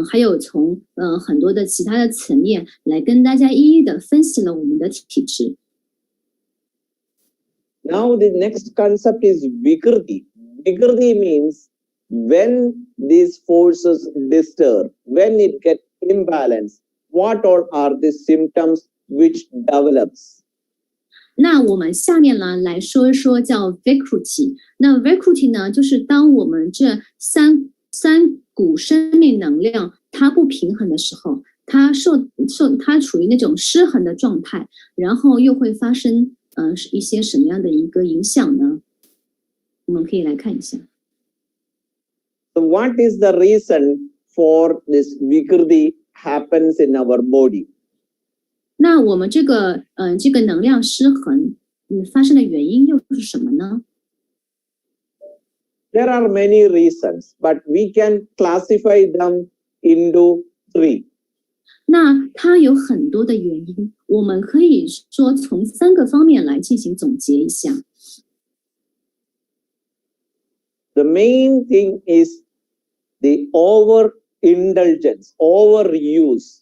还有从很多的其他的层面来跟大家一一的分析了我们的体质。Now the next concept is Vikriti. Vikriti means when these forces disturb, when it gets imbalance, what all are the symptoms which develops? 那我们下面呢来说一说叫 Vikriti。那 Vikriti 呢，就是当我们这三股生命能量它不平衡的时候，它它处于那种失衡的状态，然后又会发生一些什么样的一个影响呢？我们可以来看一下。So what is the reason for this Vikriti happens in our body? 那我们这个能量失衡发生的原因又是什么呢？ There are many reasons, but we can classify them into 3. 那它有很多的原因，我们可以说从3个方面来进行总结一下。The main thing is the overindulgence, overuse,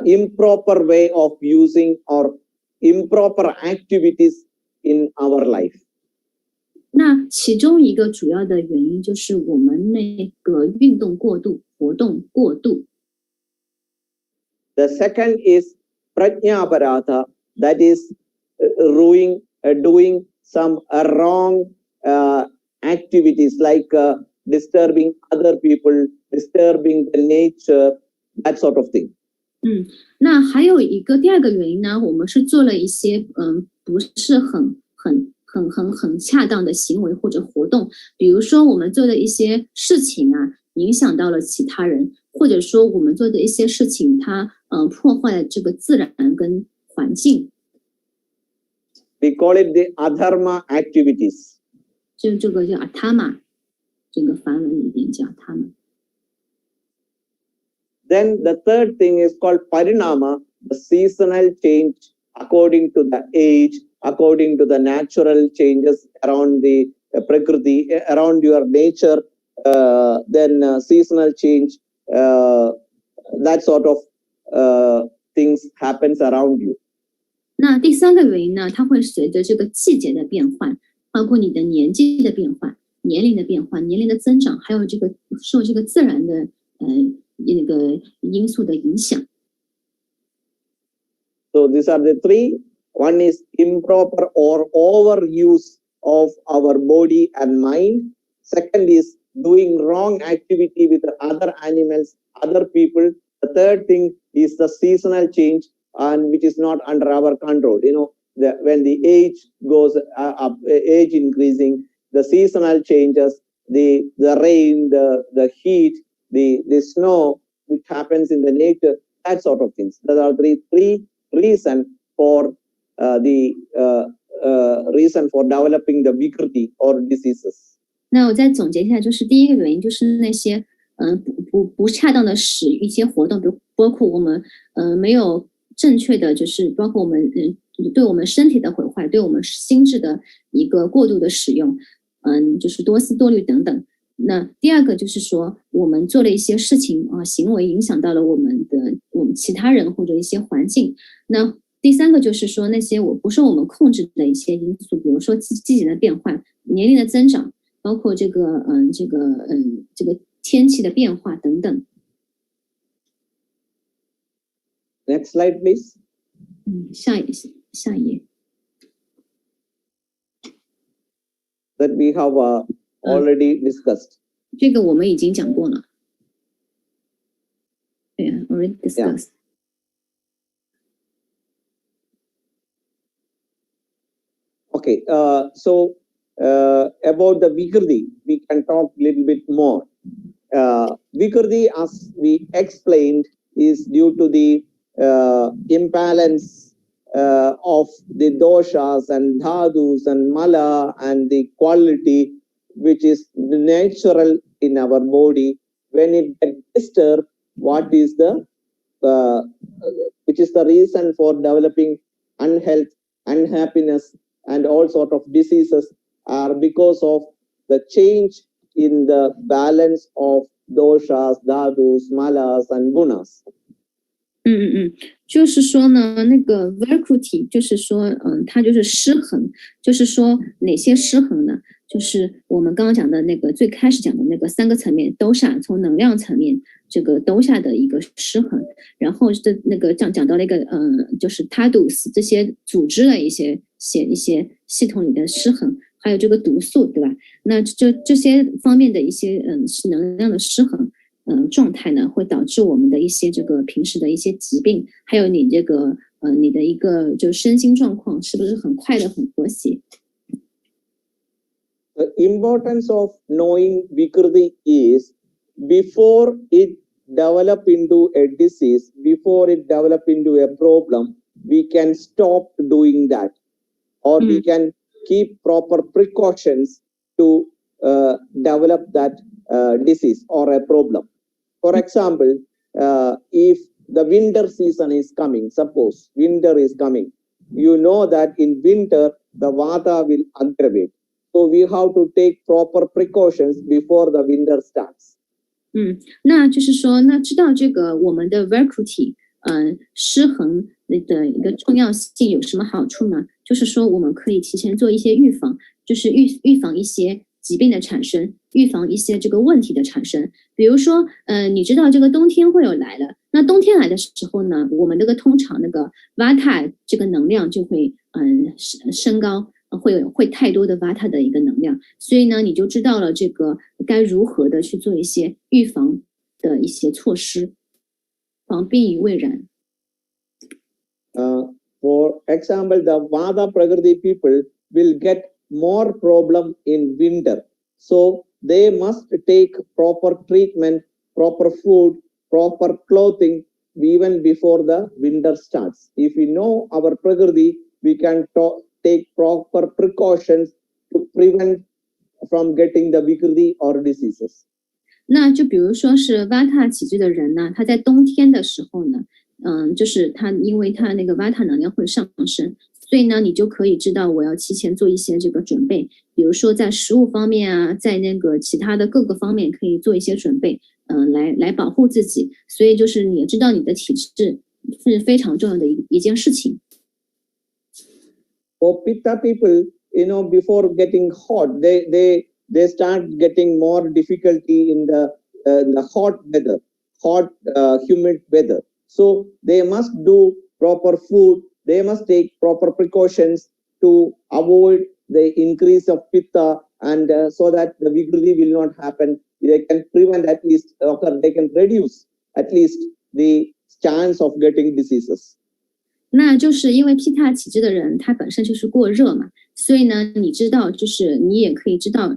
improper way of using or improper activities in our life. 那其中一个主要的原因就是我们那个运动过度、活动过度。The second is prajnaparata, that is doing some wrong activities like disturbing other people, disturbing the nature, that sort of thing. 那还有第二个原因呢，我们是做了一些不是很恰当的行为或者活动，比如说我们做的一些事情啊，影响到了其他人，或者说我们做的一些事情，它破坏了这个自然跟环境。We call it the adharma activities. 就这个叫 atama， 这个梵文里边叫 atama。Then the third thing is called parinama, the seasonal change according to the age, according to the natural changes around the prakriti, around your nature, then seasonal change, that sort of things happens around you. 那第三个原因呢，它会随着这个季节的变换，包括你的年纪的变换、年龄的变换、年龄的增长，还有这个受这个自然的那个因素的影响。So these are the three. One is improper or overuse of our body and mind. Second is doing wrong activity with other animals, other people. The third thing is the seasonal change, and which is not under our control. When the age goes up, age increasing, the seasonal changes, the rain, the heat, the snow, which happens in the nature, that sort of things. There are three reasons for the reason for developing the vikriti or diseases. 那我再总结一下，就是第一个原因就是那些不恰当的使一些活动，比如包括我们没有正确的，就是包括我们对我们身体的毁坏，对我们心智的一个过度的使用，就是多思多虑等等。那第二个就是说，我们做了一些事情行为影响到了我们其他人或者一些环境。那第三个就是说，那些不受我们控制的一些因素，比如说季节的变换、年龄的增长，包括这个天气的变化等等。Next slide, please. 下一页。That we have already discussed. 这个我们已经讲过了。对呀 ，already discussed. Okay, so about the vikriti, we can talk a little bit more. Vikriti, as we explained, is due to the imbalance of the doshas and dhadus and mala and the quality which is natural in our body. When it gets disturbed, what is which is the reason for developing unhealth, unhappiness, and all sort of diseases are because of the change in the balance of doshas, dhadus, malas, and gunas. 就是说呢，那个 vacuity 就是说，它就是失衡，就是说哪些失衡呢？就是我们刚刚讲的那个最开始讲的那个3个层面，dosha 从能量层面这个 dosha 的一个失衡，然后那个讲到那个就是 dhadus 这些组织的一些系统里的失衡，还有这个毒素，对吧？那这些方面的一些能量的失衡。状态呢，会导致我们的一些这个平时的一些疾病，还有你这个你的一个就身心状况是不是很快乐、很和谐？ The importance of knowing vikriti is before it develop into a disease, before it develop into a problem, we can stop doing that, or we can keep proper precautions to develop that disease or a problem. For example, if the winter season is coming, suppose winter is coming, you know that in winter the vata will aggravate. So we have to take proper precautions before the winter starts. 那就是说，那知道这个我们的 vacuity 失衡的一个重要性有什么好处呢？就是说，我们可以提前做一些预防，就是预防一些疾病的产生，预防一些这个问题的产生。比如说，你知道这个冬天会有来了，那冬天来的时候呢，我们这个通常那个 vata 这个能量就会升高，会太多的 vata 的一个能量，所以呢，你就知道了这个该如何的去做一些预防的一些措施，防病于未然。For example, the vata prakriti people will get more problem in winter, so they must take proper treatment, proper food, proper clothing even before the winter starts. If we know our Prakriti, we can take proper precautions to prevent from getting the Vikriti or diseases. 那就比如说是瓦塔体质的人呢，他在冬天的时候呢，就是他因为他那个瓦塔能量会上升，所以呢，你就可以知道我要提前做一些这个准备，比如说在食物方面啊，在那个其他的各个方面可以做一些准备，来保护自己。所以就是你知道你的体质是非常重要的一件事情。For Pitta people, before getting hot, they start getting more difficulty in the hot weather, humid weather. So they must do proper food. They must take proper precautions to avoid the increase of pitta, and so that the Vikriti will not happen. They can prevent at least, or they can reduce at least the chance of getting diseases. 那就是因为 Pitta 体质的人，他本身就是过热嘛，所以呢，你知道，就是你也可以知道，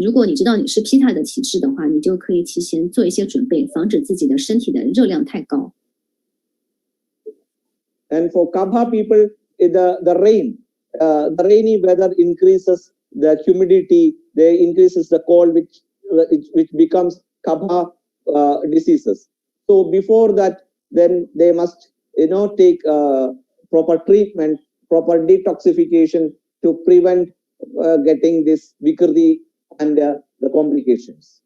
如果你知道你是 Pitta 的体质的话，你就可以提前做一些准备，防止自己的身体的热量太高。And for Kapha people, the rain, the rainy weather increases the humidity, they increases the cold, which becomes Kapha diseases. So before that, then they must take proper treatment, proper detoxification to prevent getting this Vikriti and the complications.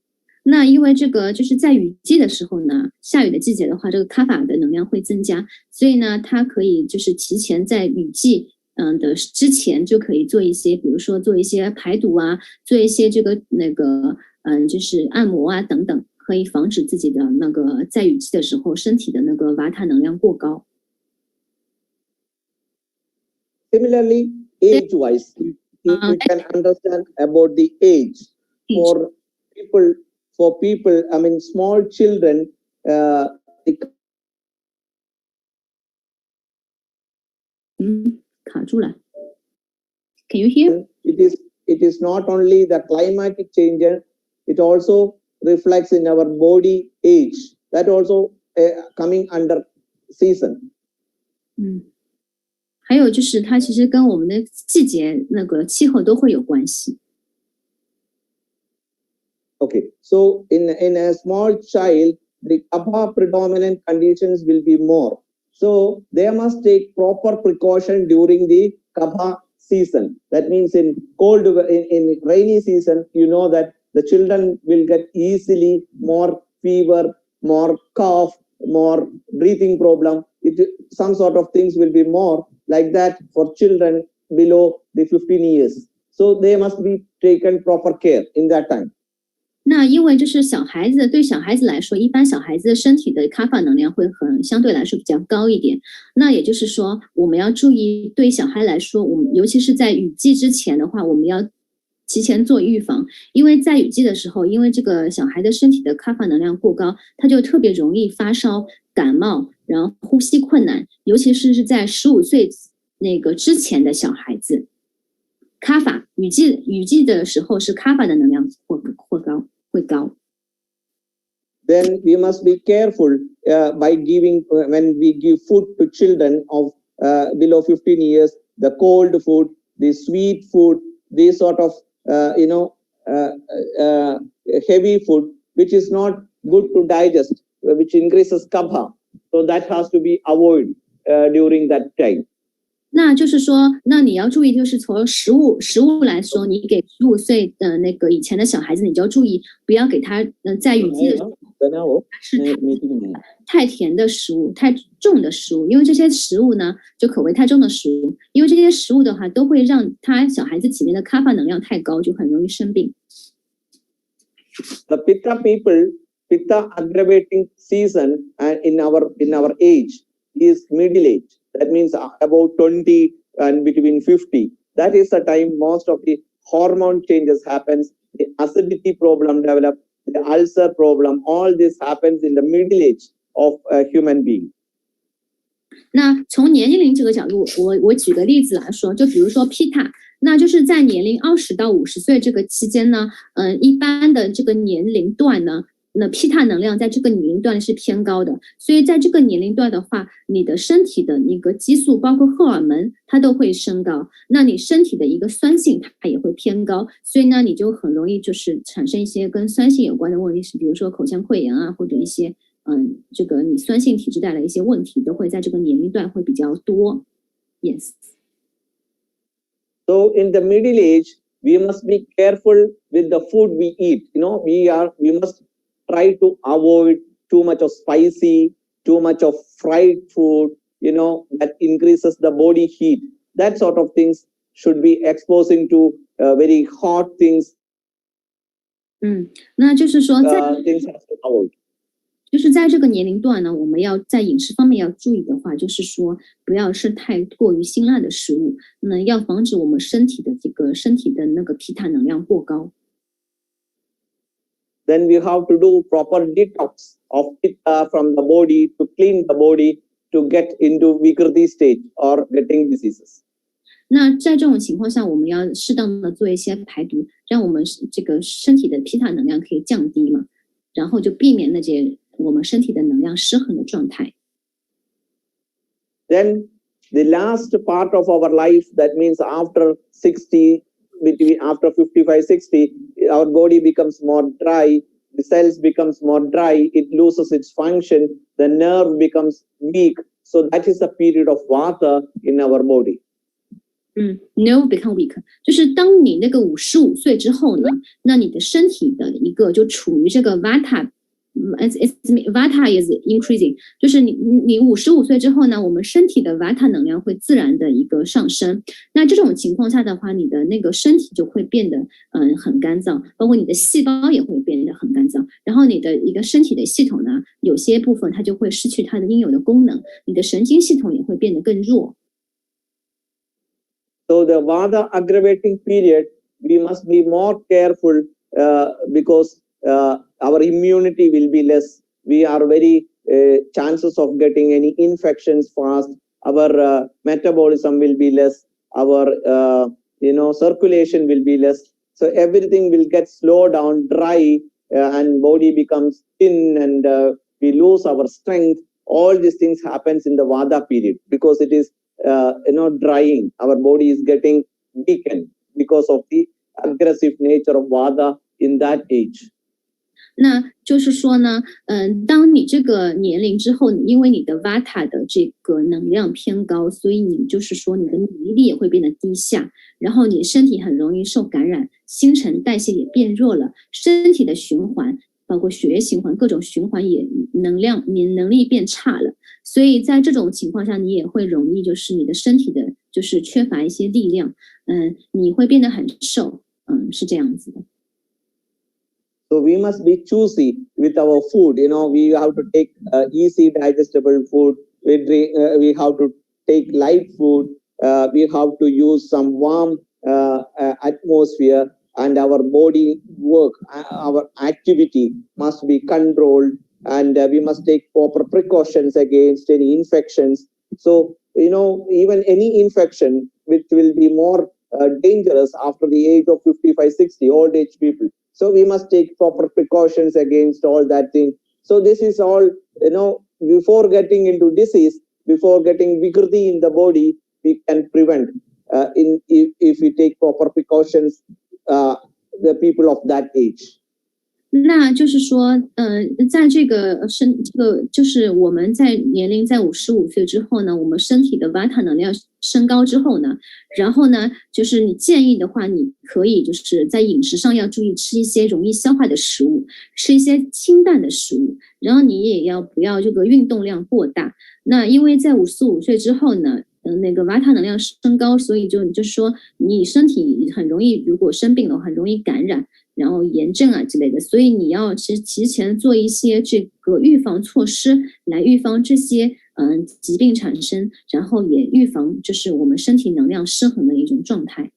那因为这个就是在雨季的时候呢，下雨的季节的话，这个卡法的能量会增加，所以呢，它可以就是提前在雨季的之前就可以做一些，比如说做一些排毒啊，做一些这个就是按摩啊等等。可以防止自己的那个在雨季的时候身体的那个瓦塔能量过高。Similarly, age-wise, we can understand about the age. For people, I mean, small children,卡住了。Can you hear? It is not only the climatic changes, it also reflects in our body age, that also coming under season. 还有就是它其实跟我们的季节那个气候都会有关系。Okay, so in a small child, the Kapha predominant conditions will be more. So they must take proper precaution during the Kapha season. That means in rainy season, that the children will get easily more fever, more cough, more breathing problem. Some sort of things will be more like that for children below the 15 years. So they must be taken proper care in that time. 那因为就是对小孩子来说，一般小孩子的身体的卡法能量会相对来说比较高一点。那也就是说，我们要注意，对小孩来说，我们尤其是在雨季之前的话，我们要提前做预防。因为在雨季的时候，因为这个小孩的身体的卡法能量过高，他就特别容易发烧、感冒，然后呼吸困难，尤其是在15岁那个之前的小孩子。卡法雨季的时候是卡法的能量会高。Then we must be careful by when we give food to children of below 15 years, the cold food, the sweet food, these sort of heavy food, which is not good to digest, which increases kapha. So that has to be avoided during that time. 那就是说，那你要注意，就是从食物来说，你给15岁的那个以前的小孩子，你就要注意，不要给他在雨季的时候吃太甜的食物、太重的食物，因为这些食物呢就口味太重的食物，因为这些食物的话都会让他小孩子体内的卡法能量太高，就很容易生病。The Pitta people, Pitta aggravating season in our age is middle age. That means about 20 and between 50. That is the time most of the hormone changes happens, the acidity problem develop, the ulcer problem, all this happens in the middle age of a human being. 那从年龄这个角度，我举个例子来说，就比如说 Pitta， 那就是在年龄20到50岁这个期间呢，一般的这个年龄段呢，那皮塔能量在这个年龄段是偏高的，所以在这个年龄段的话，你的身体的那个激素，包括荷尔蒙，它都会升高。那你身体的一个酸性，它也会偏高，所以呢，你就很容易就是产生一些跟酸性有关的问题，是比如说口腔溃疡啊，或者一些这个你酸性体质带来一些问题，都会在这个年龄段会比较多。Yes. So in the middle age, we must be careful with the food we eat. We must try to avoid too much of spicy, too much of fried food, that increases the body heat. That sort of things should be exposing to very hot things. 那就是说things have to avoid. 就是在这个年龄段呢，我们要在饮食方面要注意的话，就是说不要吃太过于辛辣的食物，那要防止我们身体的那个皮塔能量过高。Then we have to do proper detox of pitta from the body to clean the body to get into Vikriti stage or getting diseases. 那在这种情况下，我们要适当的做一些排毒，让我们这个身体的皮塔能量可以降低嘛，然后就避免那些我们身体的能量失衡的状态。Then the last part of our life, that means after 60, after 55, 60, our body becomes more dry, the cells becomes more dry, it loses its function, the nerve becomes weak. So that is a period of vata in our body. Nerve become weak， 就是当你那个55岁之后呢，那你的身体的一个就处于这个 vata is increasing， 就是你55岁之后呢，我们身体的 vata 能量会自然的一个上升。那这种情况下的话，你的那个身体就会变得很干燥，包括你的细胞也会变得很干燥。然后你的一个身体的系统呢，有些部分它就会失去它的应有的功能，你的神经系统也会变得更弱。So the vata aggravating period, we must be more careful because our immunity will be less. We are very chances of getting any infections fast. Our metabolism will be less. Our circulation will be less. So everything will get slowed down, dry, and body becomes thin, and we lose our strength. All these things happens in the vata period because it is drying. Our body is getting weakened because of the aggressive nature of vata in that age. 那就是说呢，当你这个年龄之后，因为你的 vata 的这个能量偏高，所以你就是说你的免疫力也会变得低下，然后你身体很容易受感染，新陈代谢也变弱了，身体的循环，包括血液循环，各种循环也你能力变差了，所以在这种情况下，你也会容易就是你的身体的就是缺乏一些力量，你会变得很瘦，是这样子的。So we must be choosy with our food. We have to take easy digestible food. We have to take light food. We have to use some warm atmosphere, and our body work, our activity must be controlled, and we must take proper precautions against any infections. So, even any infection which will be more dangerous after the age of 55, 60, old age people. So we must take proper precautions against all that thing. So this is all, before getting into disease, before getting Vikriti in the body, we can prevent if we take proper precautions, the people of that age. 那就是说，在这个就是我们在年龄在55岁之后呢，我们身体的 vata 能量升高之后呢，然后呢，就是你建议的话，你可以就是在饮食上要注意吃一些容易消化的食物，吃一些清淡的食物，然后你也不要这个运动量过大。那因为在55岁之后呢，那个 vata 能量升高，所以就是说你身体很容易，如果生病了很容易感染。然后炎症啊之类的，所以你要其实提前做一些这个预防措施，来预防这些疾病产生，然后也预防就是我们身体能量失衡的一种状态。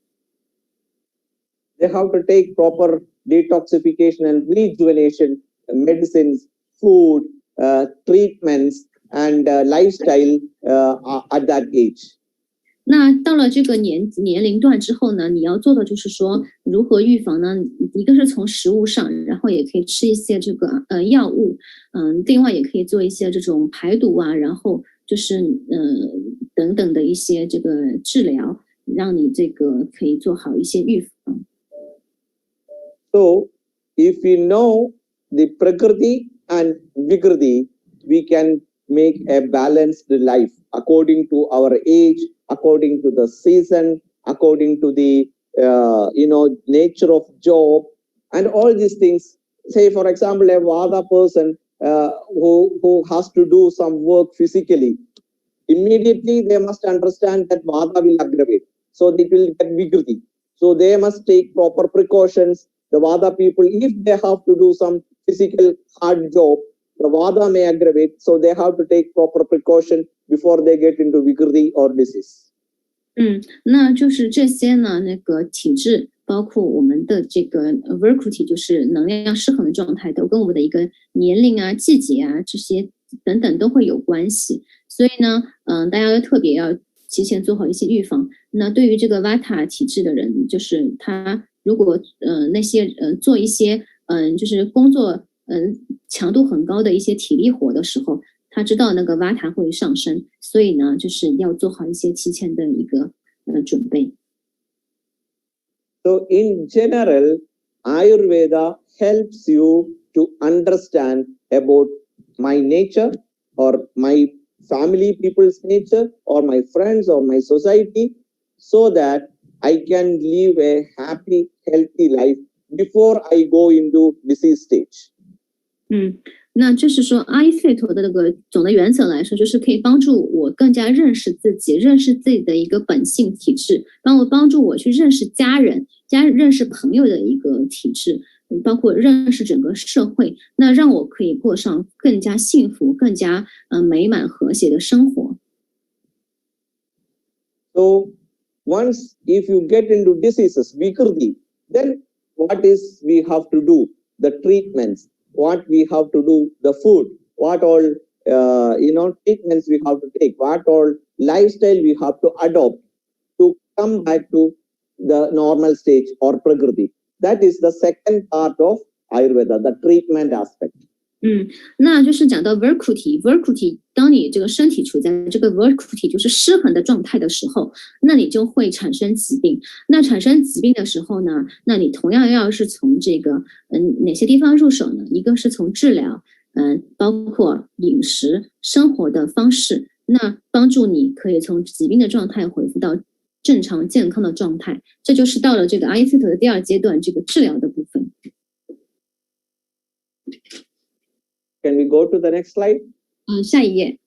They have to take proper detoxification and rejuvenation medicines, food, treatments, and lifestyle at that age. 那到了这个年龄段之后呢，你要做的就是说如何预防呢？一个是从食物上，然后也可以吃一些这个药物，另外也可以做一些这种排毒啊，然后就是等等的一些这个治疗，让你这个可以做好一些预防。So, if we know the Prakriti and Vikriti, we can make a balanced life according to our age, according to the season, according to the nature of job, and all these things. Say, for example, a Vada person who has to do some work physically, immediately they must understand that Vada will aggravate, so they will get Vikriti. So they must take proper precautions. The Vada people, if they have to do some physical hard job, the Vada may aggravate, so they have to take proper precaution before they get into Vikriti or disease. 那就是这些呢，那个体质，包括我们的这个 Vikriti， 就是能量失衡的状态，都跟我们的一个年龄啊、季节啊这些等等都会有关系。所以呢，大家特别要提前做好一些预防。那对于这个 Vata 体质的人，就是他如果那些做一些就是工作强度很高的一些体力活的时候，他知道那个 Vata 会上升，所以呢，就是要做好一些提前的一个准备。So in general, Ayurveda helps you to understand about my nature or my family people's nature or my friends or my society, so that I can live a happy, healthy life before I go into disease stage. 那就是说阿育吠陀的那个总的原则来说，就是可以帮助我更加认识自己，认识自己的一个本性体质，帮助我去认识家人、认识朋友的一个体质，包括认识整个社会，那让我可以过上更加幸福、更加美满和谐的生活。So once if you get into diseases, Vikriti, then what is we have to do? The treatments, what we have to do, the food, what all treatments we have to take, what all lifestyle we have to adopt to come back to the normal stage or Prakriti. That is the second part of Ayurveda, the treatment aspect. 那就是讲到 Vikriti， 当你这个身体处在这个 Vikriti 就是失衡的状态的时候，那你就会产生疾病。那产生疾病的时候呢，那你同样要是从这个哪些地方入手呢？一个是从治疗，包括饮食、生活的方式，那帮助你可以从疾病的状态恢复到正常健康的状态。这就是到了这个阿育吠陀的第二阶段，这个治疗的部分。Can we go to the next slide? 下一页。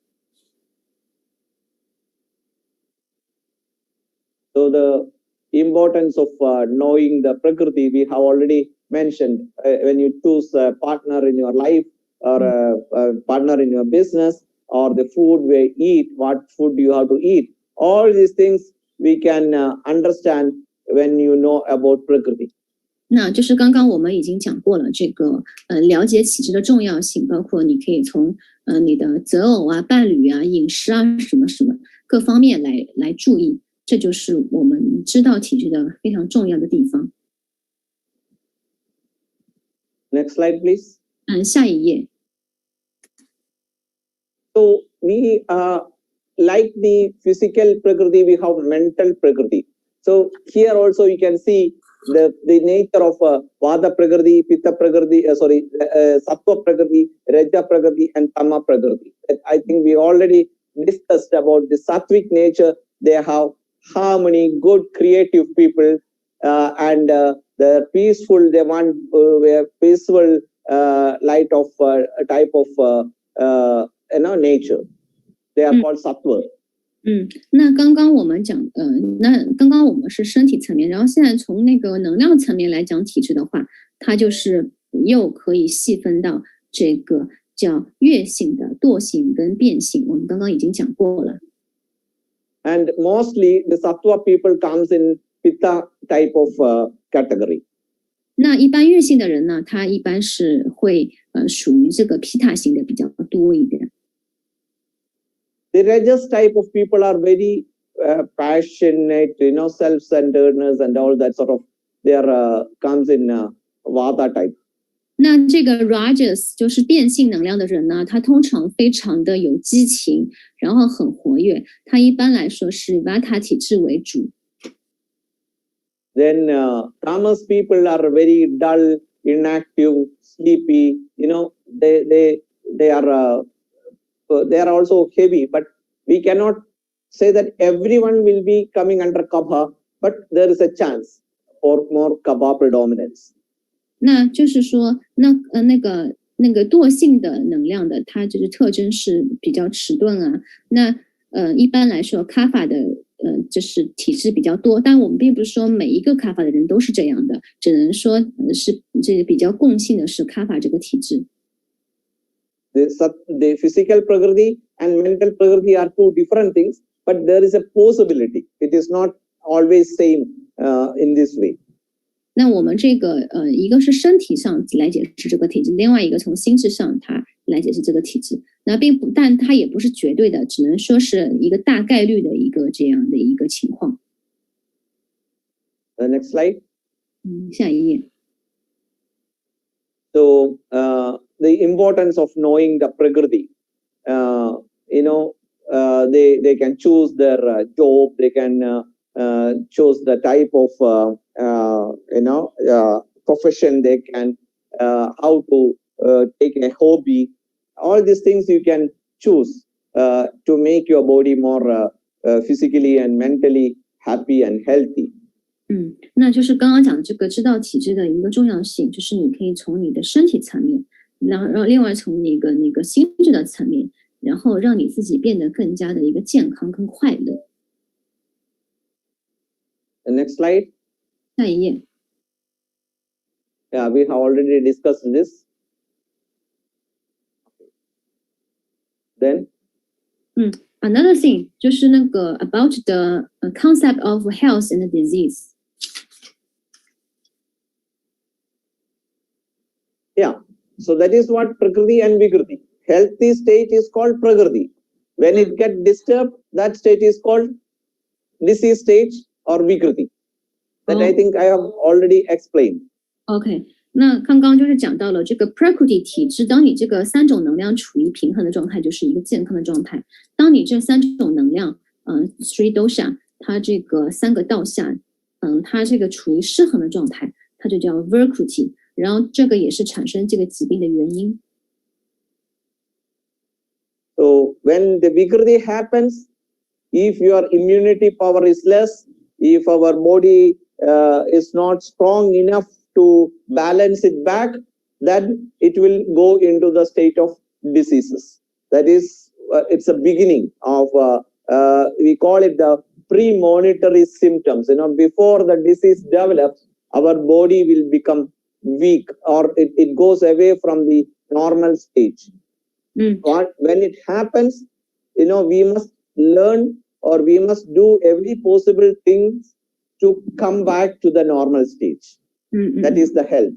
So the importance of knowing the Prakriti, we have already mentioned. When you choose a partner in your life or a partner in your business, or the food we eat, what food you have to eat, all these things we can understand when you know about Prakriti. 那就是刚刚我们已经讲过了，这个了解体质的重要性，包括你可以从你的择偶啊、伴侣啊、饮食啊什么什么各方面来注意，这就是我们知道体质的非常重要的地方。Next slide, please. 下一页。So we like the physical Prakriti, we have mental Prakriti. So here also you can see the nature of Vada Prakriti, Pitta Prakriti, Sattva Prakriti, Raja Prakriti, and Tama Prakriti. I think we already discussed about the Sattvic nature. They have harmony, good creative people, and the peaceful, they want a peaceful light of type of nature. They are called Sattva. 那刚刚我们讲，那刚刚我们是身体层面，然后现在从那个能量层面来讲体质的话，它就是又可以细分到这个叫月性的、惰性跟变性，我们刚刚已经讲过了。And mostly the Sattva people comes in Pitta type of category. 那一般月性的人呢，他一般是会属于这个 Pitta 型的比较多一点。The Rajas type of people are very passionate, self-centeredness and all that sort of, there comes in Vata type. 那这个 Rajas 就是变性能量的人呢，他通常非常的有激情，然后很活跃，他一般来说是 Vata 体质为主。Then Tamas people are very dull, inactive, sleepy. They are also heavy, but we cannot say that everyone will be coming under Kapha, but there is a chance for more Kapha predominance. 那就是说，那个惰性的能量的，它就是特征是比较迟钝啊。那一般来说，卡法的就是体质比较多，但我们并不是说每一个卡法的人都是这样的，只能说是这个比较共性的是卡法这个体质。The physical prakriti and mental prakriti are two different things, but there is a possibility. It is not always same in this way. 那我们这个一个是身体上来解释这个体质，另外一个从心智上它来解释这个体质。那但它也不是绝对的，只能说是一个大概率的一个这样的一个情况。Next slide. 下一页。So the importance of knowing the prakriti. They can choose their job. They can choose the type of profession. They can how to take a hobby. All these things you can choose to make your body more physically and mentally happy and healthy. 那就是刚刚讲这个知道体质的一个重要性，就是你可以从你的身体层面，然后另外从那个心智的层面，然后让你自己变得更加的一个健康跟快乐。The next slide. 下一页。Yeah, we have already discussed this. Then. Another thing 就是那个 about the concept of health and disease. Yeah, so that is what Prakriti and Vikriti. Healthy state is called Prakriti. When it gets disturbed, that state is called disease stage or Vikriti. That I think I have already explained. Okay. 那刚刚就是讲到了这个 Prakriti 体质，当你这个三种能量处于平衡的状态，就是一个健康的状态。当你这三种能量，Three dosha， 它这个三个道下，它这个处于失衡的状态，它就叫 Vikriti。然后这个也是产生这个疾病的原因。So when the Vikriti happens, if your immunity power is less, if our body is not strong enough to balance it back, then it will go into the state of diseases. That is, it's a beginning of, we call it the premonitory symptoms. Before the disease develops, our body will become weak or it goes away from the normal stage. But when it happens, we must learn or we must do every possible thing to come back to the normal stage. That is the health.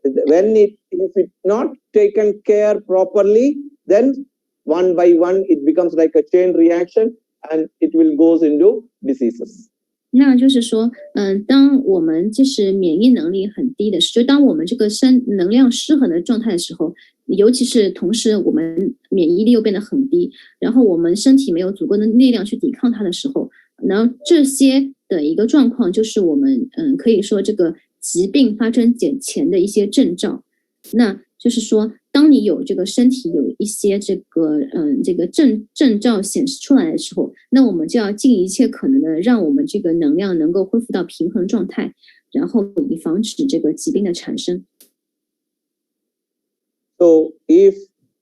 If it's not taken care properly, then one by one it becomes like a chain reaction and it will goes into diseases. 那就是说，当我们就是免疫能力很低的时候，就当我们这个能量失衡的状态的时候，尤其是同时我们免疫力又变得很低，然后我们身体没有足够的力量去抵抗它的时候，然后这些的一个状况就是我们可以说这个疾病发生前的一些征兆。那就是说，当你有这个身体有一些这个征兆显示出来的时候，那我们就要尽一切可能的让我们这个能量能够恢复到平衡状态，然后以防止这个疾病的产生。So if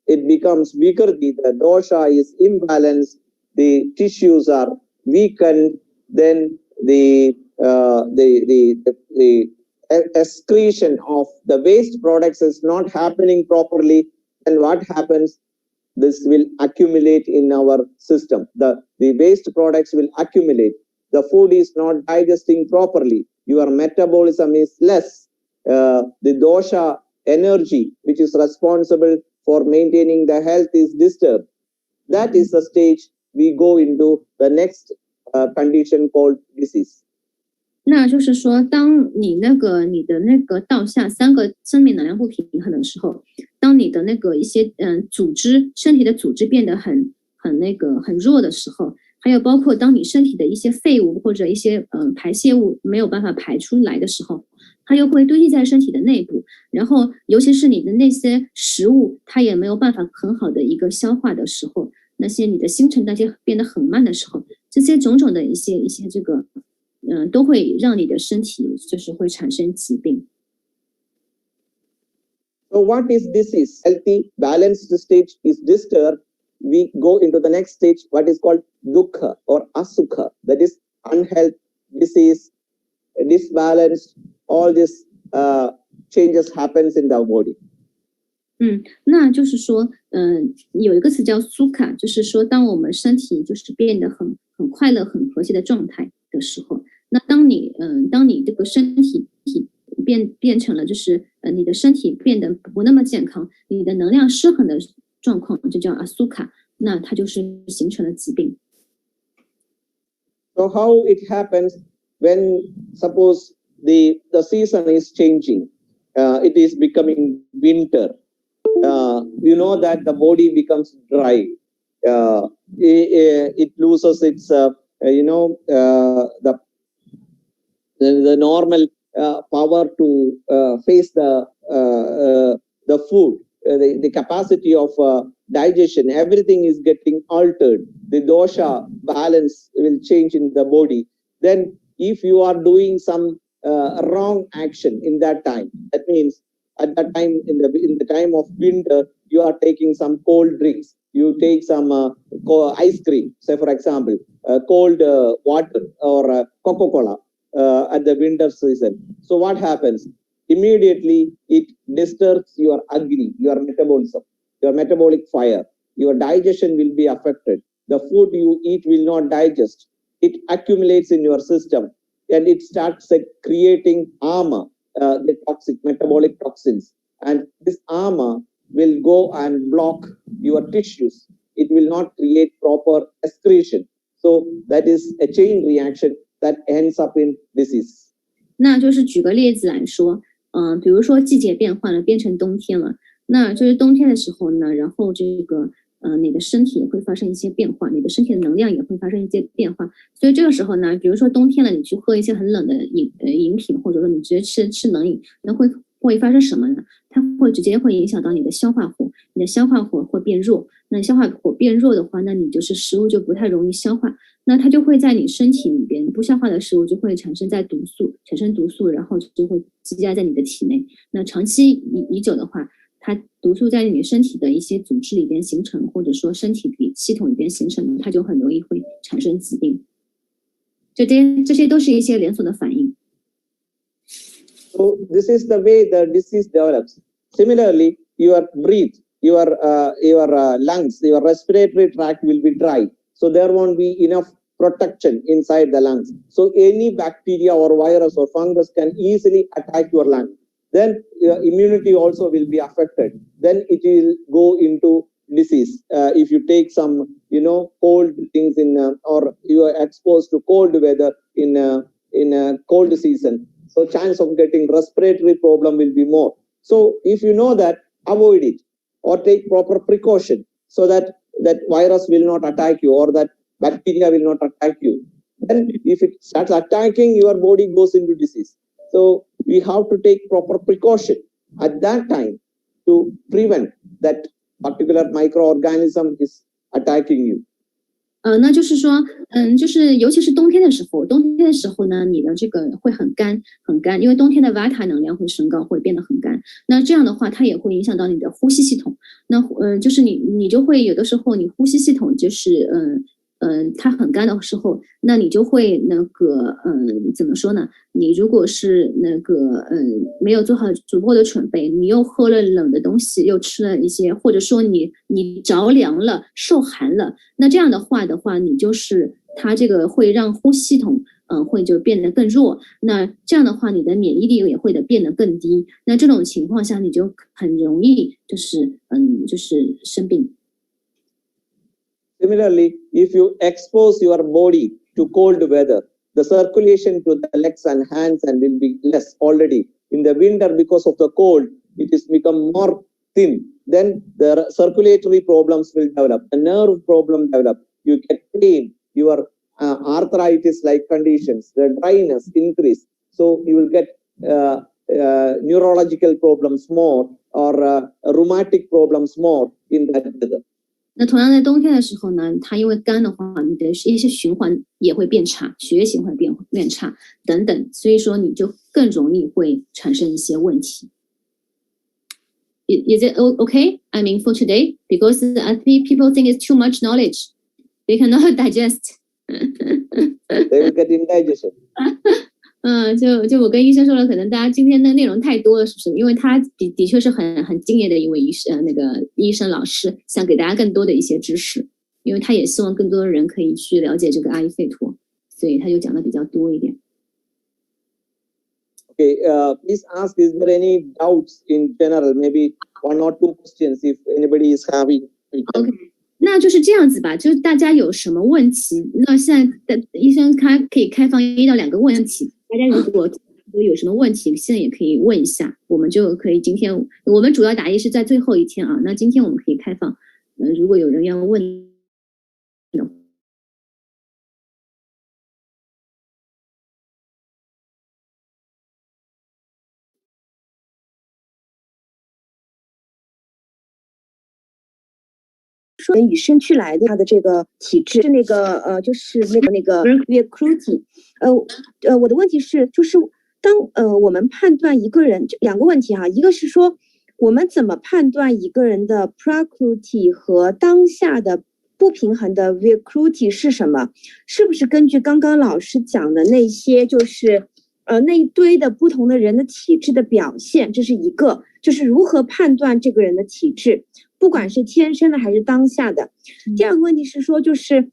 it becomes Vikriti, the dosha is imbalanced, the tissues are weakened, then the excretion of the waste products is not happening properly, then what happens? This will accumulate in our system. The waste products will accumulate. The food is not digesting properly. Your metabolism is less. The dosha energy, which is responsible for maintaining the health, is disturbed. That is the stage we go into the next condition called disease. 那就是说，当你的那个倒下3个生命能量不平衡的时候，当你的那个一些身体的组织变得很弱的时候，还有包括当你身体的一些废物或者一些排泄物没有办法排出来的时候，它又会堆积在身体的内部，然后尤其是你的那些食物，它也没有办法很好的一个消化的时候，那些你的新陈代谢变得很慢的时候，这些种种的一些这个都会让你的身体就是会产生疾病。So what is disease? Healthy, balanced stage is disturbed. We go into the next stage, what is called dukkha or asukha. That is unhealth, disease, disbalance. All these changes happens in the body. 那就是说，有一个词叫苏卡，就是说，当我们身体就是变得很快乐、很和谐的状态的时候，那当你这个身体变成了就是你的身体变得不那么健康，你的能量失衡的状况，就叫阿苏卡，那它就是形成了疾病。So how it happens when suppose the season is changing, it is becoming winter. You know that the body becomes dry. It loses its the normal power to face the food, the capacity of digestion. Everything is getting altered. The dosha balance will change in the body. Then if you are doing some wrong action in that time, that means at that time in the time of winter, you are taking some cold drinks, you take some ice cream, say for example cold water or Coca-Cola at the winter season. So what happens? Immediately it disturbs your agni, your metabolism, your metabolic fire. Your digestion will be affected. The food you eat will not digest. It accumulates in your system and it starts creating ama, the toxic metabolic toxins, and this ama will go and block your tissues. It will not create proper excretion. So that is a chain reaction that ends up in disease. 那就是举个例子来说，比如说季节变换了，变成冬天了，那就是冬天的时候呢，然后这个你的身体也会发生一些变化，你的身体的能量也会发生一些变化，所以这个时候呢，比如说冬天了，你去喝一些很冷的饮品，或者说你直接吃冷饮，那会发生什么呢？它会直接会影响到你的消化火，你的消化火会变弱，那消化火变弱的话，那你就是食物就不太容易消化，那它就会在你身体里边不消化的食物就会产生毒素，然后就会积压在你的体内，那长期已久的话，它毒素在你身体的一些组织里边形成，或者说身体系统里边形成，它就很容易会产生疾病。这些都是一些连锁的反应。So this is the way the disease develops. Similarly, your breath, your lungs, your respiratory tract will be dry. So there won't be enough protection inside the lungs. So any bacteria or virus or fungus can easily attack your lung. Then your immunity also will be affected. Then it will go into disease. If you take some, cold things or you are exposed to cold weather in a cold season, so chance of getting respiratory problem will be more. So if you know that, avoid it or take proper precaution so that virus will not attack you or that bacteria will not attack you. Then if it starts attacking, your body goes into disease. So we have to take proper precaution at that time to prevent that particular microorganism is attacking you. 那就是说，就是尤其是冬天的时候呢，你的这个会很干，因为冬天的瓦塔能量会升高，会变得很干。那这样的话，它也会影响到你的呼吸系统。那就是你就会有的时候，你呼吸系统就是它很干的时候，那你就会怎么说呢？你如果是没有做好足够的准备，你又喝了冷的东西，又吃了一些，或者说你着凉了、受寒了，那这样的话，你就是它这个会让呼吸系统会就变得更弱，那这样的话，你的免疫力也会变得更低。那这种情况下，你就很容易就是生病。Similarly, if you expose your body to cold weather, the circulation to the legs and hands and will be less already. In the winter, because of the cold, it is become more thin. Then the circulatory problems will develop, the nerve problem develop. You get pain, your arthritis-like conditions, the dryness increase. So you will get neurological problems more or rheumatic problems more in that weather. 那同样在冬天的时候呢，它因为干的话，你的一些循环也会变差，血液循环变差等等，所以说你就更容易会产生一些问题。Is it okay? I mean for today, because I think people think it's too much knowledge, they cannot digest. They will get indigestion. 就我跟医生说了，可能大家今天的内容太多了，是不是？因为他的确是很敬业的一位那个医生老师，想给大家更多的一些知识，因为他也希望更多的人可以去了解这个阿育吠陀，所以他就讲的比较多一点。Okay, please ask, is there any doubts in general? Maybe 1 or 2 questions if anybody is having. Okay. 那就是这样子吧，就是大家有什么问题，那现在的医生他可以开放1到2个问题，大家如果有什么问题，现在也可以问一下，我们就可以今天我们主要答疑是在最后一天啊，那今天我们可以开放，如果有人要问。说与生俱来的他的这个体质是那个就是那个 recruiting， 我的问题是就是当我们判断一个人2个问题哈，一个是说我们怎么判断一个人的 prakriti 和当下的不平衡的 recruiting 是什么？是不是根据刚刚老师讲的那些就是那一堆的不同的人的体质的表现，这是一个，就是如何判断这个人的体质。不管是天生的还是当下的。第2个问题是说，就是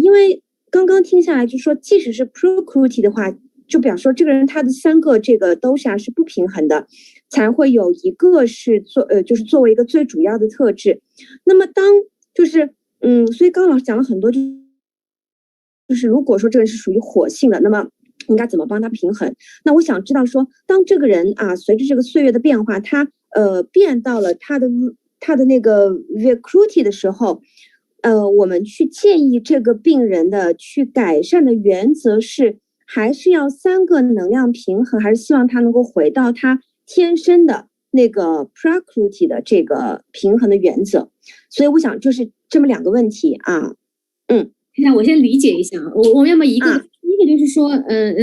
因为刚刚听下来就说，即使是 prakriti 的话，就表示说这个人他的3个这个 dosha 是不平衡的，才会有一个是就是作为一个最主要的特质。那么当就是所以刚刚老师讲了很多，就是如果说这个人是属于火性的，那么应该怎么帮他平衡？那我想知道说，当这个人啊，随着这个岁月的变化，他变到了他的那个 recruiting 的时候，我们去建议这个病人的去改善的原则是，还是要3个能量平衡，还是希望他能够回到他天生的那个 prakriti 的这个平衡的原则？所以我想就是这么2个问题啊。那我先理解一下，我们要么一个第一个就是说，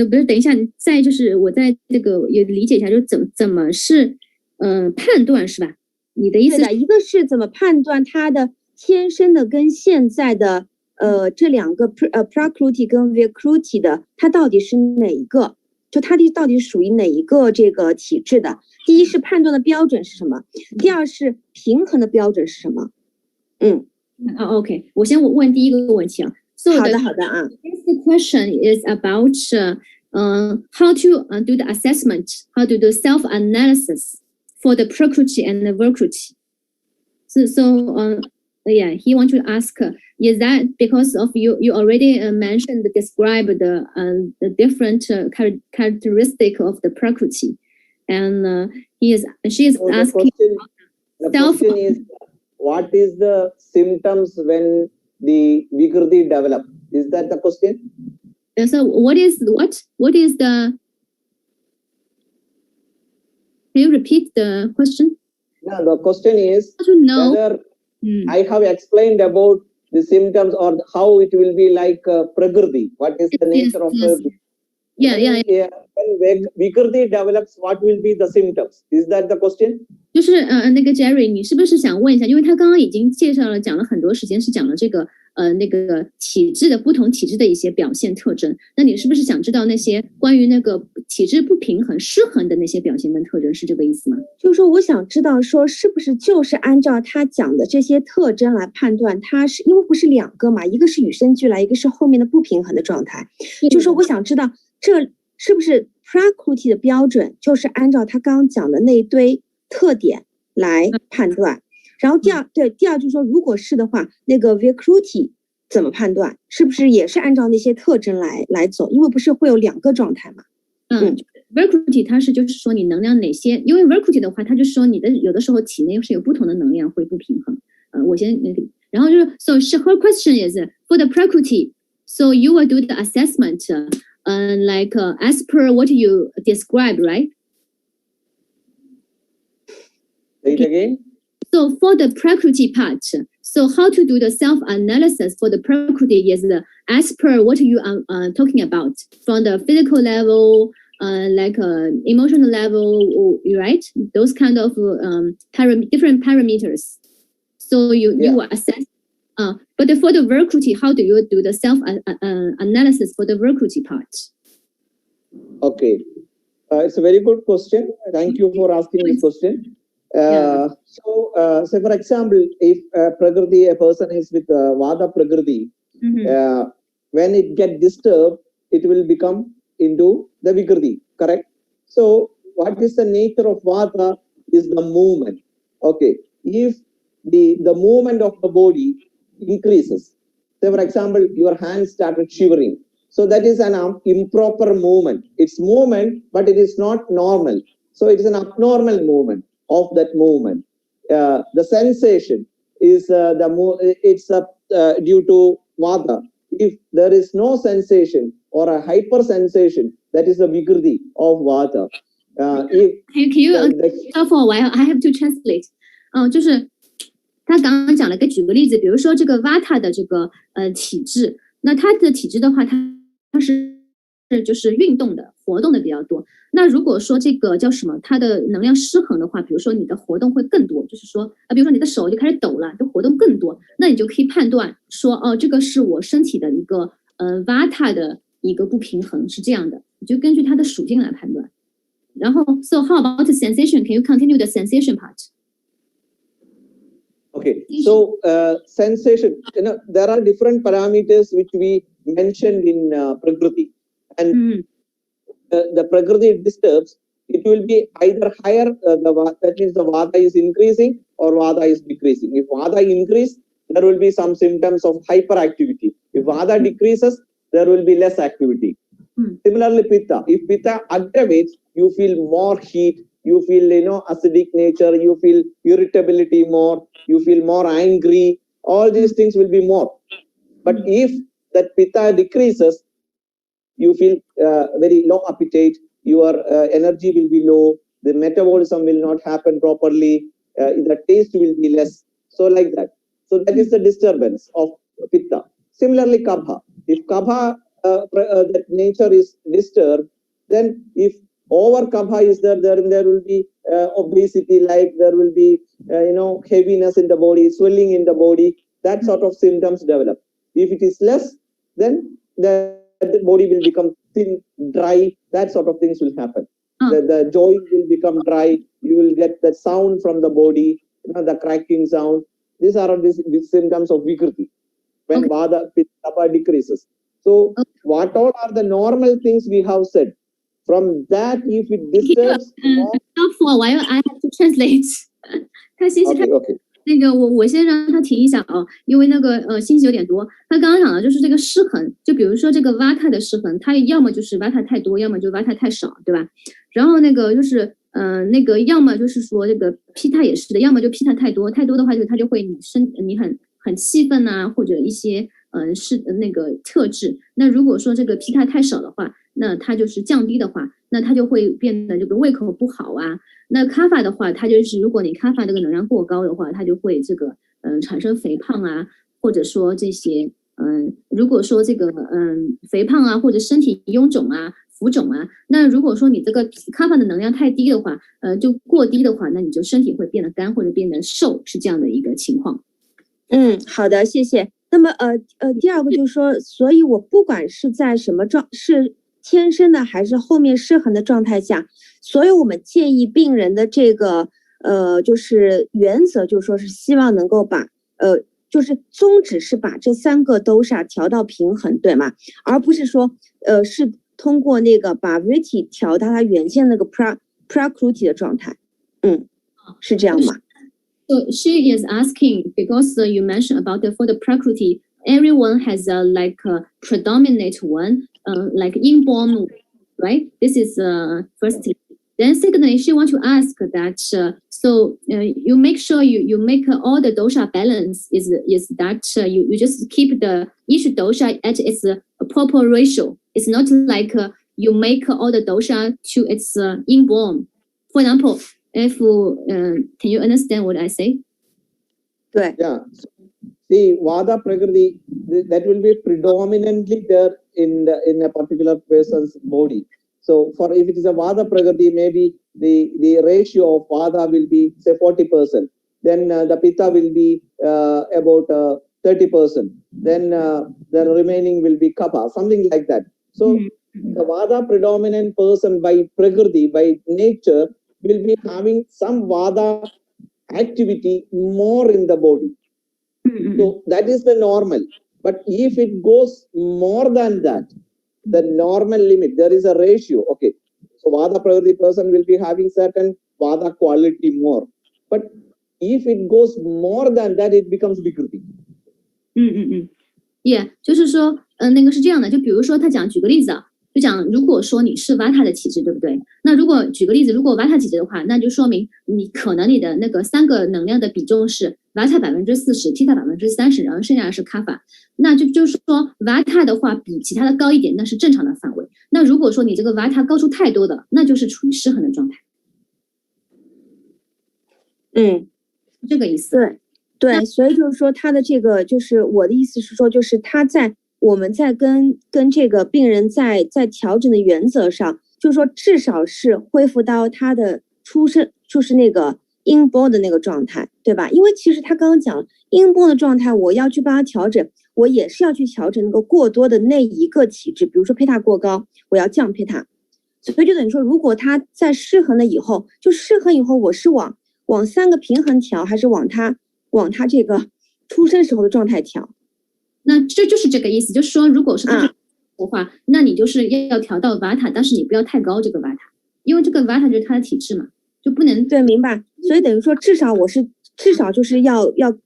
不是，等一下，再就是我在这个也理解一下，就是怎么是判断是吧？你的意思，一个是怎么判断他的天生的跟现在的这2个prakriti 跟 recruiting 的，他到底是哪一个？就他到底属于哪一个这个体质的？第一是判断的标准是什么？第2是平衡的标准是什么？OK， 我先问第一个问题啊。好的啊。This question is about how to do the assessment, how to do self-analysis for the prakriti and the virkriti. Yeah, he wants to ask, is that because of you already mentioned, describe the different characteristic of the prakriti, and she is asking. The question is, what is the symptoms when the vikriti develop? Is that the question? So what is the? Can you repeat the question? No, the question is to know whether I have explained about the symptoms or how it will be like prakriti. What is the nature of prakriti? Yeah. When vikriti develops, what will be the symptoms? Is that the question? 就是那个 Jerry， 你是不是想问一下？因为他刚刚已经介绍了，讲了很多时间，是讲了这个那个体质的不同体质的一些表现特征。那你是不是想知道那些关于那个体质不平衡、失衡的那些表现跟特征？是这个意思吗？就是说，我想知道说，是不是就是按照他讲的这些特征来判断，他是因为不是2个嘛，一个是与生俱来，一个是后面的不平衡的状态。就是说，我想知道这是不是 prakriti 的标准，就是按照他刚刚讲的那一堆特点来判断。然后第二就是说，如果是的话，那个 Vicruti 怎么判断？是不是也是按照那些特征来走？因为不是会有2个状态嘛？Vicruti 它是就是说你能量哪些，因为 Vicruti 的话，它就是说你的有的时候体内是有不同的能量会不平衡。我先那个，然后就是 so her question is for the Prakriti, so you will do the assessment, like as per what you described, right? Say it again. So for the Prakriti part, so how to do the self-analysis for the Prakriti is as per what you are talking about from the physical level, like emotional level, right? Those kind of different parameters. So you will assess. But for the Prakriti, how do you do the self-analysis for the Prakriti part? Okay, it's a very good question. Thank you for asking this question. So, say for example, if a person is with Vada Prakriti, when it gets disturbed, it will become into the Vikriti, correct? So, what is the nature of Vata is the movement. Okay, if the movement of the body increases, say for example, your hands started shivering. So that is an improper movement. It's movement, but it is not normal. So it is an abnormal movement of that movement. The sensation is due to Vata. If there is no sensation or a hypersensation, that is the Vikriti of Vata. Can you stop for a while? I have to translate. 就是他刚刚讲了，举个例子，比如说这个 Vata 的这个体质，那它的体质的话，它是就是运动的、活动的比较多。那如果说这个叫什么，它的能量失衡的话，比如说你的活动会更多，就是说比如说你的手就开始抖了，就活动更多，那你就可以判断说，哦，这个是我身体的一个Vata 的一个不平衡，是这样的，你就根据它的属性来判断。然后 ，so how about the sensation? Can you continue the sensation part? Okay, so sensation, there are different parameters which we mentioned in Prakriti, and the Prakriti disturbs, it will be either higher, that means the Vata is increasing or Vata is decreasing. If Vata increase, there will be some symptoms of hyperactivity. If Vata decreases, there will be less activity. Similarly, Pitta, if Pitta aggravates, you feel more heat, you feel acidic nature, you feel irritability more, you feel more angry, all these things will be more. But if that Pitta decreases, you feel very low appetite, your energy will be low, the metabolism will not happen properly, the taste will be less, so like that. So that is the disturbance of Pitta. Similarly, Kapha, if Kapha that nature is disturbed, then if over Kapha is there will be obesity, like there will be heaviness in the body, swelling in the body, that sort of symptoms develop. If it is less, then the body will become thin, dry, that sort of things will happen. The joint will become dry, you will get the sound from the body, the cracking sound. These are these symptoms of Vikriti when Vata Kapha decreases. So what all are the normal things we have said? From that, if it disturbs, stop for a while, I have to translate. 他信息太 okay. 那个我先让他停一下啊，因为那个信息有点多。他刚刚讲的就是这个失衡，就比如说这个 Vata 的失衡，它要么就是 Vata 太多，要么就 Vata 太少，对吧？然后那个就是那个要么就是说这个 Pitta 也是的，要么就 Pitta 太多的话，就它就会你很气愤啊，或者一些是那个特质。那如果说这个 Pitta 太少的话，那它就是降低的话，那它就会变得这个胃口不好啊。那 Kapha 的话，它就是如果你 Kapha 这个能量过高的话，它就会这个产生肥胖啊，或者说这些如果说这个肥胖啊，或者身体臃肿啊、浮肿啊，那如果说你这个 Kapha 的能量太低的话，就过低的话，那你就身体会变得干或者变得瘦，是这样的一个情况。好的，谢谢。那么第二个就是说，所以我不管是在什么是天生的还是后面失衡的状态下，所以我们建议病人的这个就是原则，就是说是希望能够把就是宗旨是把这3个都是调到平衡，对吗？而不是说是通过那个把 Vritti 调到它原先那个 Prakriti 的状态，是这样吗？ So she is asking because you mentioned about for the Prakriti, everyone has like a predominant one, like inborn, right? This is first thing. Then secondly, she wants to ask that so you make sure you make all the dosha balance is that you just keep the each dosha at its proper ratio. It's not like you make all the dosha to its inborn. For example, if can you understand what I say? 对 Yeah. See, Vada Prakriti, that will be predominantly there in a particular person's body. So, for if it is a Vada Prakriti, maybe the ratio of Vada will be say 40%. Then the Pitta will be about 30%. Then the remaining will be Kapha, something like that. So, the Vada predominant person by Prakriti, by nature, will be having some Vada activity more in the body. So that is the normal. But if it goes more than that, the normal limit, there is a ratio. Okay. So Vada Prakriti person will be having certain Vada quality more. But if it goes more than that, it becomes Vikriti. Yeah， 就是说，那个是这样的，就比如说他举个例子啊，就讲如果说你是 Vata 的体质，对不对？那如果举个例子，如果 Vata 体质的话，那就说明你可能你的那个3个能量的比重是 Vata 40%，Pitta 30%，然后剩下的是 Kapha。那就是说 Vata 的话比其他的高一点，那是正常的范围。那如果说你这个 Vata 高出太多的，那就是处于失衡的状态。这个意思。对，所以就是说他的这个就是我的意思是说，就是我们在跟这个病人在调整的原则上，就是说至少是恢复到他的出生，就是那个 inborn 的那个状态，对吧？因为其实他刚刚讲了 inborn 的状态，我要去帮他调整，我也是要去调整那个过多的那一个体质，比如说佩塔过高，我要降佩塔。所以就等于说，如果他在失衡了以后，就失衡以后，我是往3个平衡调，还是往他这个出生时候的状态调？那这就是这个意思，就是说，如果是他的话，那你就是要调到 Vata， 但是你不要太高这个 Vata， 因为这个 Vata 就是他的体质嘛，就不能对，明白。所以等于说，至少就是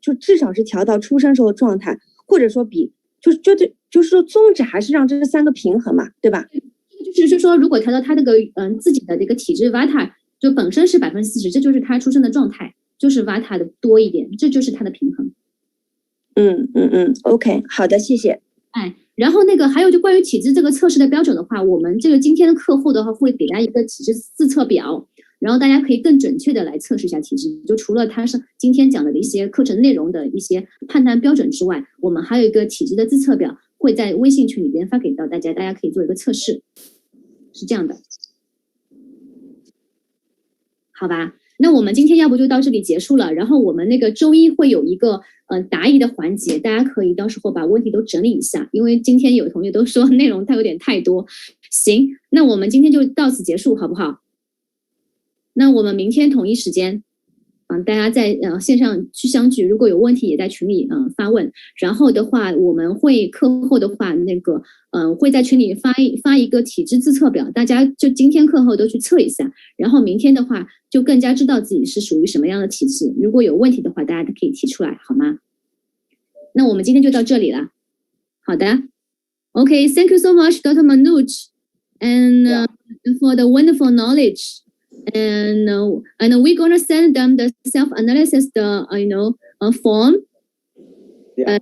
就至少是调到出生时候的状态，或者说就是说宗旨还是让这3个平衡嘛，对吧？就是说，如果调到他那个自己的这个体质 Vata 就本身是40%，这就是他出生的状态，就是 Vata 的多一点，这就是他的平衡。OK， 好的，谢谢。然后那个还有就关于体质这个测试的标准的话，我们这个今天的课后的话会给大家一个体质自测表，然后大家可以更准确的来测试一下体质。就除了他是今天讲的一些课程内容的一些判断标准之外，我们还有一个体质的自测表会在微信群里边发给到大家，大家可以做一个测试，是这样的。好吧，那我们今天要不就到这里结束了，然后我们那个周一会有一个答疑的环节，大家可以到时候把问题都整理一下，因为今天有同学都说内容它有点太多。行，那我们今天就到此结束，好不好？那我们明天同一时间，大家在线上去相聚，如果有问题也在群里发问，然后的话我们会课后的话那个会在群里发一个体质自测表，大家就今天课后都去测一下，然后明天的话就更加知道自己是属于什么样的体质，如果有问题的话大家都可以提出来，好吗？那我们今天就到这里了。好的 OK, thank you so much Dr. Manoj and for the wonderful knowledge. And we're gonna send them the self-analysis, form. And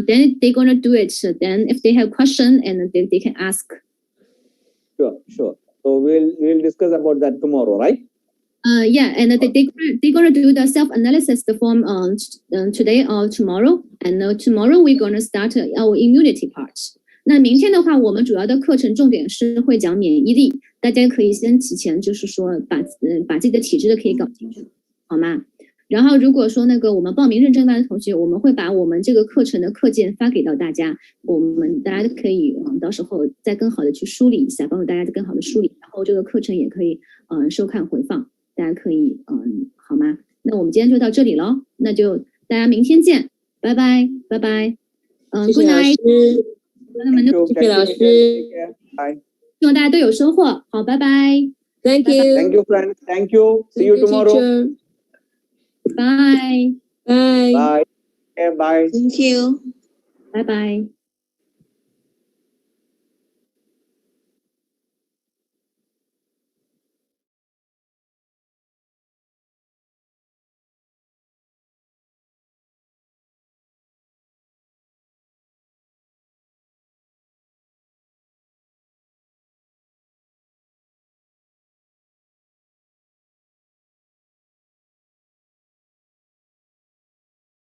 then they're gonna do it. Then, if they have question, and they can ask. Sure. So we'll discuss about that tomorrow, right? Yeah, and they're gonna do the self-analysis the form today or tomorrow. And tomorrow we're gonna start our immunity part. 那明天的话，我们主要的课程重点是会讲免疫力，大家可以先提前就是说把自己的体质的可以搞清楚，好吗？然后如果说那个我们报名认证班的同学，我们会把我们这个课程的课件发给到大家，大家可以到时候再更好的去梳理一下，帮助大家更好的梳理，然后这个课程也可以收看回放，大家可以好吗？那我们今天就到这里咯，那就大家明天见，拜拜拜拜，Good night。谢谢老师，希望大家都有收获。好，拜拜。Thank you. Thank you, friends. Thank you. See you tomorrow. Bye. Bye. Bye. Okay, bye. Thank you. Bye bye.